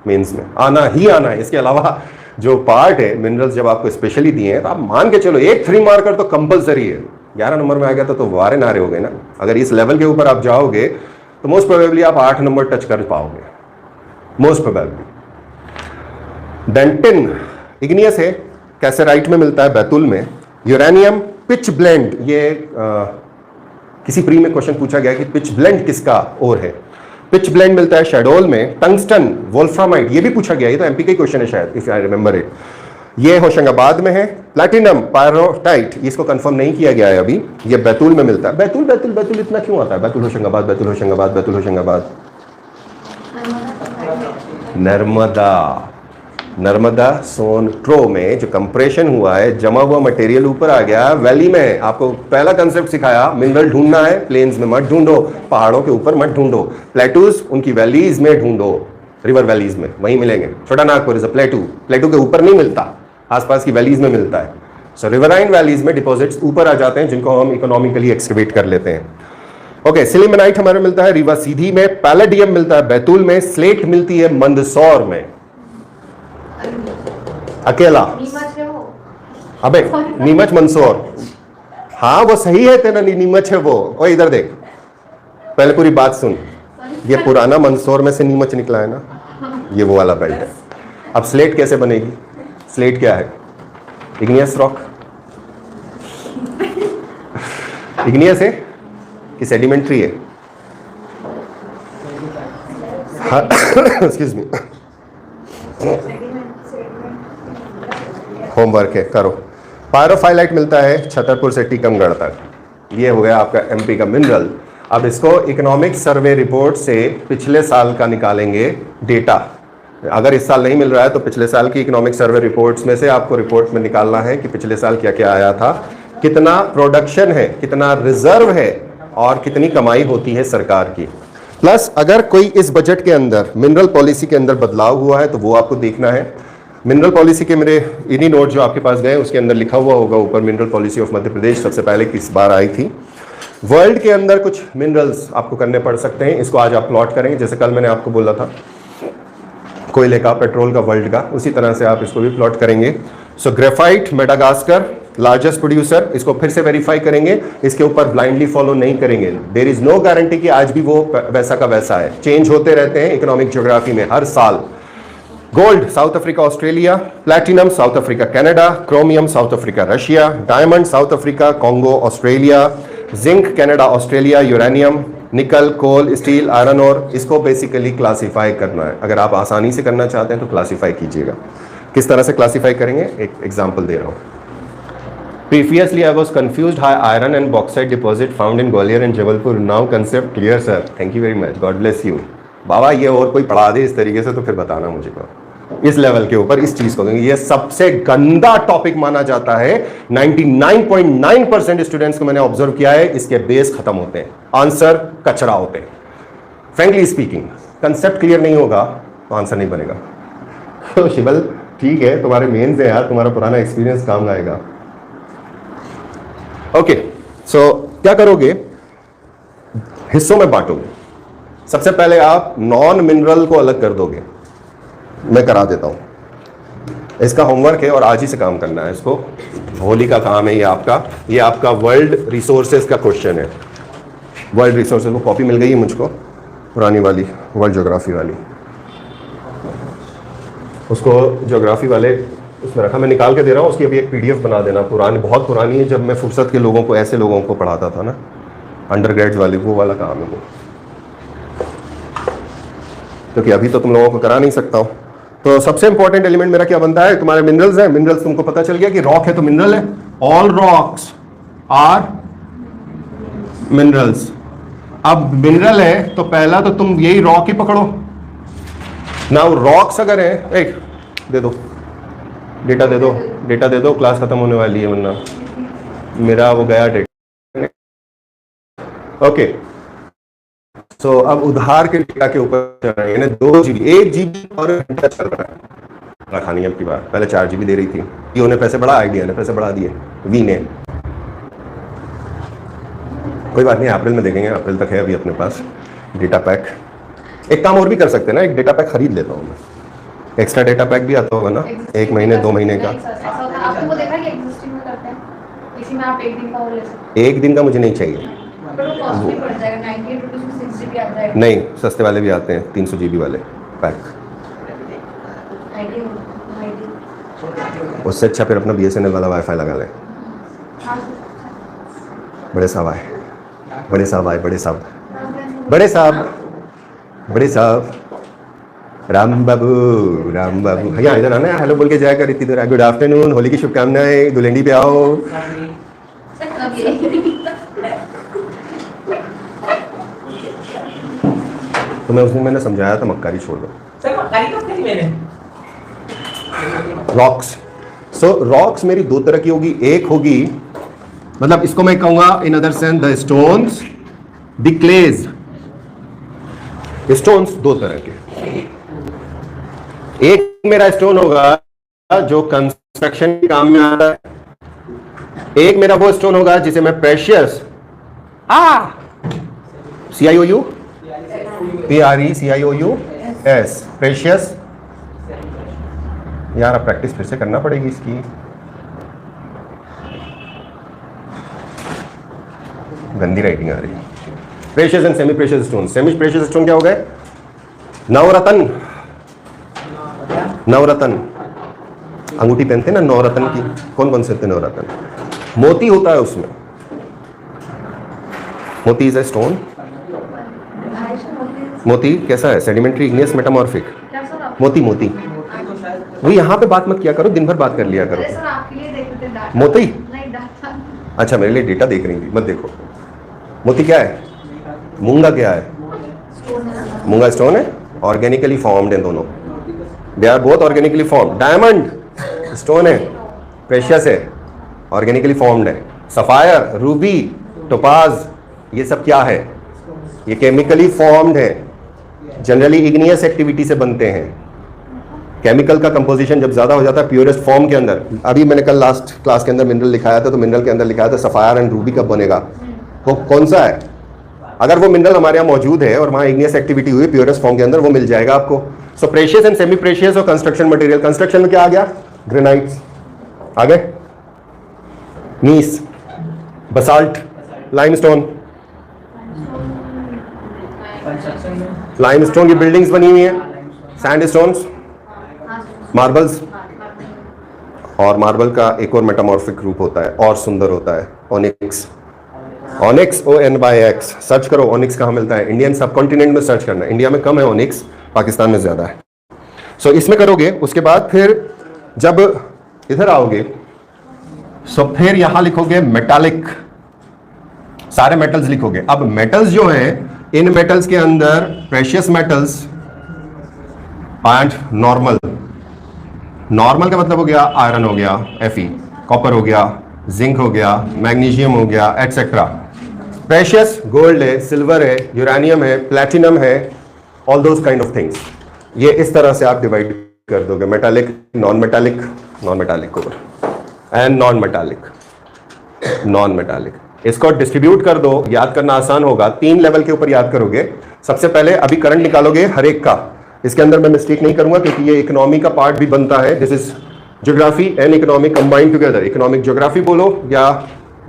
मेंस में आना ही आना है। इसके अलावा जो पार्ट है मिनरल्स जब आपको स्पेशली दिए हैं, तो आप मान के चलो 1 3 मार्कर तो कंपलसरी है। 11 नंबर में आ गया तो वारे नारे हो गए ना। अगर इस लेवल के ऊपर आप जाओगे तो मोस्ट प्रोबेबली आप 8 नंबर टच कर पाओगे, मोस्ट प्रोबेबली। डेंटिन इग्नियस है, कैसेराइट में मिलता है बैतूल में। यूरेनियम पिच ब्लेंड, ये किसी प्री में क्वेश्चन पूछा गया कि पिच ब्लेंड किसका और है, पिच ब्लेंड मिलता है शैडोल में। टंगस्टन वोल्फ्रामाइट, ये भी पूछा गया, ये तो एमपी का क्वेश्चन है शायद, इफ आई रिमेंबर इट, ये होशंगाबाद में है। प्लैटिनम पायरोटाइट, इसको कंफर्म नहीं किया गया है अभी, ये बैतूल में मिलता है। बैतूल बैतूल बैतूल इतना क्यों आता है? बैतूल होशंगाबाद, बैतूल होशंगाबाद, बैतूल होशंगाबाद। नर्मदा, नर्मदा सोनट्रो में जो कंप्रेशन हुआ है, जमा हुआ मटेरियल ऊपर आ गया वैली में। आपको पहला कंसेप्ट सिखाया, मिनरल ढूंढना है प्लेन्स में मत ढूंढो, पहाड़ों के ऊपर मत ढूंढो, प्लेटूज उनकी वैलीज में ढूंढो, रिवर वैलीज में वहीं मिलेंगे। छोटा नागपुर इज अ प्लेटू, प्लेटू के ऊपर नहीं मिलता, आसपास की वैलीज में मिलता है। सो रिवराइन वैलीज में डिपॉजिट्स ऊपर आ जाते हैं, जिनको हम इकोनॉमिकली एक्सकेवेट कर लेते हैं। ओके, सिलिमेनाइट हमारे मिलता है रीवा सीधी में। पैलेडियम मिलता है बैतूल में। स्लेट मिलती है मंदसौर में, अकेला। अबे नीमच मंदसौर, हाँ वो सही है तेरा, नीमच है वो। ओ इधर देख, पहले पूरी बात सुन, ये पुराना मंदसौर में से नीमच निकला है ना, ये वो वाला बेल्ट है। अब स्लेट कैसे बनेगी? स्लेट क्या है? इग्नियस रॉक, इग्नियस है कि सेडिमेंट्री है? एक्सक्यूज मी, होमवर्क है, करो। पायरोफाइलाइट मिलता है छतरपुर से टीकमगढ़ तक, ये हो गया आपका एमपी का मिनरल। अब इसको इकोनॉमिक सर्वे रिपोर्ट से पिछले साल का निकालेंगे डेटा। अगर इस साल नहीं मिल रहा है तो पिछले साल की इकोनॉमिक सर्वे रिपोर्ट्स में से आपको रिपोर्ट में निकालना है कि पिछले साल क्या क्या आया था, कितना प्रोडक्शन है, कितना रिजर्व है, और कितनी कमाई होती है सरकार की। प्लस अगर कोई इस बजट के अंदर मिनरल पॉलिसी के अंदर बदलाव हुआ है तो वो आपको देखना है। मिनरल पॉलिसी के मेरे इन्हीं नोट जो आपके पास गए उसके अंदर लिखा हुआ होगा ऊपर, mineral policy of Madhya Pradesh सबसे पहले किस बार आई थी। वर्ल्ड के अंदर कुछ मिनरल्स आपको करने पड़ सकते हैं, इसको आज आप प्लॉट करेंगे। जैसे कल मैंने आपको बोला था कोयले का, पेट्रोल का, वर्ल्ड का, उसी तरह से आप इसको भी प्लॉट करेंगे। सो ग्रेफाइट मेडागास्कर लार्जेस्ट प्रोड्यूसर, इसको फिर से वेरीफाई करेंगे, इसके ऊपर ब्लाइंडली फॉलो नहीं करेंगे। देयर इज नो गारंटी कि आज भी वो वैसा का वैसा है, चेंज होते रहते हैं इकोनॉमिक ज्योग्राफी में हर साल। Gold south Africa Australia, platinum south Africa Canada, chromium south Africa Russia, diamond south Africa Congo Australia, zinc Canada Australia, uranium, निकल, कोल, स्टील, आयरन ओर, इसको बेसिकली क्लासिफाई करना है। अगर आप आसानी से करना चाहते हैं तो क्लासिफाई कीजिएगा। किस तरह से क्लासिफाई करेंगे, एक एग्जांपल दे रहा हूं। Previously, I was confused how iron and bauxite deposit found in Gwalior and Jabalpur. Now concept clear, sir. Thank you very much. God bless you. बाबा ये और कोई पढ़ा दे इस तरीके से तो फिर बताना मुझे को, इस लेवल के ऊपर इस चीज को। ये सबसे गंदा टॉपिक माना जाता है। 99.9% स्टूडेंट्स को मैंने ऑब्जर्व किया है, इसके बेस खत्म होते हैं, आंसर कचरा होते हैं। फ्रेंकली स्पीकिंग, कंसेप्ट क्लियर नहीं होगा तो आंसर नहीं बनेगा। तो शिवल ठीक है, तुम्हारे मेंस है यार, तुम्हारा पुराना एक्सपीरियंस काम आएगा। ओके, सो क्या करोगे, हिस्सों में बांटोगे। सबसे पहले आप नॉन मिनरल को अलग कर दोगे, मैं करा देता हूं। इसका होमवर्क है और आज ही से काम करना है इसको, होली का काम है ये आपका वर्ल्ड रिसोर्सेज का क्वेश्चन है। वर्ल्ड रिसोर्सेज को कॉपी मिल गई है मुझको, पुरानी वाली। वर्ल्ड ज्योग्राफी वाली, उसको ज्योग्राफी वाले उसमें रखा, मैं निकाल के दे रहा हूँ, उसकी अभी एक पीडीएफ बना देना, पुरानी, बहुत पुरानी है, जब मैं फुर्सत के लोगों को, ऐसे लोगों को पढ़ाता था ना, अंडर ग्रेड्स वाले, वो वाला काम है वो, क्योंकि अभी तो तुम लोगों को करा नहीं सकता हूँ। तो सबसे इंपॉर्टेंट एलिमेंट मेरा क्या बनता है, तुम्हारे मिनरल्स है, मिनरल्स तुमको पता चल गया कि रॉक है तो मिनरल है, ऑल रॉक्स आर मिनरल्स। अब मिनरल है तो पहला तो तुम यही रॉक ही पकड़ो ना, रॉक्स अगर है, एक दे दो डेटा, दे दो डेटा, दे दो, क्लास खत्म होने वाली है वरना मेरा वो गया डेटा। ओके, सो अब उधार के डेटा के ऊपर चल रहा है, यानी 2 GB 1 GB और घंटा चल रहा है। रखानी अब की बार, पहले 4 GB दे रही थी, ईओ ने पैसे बढ़ा, आइडिया ने पैसे बढ़ा दिए, वी ने, कोई बात नहीं, अप्रैल में देखेंगे, अप्रैल तक है अभी अपने पास डेटा पैक। एक काम और भी कर सकते हैं ना, एक डेटा पैक खरीद लेता हूँ मैं, एक्स्ट्रा डेटा पैक भी आता होगा ना, 1 महीने 2 महीने का। आपको वो देखा कि एग्जिस्टिंग में करते हैं, इसी में आप 1 दिन का और ले सकते 1 दिन का मुझे नहीं चाहिए, हैं, पर वो कॉस्टली पड़ जाएगा, 98 रुपीस में 6 GB आता है। नहीं, सस्ते वाले भी आते हैं, 300 GB वाले पैक, 90। उससे अच्छा फिर अपना BSNL वाला वाईफाई लगा लें। बड़े साहब आए, बड़े साहब आए, बड़े साहब, बड़े साहब, बड़े साहब, राम बाबू, राम बाबू, भैया इधर आना, हेलो बोल के जाया कर इतनी देर। गुड आफ्टरनून, होली की शुभकामनाएं, दुलेंडी पे आओ। तुम्हें उस दिन मैंने समझाया था मक्कारी छोड़ दो। सर मक्कारी कब करी मैंने? रॉक्स, सो रॉक्स मेरी 2 तरह की होगी, एक होगी, मतलब इसको मैं कहूंगा in other sense the stones, the clays. Stones 2 तरह के, एक मेरा स्टोन होगा जो कंस्ट्रक्शन के काम में आता है, एक मेरा वो स्टोन होगा जिसे मैं प्रेशियस, CIOU PRECIOUS, प्रेशियस। यार अब प्रैक्टिस फिर से करना पड़ेगी इसकी, गंदी राइटिंग आ रही है। Precious and semi precious stone. Semi precious stone क्या हो गए? नवरत्न, नवरत्न, अंगूठी पहनते ना नवरत्न की, कौन कौन से होते हैं नवरत्न? मोती होता है उसमें, मोती इज ए स्टोन। मोती कैसा है? Sedimentary, igneous, metamorphic. मोती, मोती। वो यहाँ पे बात मत किया करो, दिन भर बात कर लिया करो। सर आपके लिए देख रहे थे डाटा। मोती, नहीं डाटा। अच्छा मेरे लिए डेटा देख रही थी, मत देखो। मोती क्या है? मूंगा क्या है? मूंगा स्टोन है, ऑर्गेनिकली फॉर्म्ड है दोनों, they are both organically formed. Diamond stone है, प्रेशियस है, ऑर्गेनिकली फॉर्म्ड है। सफायर, रूबी, टोपाज, ये सब क्या है? ये केमिकली फॉर्म्ड है, जनरली इग्नियस एक्टिविटी से बनते हैं। केमिकल का कंपोजिशन जब ज्यादा हो जाता है प्योरेस्ट फॉर्म के अंदर, अभी मैंने कल लास्ट क्लास के अंदर मिनरल लिखाया था, तो मिनरल के अंदर लिखाया था सफायर एंड रूबी कब बनेगा, वो कौन सा है? अगर वो मिनरल हमारे यहाँ मौजूद है और वहाँ इग्नियस एक्टिविटी हुई प्योरेस्ट फॉर्म के अंदर, वो मिल जाएगा आपको। सो प्रेशियस एंड सेमी प्रेशियस और कंस्ट्रक्शन मटेरियल। कंस्ट्रक्शन में क्या आ गया? ग्रेनाइट्स आ गए, नीस, बसाल्ट, लाइमस्टोन। लाइमस्टोन की बिल्डिंग्स बनी हुई हैं, सैंडस्टोन्स, मार्बल्स, और मार्बल का एक और मेटामॉर्फिक रूप होता है और सुंदर होता है, ओनिक्स। ओनिक्स, ONYX, सर्च करो ओनिक्स कहाँ मिलता है। इंडियन सब कॉन्टिनेंट में सर्च करना, इंडिया में कम है ओनिक्स, पाकिस्तान में ज्यादा है। सो इसमें करोगे, उसके बाद फिर जब इधर आओगे सो फिर यहां लिखोगे मेटालिक, सारे मेटल्स लिखोगे। अब मेटल्स जो हैं, इन मेटल्स के अंदर precious metals and normal. Normal का मतलब हो गया आयरन हो गया, Fe, कॉपर हो गया, जिंक हो गया, मैग्नीशियम हो गया, एटसेट्रा। प्रेशियस गोल्ड है, सिल्वर है, यूरेनियम है, प्लैटिनम है, all those kind of things. ये इस तरह से आप डिवाइड कर दोगे, metallic, non metallic, non metallic core and non metallic, non metallic. इसको डिस्ट्रीब्यूट कर दो, याद करना आसान होगा। 3 लेवल के ऊपर याद करोगे। सबसे पहले अभी करंट निकालोगे हर एक का, इसके अंदर मैं मिस्टेक नहीं करूंगा क्योंकि ये इकोनॉमी का पार्ट भी बनता है। This is geography and economic combined together. Economic geography बोलो या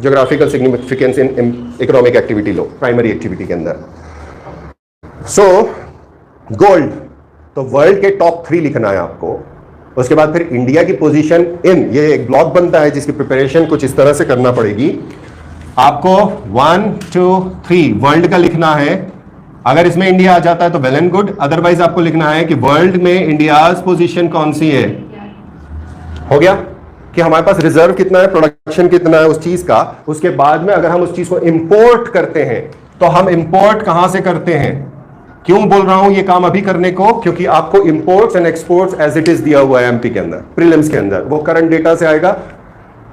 geographical significance in economic activity low, primary activity के अंदर। सो गोल्ड, तो वर्ल्ड के टॉप 3 लिखना है आपको। उसके बाद फिर इंडिया की पोजीशन इन, ये एक ब्लॉक बनता है जिसकी प्रिपरेशन कुछ इस तरह से करना पड़ेगी आपको। 1 2 3 वर्ल्ड का लिखना है। अगर इसमें इंडिया आ जाता है तो वेल एंड गुड, अदरवाइज आपको लिखना है कि वर्ल्ड में इंडियाज पोजीशन कौन सी है। हो गया कि हमारे पास रिजर्व कितना है, प्रोडक्शन कितना है उस चीज का। उसके बाद में अगर हम उस चीज को इंपोर्ट करते हैं तो हम इंपोर्ट कहां से करते हैं। क्यों बोल रहा हूं ये काम अभी करने को, क्योंकि आपको imports and exports as it is दिया हुआ है एमपी के अंदर, प्रीलिम्स के अंदर। वो करंट डेटा से आएगा,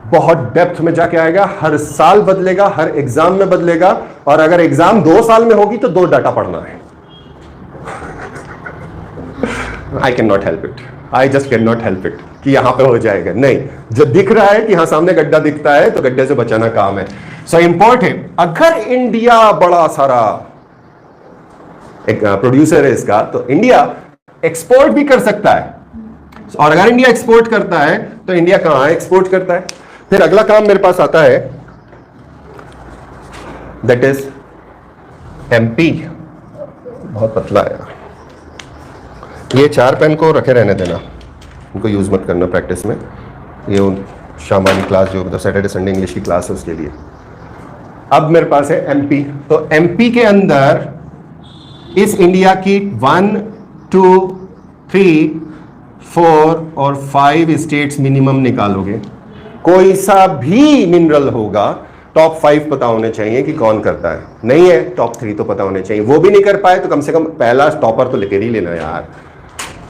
बहुत डेप्थ में जाके आएगा, हर साल बदलेगा, हर एग्जाम में बदलेगा। और अगर एग्जाम 2 साल में होगी तो 2 डाटा पढ़ना है। I can not help it, I just can not help it कि यहां पे हो जाएगा। नहीं, जो दिख रहा है कि यहां सामने गड्ढा दिखता है तो गड्ढे से बचाना काम है। सो इंपोर्ट है। अगर इंडिया बड़ा सारा एक प्रोड्यूसर है इसका, तो इंडिया एक्सपोर्ट भी कर सकता है। और अगर इंडिया एक्सपोर्ट करता है तो इंडिया कहां एक्सपोर्ट करता है। फिर अगला काम मेरे पास आता है, दैट इज एमपी। बहुत पतला है ये, 4 पेन को रखे रहने देना, उनको यूज मत करना प्रैक्टिस में। ये शाम वाली क्लास जो मतलब सैटरडे संडे इंग्लिश की क्लास है उसके लिए। अब मेरे पास है एमपी, तो एमपी के अंदर इस इंडिया की 1 2 3 4 और 5 स्टेट्स मिनिमम निकालोगे। कोई सा भी मिनरल होगा, टॉप 5 पता होने चाहिए कि कौन करता है। नहीं है टॉप 3 तो पता होने चाहिए। वो भी नहीं कर पाए तो कम से कम पहला टॉपर तो लेकर ही लेना यार।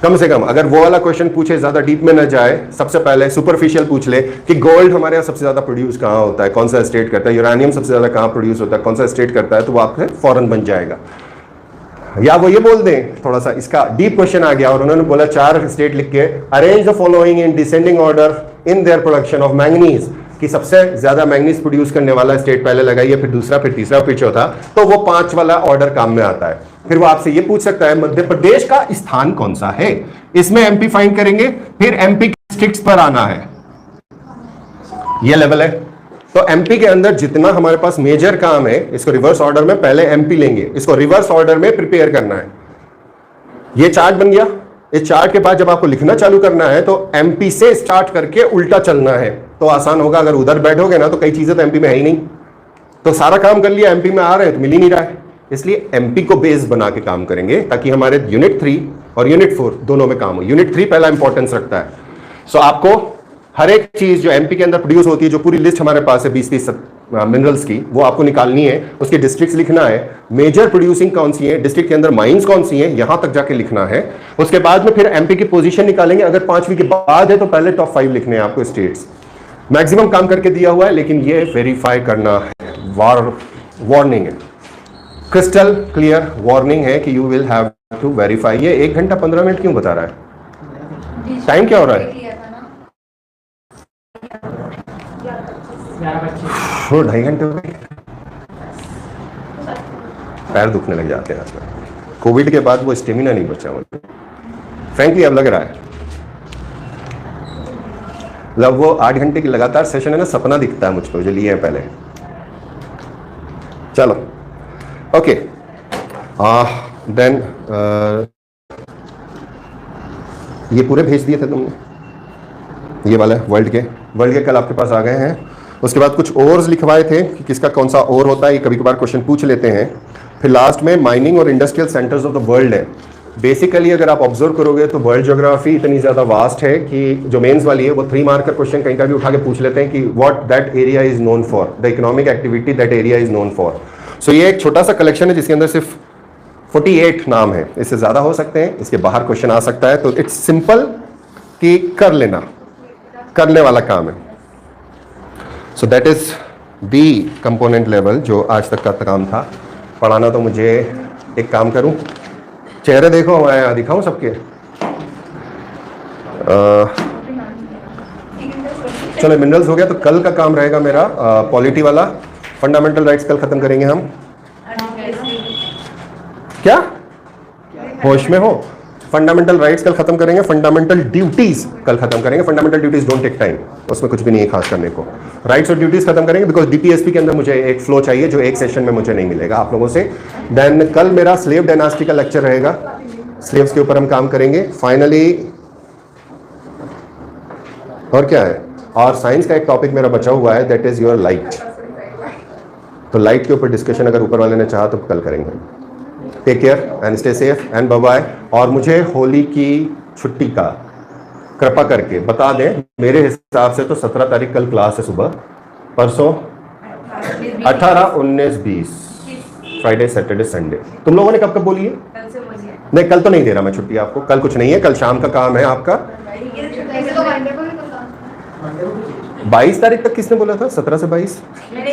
कम से कम अगर वो वाला क्वेश्चन पूछे, ज्यादा डीप में न जाए, सबसे पहले सुपरफिशियल पूछ ले कि गोल्ड हमारे यहाँ सबसे ज्यादा प्रोड्यूस कहाँ होता है, कौन सा स्टेट करता है, यूरेनियम सबसे ज्यादा कहाँ प्रोड्यूस होता है, कौन सा स्टेट करता है, तो वो आपके फौरन बन जाएगा। या वो ये बोल दें, थोड़ा सा इसका डीप क्वेश्चन आ गया और उन्होंने बोला 4 स्टेट लिख के, arrange the following in descending order in their production of manganese, कि सबसे ज्यादा मैंगनीज प्रोड्यूस करने वाला स्टेट पहले लगाइए, फिर दूसरा, फिर तीसरा, फिर चौथा। तो वो 5 वाला ऑर्डर काम में आता है। फिर वो आपसे ये पूछ सकता है मध्य प्रदेश का स्थान कौन सा है, इसमें एमपी फाइंड करेंगे। फिर एमपी डिस्ट्रिक्ट्स पर आना है, ये लेवल है। तो एमपी के अंदर जितना हमारे पास मेजर काम है, इसको रिवर्स ऑर्डर में पहले एमपी लेंगे, इसको रिवर्स ऑर्डर में प्रिपेयर करना है। ये चार्ट बन गया। इस चार्ट के बाद जब आपको लिखना चालू करना है तो एमपी से स्टार्ट करके उल्टा चलना है, तो आसान होगा। अगर उधर बैठोगे ना तो कई चीजें तो एमपी में है ही नहीं, तो सारा काम कर लिया, एमपी में आ रहे हैं तो मिल ही नहीं रहा है। इसलिए एमपी को बेस बना के काम करेंगे ताकि हमारे यूनिट 3 और यूनिट 4 दोनों में काम हो। यूनिट 3 पहला इंपॉर्टेंस रखता है। सो आपको हर एक चीज जो एमपी के अंदर प्रोड्यूस होती है, जो पूरी लिस्ट हमारे पास है 20-30 मिनरल्स की, वो आपको निकालनी है। उसके डिस्ट्रिक्ट्स लिखना है, मेजर प्रोड्यूसिंग कौन सी है, डिस्ट्रिक्ट के अंदर माइंस कौन सी है, यहां तक जाके लिखना है। उसके बाद में फिर एमपी की पोजीशन निकालेंगे। अगर 5वीं के बाद है तो पहले टॉप 5 लिखने हैं आपको स्टेट्स। मैक्सिमम काम करके दिया हुआ है, लेकिन ये वेरीफाई करना है। वार्निंग है, क्रिस्टल क्लियर वार्निंग है कि you will have to verify. ये 1 घंटा 15 मिनट क्यों बता रहा है? टाइम क्या हो रहा है? 2.5 घंटे हो गए। पैर दुखने लग जाते हैं आजकल, कोविड के बाद वो स्टेमिना नहीं बचा मुझे, फ्रैंकली अब लग रहा है। मतलब वो 8 घंटे की लगातार सेशन है ना, सपना दिखता है मुझको जो लिए हैं पहले। चलो ओके, देन ये पूरे भेज दिए थे तुमने, ये वाला वर्ल्ड के कल आपके पास आ गए हैं। उसके बाद कुछ ओर्स लिखवाए थे कि किसका कौन सा ओर होता है, ये कभी कभार क्वेश्चन पूछ लेते हैं। फिर लास्ट में माइनिंग और industrial centres of the world है। बेसिकली अगर आप ऑब्जर्व करोगे तो वर्ल्ड ज्योग्राफी इतनी ज़्यादा वास्ट है कि जो मेंस वाली है वो 3 मार्क का क्वेश्चन कहीं का भी उठा के पूछ लेते हैं कि what that area is known for, the economic activity that area is known for. So ये एक छोटा सा कलेक्शन है जिसके अंदर सिर्फ 48 नाम है, इससे ज़्यादा हो सकते हैं, इसके बाहर क्वेश्चन आ सकता है। तो इट्स सिंपल कि कर लेना, करने वाला काम है। सो that is the component level जो आज तक का काम था। पढ़ाना तो मुझे, एक काम करूं, चेहरे देखो हमारे यहाँ, दिखाऊं सबके। चलो मिनरल्स हो गया, तो कल का काम रहेगा मेरा पॉलिटी वाला, फंडामेंटल राइट्स कल खत्म करेंगे हम। क्या होश में हो? फंडामेंटल राइट्स कल खत्म करेंगे, फंडामेंटल ड्यूटीज कल खत्म करेंगे। Fundamental duties don't take time, उसमें कुछ भी नहीं है खास करने को। राइट्स और ड्यूटीज खत्म करेंगे बिकॉज डीपीएसपी के अंदर मुझे एक फ्लो चाहिए जो एक सेशन में मुझे नहीं मिलेगा आप लोगों से। देन कल मेरा स्लेव डायनास्टी का लेक्चर रहेगा, स्लेव्स के ऊपर हम काम करेंगे फाइनली। और क्या है, और साइंस का एक टॉपिक मेरा बचा हुआ है, दैट इज योर लाइट। तो लाइट के ऊपर डिस्कशन अगर ऊपर वाले ने चाहा तो कल करेंगे। Take care and stay safe and bye bye. और मुझे होली की छुट्टी का कृपा करके बता दें, मेरे हिसाब से तो 17 तारीख कल क्लास है सुबह, परसों 18, 19, 20 फ्राइडे सैटरडे संडे। तुम लोगों ने कब कब बोली है? कल से बोलिए। नहीं, कल तो नहीं दे रहा मैं छुट्टी आपको, कल कुछ नहीं है, कल शाम का काम है आपका। ऐसे तो मंडे को भी बोला। 22 तारीख तक किसने बोला था? 17 से 22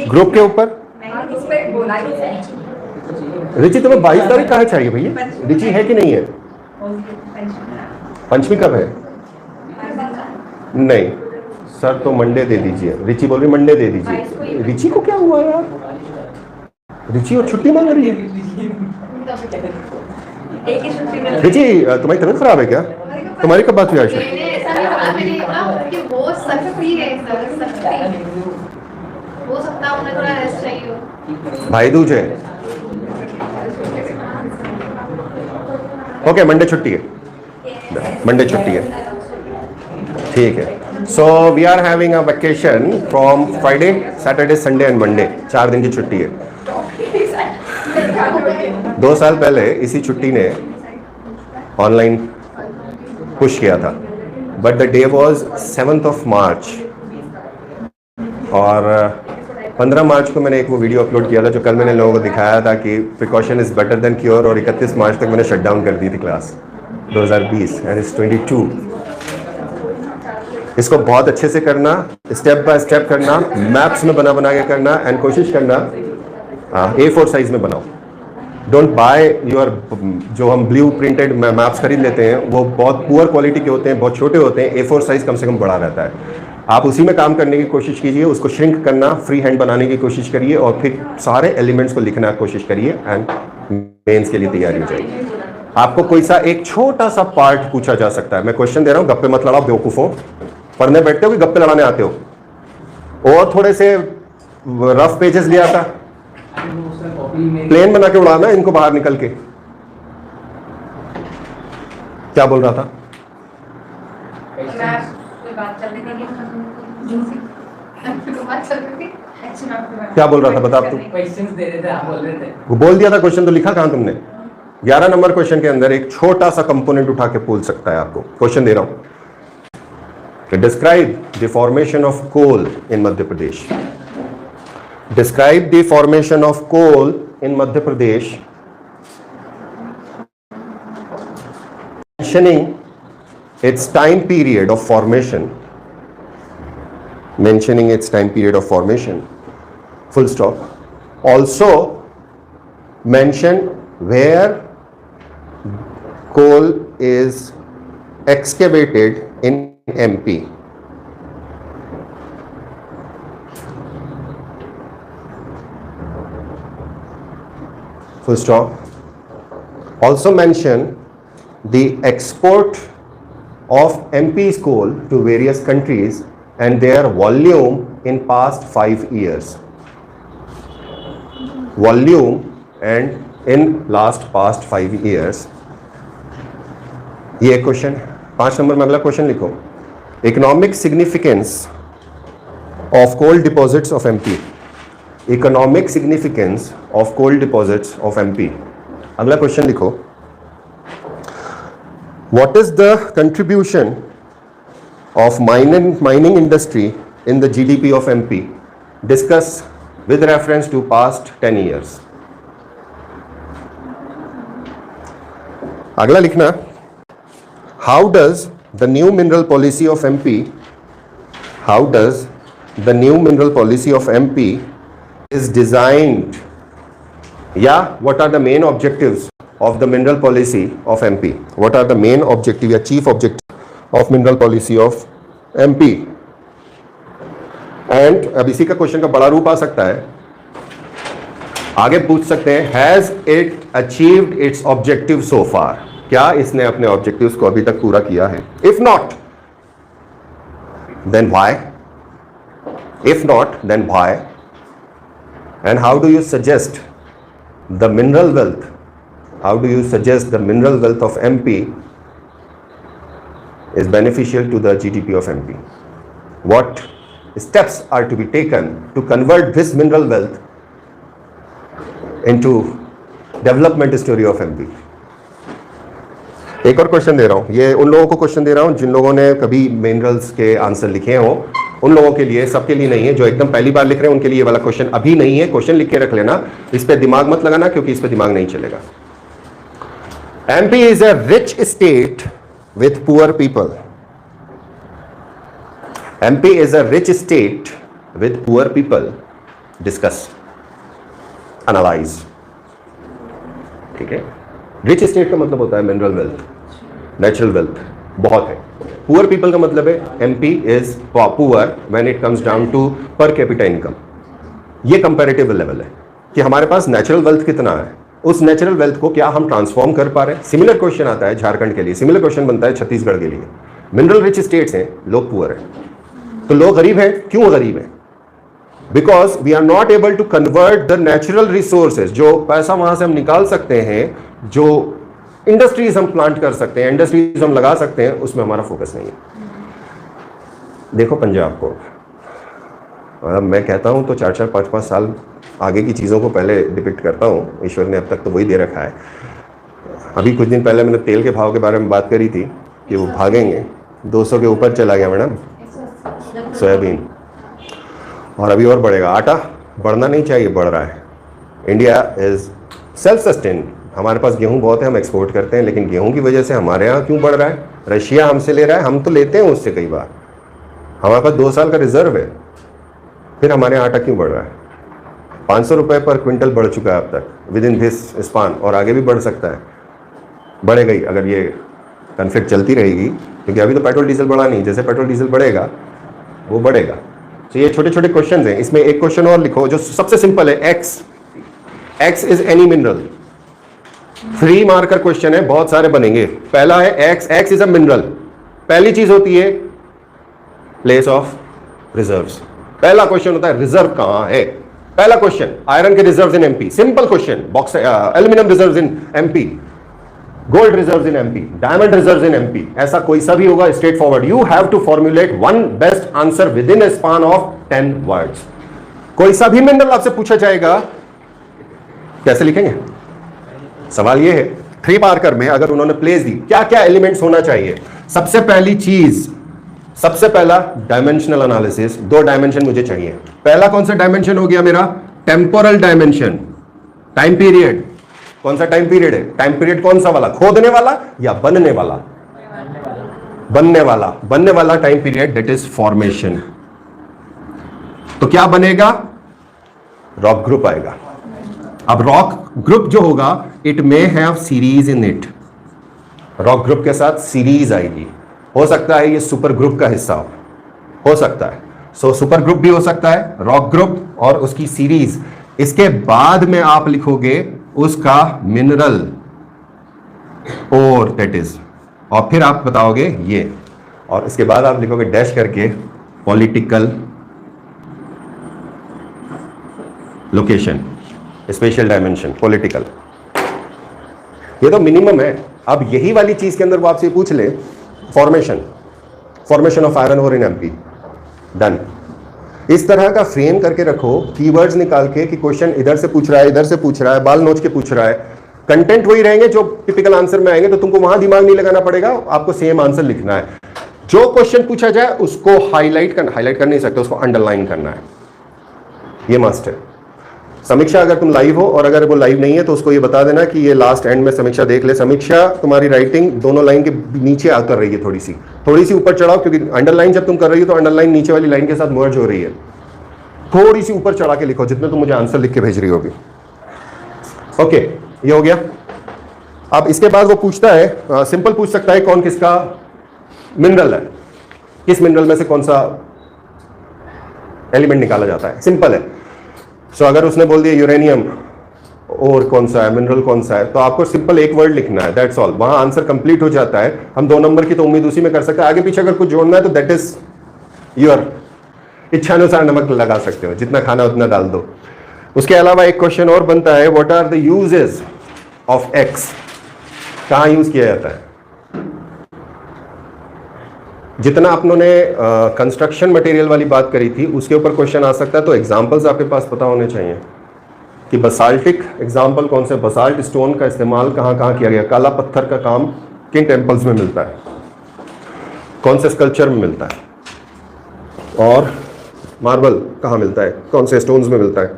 ग्रुप के ऊपर। रिची तुम्हें 22 तारीख कहाँ चाहिए भैया? रिची है कि नहीं है? पंचमी कब है? नहीं सर, तो मंडे दे दीजिए। रिची बोल रही मंडे दे दीजिए। रिची को क्या हुआ यार? रिची और छुट्टी मांग रही है। रिची तुम्हारी तबीयत खराब है क्या? तुम्हारी कब बात हुई आयशा? मैंने ऐसा नहीं बोला, मैंने कहा कि वो सख्ती है सर, सख्ती। वो सप्ताह उन्हें थोड़ा रेस्ट चाहिए हो। भाई दूज है। ओके, मंडे छुट्टी है, मंडे छुट्टी है, ठीक है। So we are having a vacation from Friday Saturday Sunday and Monday, 4 दिन की छुट्टी है। 2 साल पहले इसी छुट्टी ने ऑनलाइन पुश किया था, बट द डे वाज 7 मार्च, और 15 मार्च को मैंने एक वो वीडियो अपलोड किया था जो कल मैंने लोगों को दिखाया था कि precaution is better than cure, और 31 मार्च तक मैंने शट डाउन कर दी थी क्लास 2020 एंड इट्स 22। इसको बहुत अच्छे से करना, स्टेप बाय स्टेप करना, मैप्स में बना के करना, एंड कोशिश करना A4 साइज में बनाओ। डोंट बाय योर, जो हम ब्लू प्रिंटेड मैप्स खरीद लेते हैं वो बहुत पुअर क्वालिटी के होते हैं, बहुत छोटे होते हैं। A4 साइज कम से कम बड़ा रहता है। आप उसी में काम करने की कोशिश कीजिए, उसको श्रिंक करना, फ्री हैंड बनाने की कोशिश करिए, और फिर सारे एलिमेंट्स को लिखना की कोशिश करिए, एंड मेंस के लिए तैयारी हो जाएगी। आपको कोई सा एक छोटा सा पार्ट पूछा जा सकता है। मैं क्वेश्चन दे रहा हूँ, गप्पे मत लड़ाओ बेवकूफों। पढ़ने बैठते हो कि गप्पे लड़ाने आते हो? और थोड़े से रफ पेजेस लिया था, प्लेन बना के उड़ाना इनको बाहर निकल के। क्या बोल रहा था? क्या बोल रहा था बता तू? क्वेश्चंस दे रहे थे, आप बोल रहे थे। वो बोल दिया था क्वेश्चन, तो लिखा कहां तुमने? 11 नंबर क्वेश्चन के अंदर एक छोटा सा कंपोनेंट उठा के पूछ सकता है आपको। क्वेश्चन दे रहा हूं, describe the formation of coal in Madhya Pradesh. Describe the formation of coal in Madhya Pradesh, mentioning its time period of formation, mentioning its time period of formation, full stop. Also mention where coal is excavated in MP. Full stop. Also mention the export of MP's coal to various countries and their volume in past 5 years. Volume and in past 5 years. ये question 5 number में। अगला question लिखो, economic significance of coal deposits of MP। Economic significance of coal deposits of MP। अगला question लिखो, what is the contribution of mining industry in the GDP of MP? Discuss with reference to past 10 years. अगला लिखना, how does the new mineral policy of MP, how does the new mineral policy of MP is designed, yeah, what are the main objectives of the mineral policy of MP? What are the main objective या chief objective of mineral policy of MP? And अब इसी का question का बड़ा रूप आ सकता है, आगे पूछ सकते हैं, has it achieved its objective so far? क्या इसने अपने ऑब्जेक्टिव्स को अभी तक पूरा किया है? If not, then why? If not, then why? And how do you suggest the mineral wealth how do you suggest the mineral wealth of MP is beneficial to the GDP of MP? What steps are to be taken to convert this mineral wealth into development story of MP? एक और question दे रहा हूँ, ये उन लोगों को question दे रहा हूँ जिन लोगों ने कभी मिनरल्स के आंसर लिखे हों, उन लोगों के लिए, सबके लिए नहीं है। जो एकदम पहली बार लिख रहे हैं उनके लिए ये वाला क्वेश्चन अभी नहीं है। क्वेश्चन लिख के रख लेना, इस पे दिमाग मत लगाना क्योंकि इस पे दिमाग नहीं चलेगा। MP is a rich state with poor people. MP is a rich state with poor people. Discuss, analyze. ठीक है। रिच स्टेट का मतलब होता है मिनरल वेल्थ, नेचुरल वेल्थ बहुत है। पुअर पीपल का मतलब है MP is poor when it comes down to per capita income. ये कंपैरेटिव लेवल है कि हमारे पास नेचुरल वेल्थ कितना है, उस नेचुरल वेल्थ को क्या हम ट्रांसफॉर्म कर पा रहे हैं। सिमिलर क्वेश्चन आता है झारखंड के लिए, सिमिलर क्वेश्चन बनता है छत्तीसगढ़ के लिए। मिनरल रिच स्टेट्स हैं, लोग पुअर हैं, तो लोग गरीब हैं। क्यों गरीब हैं? Because we are not able to convert the natural resources, जो पैसा वहां से हम निकाल सकते हैं, जो इंडस्ट्रीज हम प्लांट कर सकते हैं, इंडस्ट्रीज हम लगा सकते हैं, उसमें हमारा फोकस नहीं है। देखो पंजाब को, मैं कहता हूं तो 4-4, 5-5 साल आगे की चीज़ों को पहले डिपिक्ट करता हूं। ईश्वर ने अब तक तो वही दे रखा है। अभी कुछ दिन पहले मैंने तेल के भाव के बारे में बात करी थी कि वो भागेंगे, 200 के ऊपर चला गया मैडम सोयाबीन, और अभी और बढ़ेगा। आटा बढ़ना नहीं चाहिए, बढ़ रहा है। इंडिया इज सेल्फ सस्टेन, हमारे पास गेहूं बहुत है, हम एक्सपोर्ट करते हैं, लेकिन गेहूं की वजह से हमारे यहाँ क्यों बढ़ रहा है? रशिया हमसे ले रहा है, हम तो लेते हैं उससे कई बार। हमारे पास 2 साल का रिजर्व है, फिर हमारे यहाँ आटा क्यों बढ़ रहा है? 500 रुपये पर क्विंटल बढ़ चुका है अब तक विद इन दिस स्पान, और आगे भी बढ़ सकता है, बढ़ेगा ही अगर ये कन्फ्लिक्ट चलती रहेगी, क्योंकि अभी तो पेट्रोल डीजल बढ़ा नहीं, जैसे पेट्रोल डीजल बढ़ेगा वो बढ़ेगा। तो ये छोटे छोटे क्वेश्चन हैं। इसमें एक क्वेश्चन और लिखो जो सबसे सिंपल है, x is any mineral. 3 marker question है, बहुत सारे बनेंगे। पहला है एक्स इज अ मिनरल। पहली चीज होती है प्लेस ऑफ रिजर्व्स। पहला क्वेश्चन होता है रिजर्व कहां है। पहला क्वेश्चन, आयरन के reserves in MP, simple question. Box aluminium reserves in MP, gold reserves in MP, diamond reserves in MP, ऐसा कोई सा भी होगा straightforward. You have to formulate one best answer within a span of 10 words. कोई सा भी mineral आपसे पूछा जाएगा, कैसे लिखेंगे? सवाल ये है 3 मार्कर में अगर उन्होंने प्लेस दी, क्या क्या एलिमेंट्स होना चाहिए? सबसे पहली चीज, सबसे पहला डायमेंशनल एनालिसिस। 2 डायमेंशन मुझे चाहिए। पहला कौन सा डायमेंशन हो गया मेरा? Temporal dimension, time period. कौन सा टाइम पीरियड है? टाइम पीरियड कौन सा वाला? खोदने वाला या बनने वाला? बनने वाला। बनने वाला time period, that is formation. तो क्या बनेगा? रॉक ग्रुप आएगा। अब रॉक ग्रुप जो होगा, it may have series in it. Rock group के साथ सीरीज आएगी। हो सकता है ये सुपर ग्रुप का हिस्सा हो सकता है। सो सुपर ग्रुप भी हो सकता है, रॉक ग्रुप और उसकी सीरीज। इसके बाद में आप लिखोगे उसका मिनरल और दैट इज, और फिर आप बताओगे ये, और इसके बाद आप लिखोगे डैश करके political location, special dimension, political. ये तो मिनिमम है। अब यही वाली चीज के अंदर वो आपसे पूछ ले, formation of iron ore in MP, done. इस तरह का फ्रेम करके रखो, कीवर्ड्स निकाल के कि क्वेश्चन इधर से पूछ रहा है, इधर से पूछ रहा है, बाल नोच के पूछ रहा है। कंटेंट वही रहेंगे जो टिपिकल आंसर में आएंगे, तो तुमको वहां दिमाग नहीं लगाना पड़ेगा, आपको सेम आंसर लिखना है। जो क्वेश्चन पूछा जाए उसको हाईलाइट कर नहीं सकते, उसको अंडरलाइन करना है। ये मस्ट है। समीक्षा अगर तुम लाइव हो, और अगर वो लाइव नहीं है तो उसको ये बता देना कि ये लास्ट एंड में समीक्षा देख ले। समीक्षा, तुम्हारी राइटिंग दोनों लाइन के नीचे आकर रही है, थोड़ी सी ऊपर चढ़ाओ, क्योंकि अंडरलाइन जब तुम कर रही हो तो अंडरलाइन नीचे वाली लाइन के साथ मर्ज हो रही है। थोड़ी सी ऊपर चढ़ा के लिखो जितने तुम मुझे आंसर लिख के भेज रही होगी। ओके, ये हो गया। अब इसके बाद वो पूछता है, सिंपल पूछ सकता है कौन किसका मिनरल है, किस मिनरल में से कौन सा एलिमेंट निकाला जाता है, सिंपल है। सो अगर उसने बोल दिया यूरेनियम, और कौन सा है, मिनरल कौन सा है, तो आपको सिंपल एक वर्ड लिखना है, दैट्स ऑल। वहां आंसर कंप्लीट हो जाता है। हम 2 नंबर की तो उम्मीद उसी में कर सकते हैं। आगे पीछे अगर कुछ जोड़ना है तो दैट इज योर इच्छानुसार नमक लगा सकते हो, जितना खाना उतना डाल दो। उसके अलावा एक क्वेश्चन और बनता है, what are the uses of X कहाँ यूज किया जाता है? जितना अपनों ने कंस्ट्रक्शन मटेरियल वाली बात करी थी उसके ऊपर क्वेश्चन आ सकता है, तो एग्जांपल्स आपके पास पता होने चाहिए कि बसाल्टिक एग्जांपल कौन से, बसाल्ट स्टोन का इस्तेमाल कहाँ कहाँ किया गया, काला पत्थर का काम किन टेम्पल्स में मिलता है, कौन से स्कल्पचर में मिलता है, और मार्बल कहाँ मिलता है, कौन से स्टोन्स में मिलता है,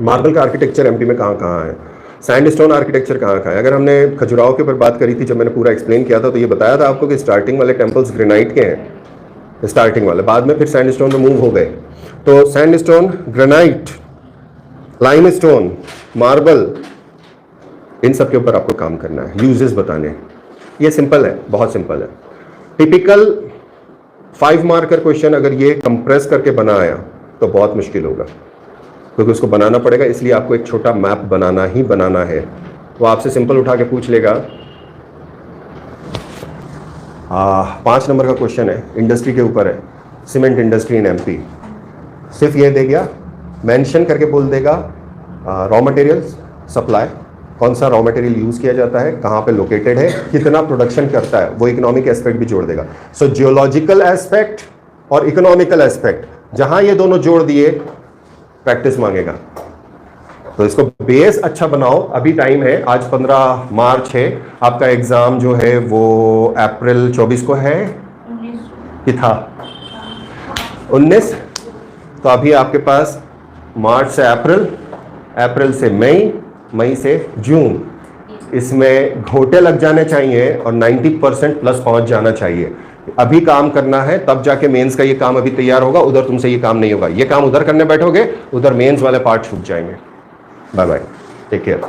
मार्बल का आर्किटेक्चर एमपी में कहाँ कहाँ है, सैंडस्टोन आर्किटेक्चर कहाँ कहाँ है। अगर हमने खजुराहो के ऊपर बात करी थी, जब मैंने पूरा एक्सप्लेन किया था, तो ये बताया था आपको कि स्टार्टिंग वाले टेम्पल्स ग्रेनाइट के हैं, स्टार्टिंग वाले, बाद में फिर सैंडस्टोन में मूव हो गए। तो सैंडस्टोन, ग्रेनाइट, लाइमस्टोन, मार्बल, इन सब के ऊपर आपको काम करना है, यूजेस बताने। ये सिंपल है, बहुत सिंपल है। टिपिकल 5 मार्कर क्वेश्चन अगर ये कंप्रेस करके बनाया तो बहुत मुश्किल होगा, क्योंकि उसको बनाना पड़ेगा, इसलिए आपको एक छोटा मैप बनाना ही बनाना है। वो आपसे सिंपल उठा के पूछ लेगा, 5 नंबर का क्वेश्चन है, इंडस्ट्री के ऊपर है, सीमेंट इंडस्ट्री इन एमपी। सिर्फ ये दे गया, मेंशन करके बोल देगा रॉ मटेरियल्स सप्लाई, कौन सा रॉ मटेरियल यूज किया जाता है, कहाँ पे लोकेटेड है, कितना प्रोडक्शन करता है, वो इकोनॉमिक एस्पेक्ट भी जोड़ देगा। सो जियोलॉजिकल एस्पेक्ट और इकोनॉमिकल एस्पेक्ट, जहां ये दोनों जोड़ दिए, प्रैक्टिस मांगेगा। तो इसको बेस अच्छा बनाओ, अभी टाइम है, आज 15 मार्च है, आपका एग्जाम जो है वो अप्रैल 24 को है कि था 19, तो अभी आपके पास मार्च से अप्रैल, अप्रैल से मई, मई से जून, इसमें घोटे लग जाने चाहिए और 90% प्लस पहुंच जाना चाहिए। अभी काम करना है, तब जाके मेंस का ये काम अभी तैयार होगा, उधर तुमसे ये काम नहीं होगा। ये काम उधर करने बैठोगे, उधर मेंस वाले पार्ट छूट जाएंगे। Bye bye, take care.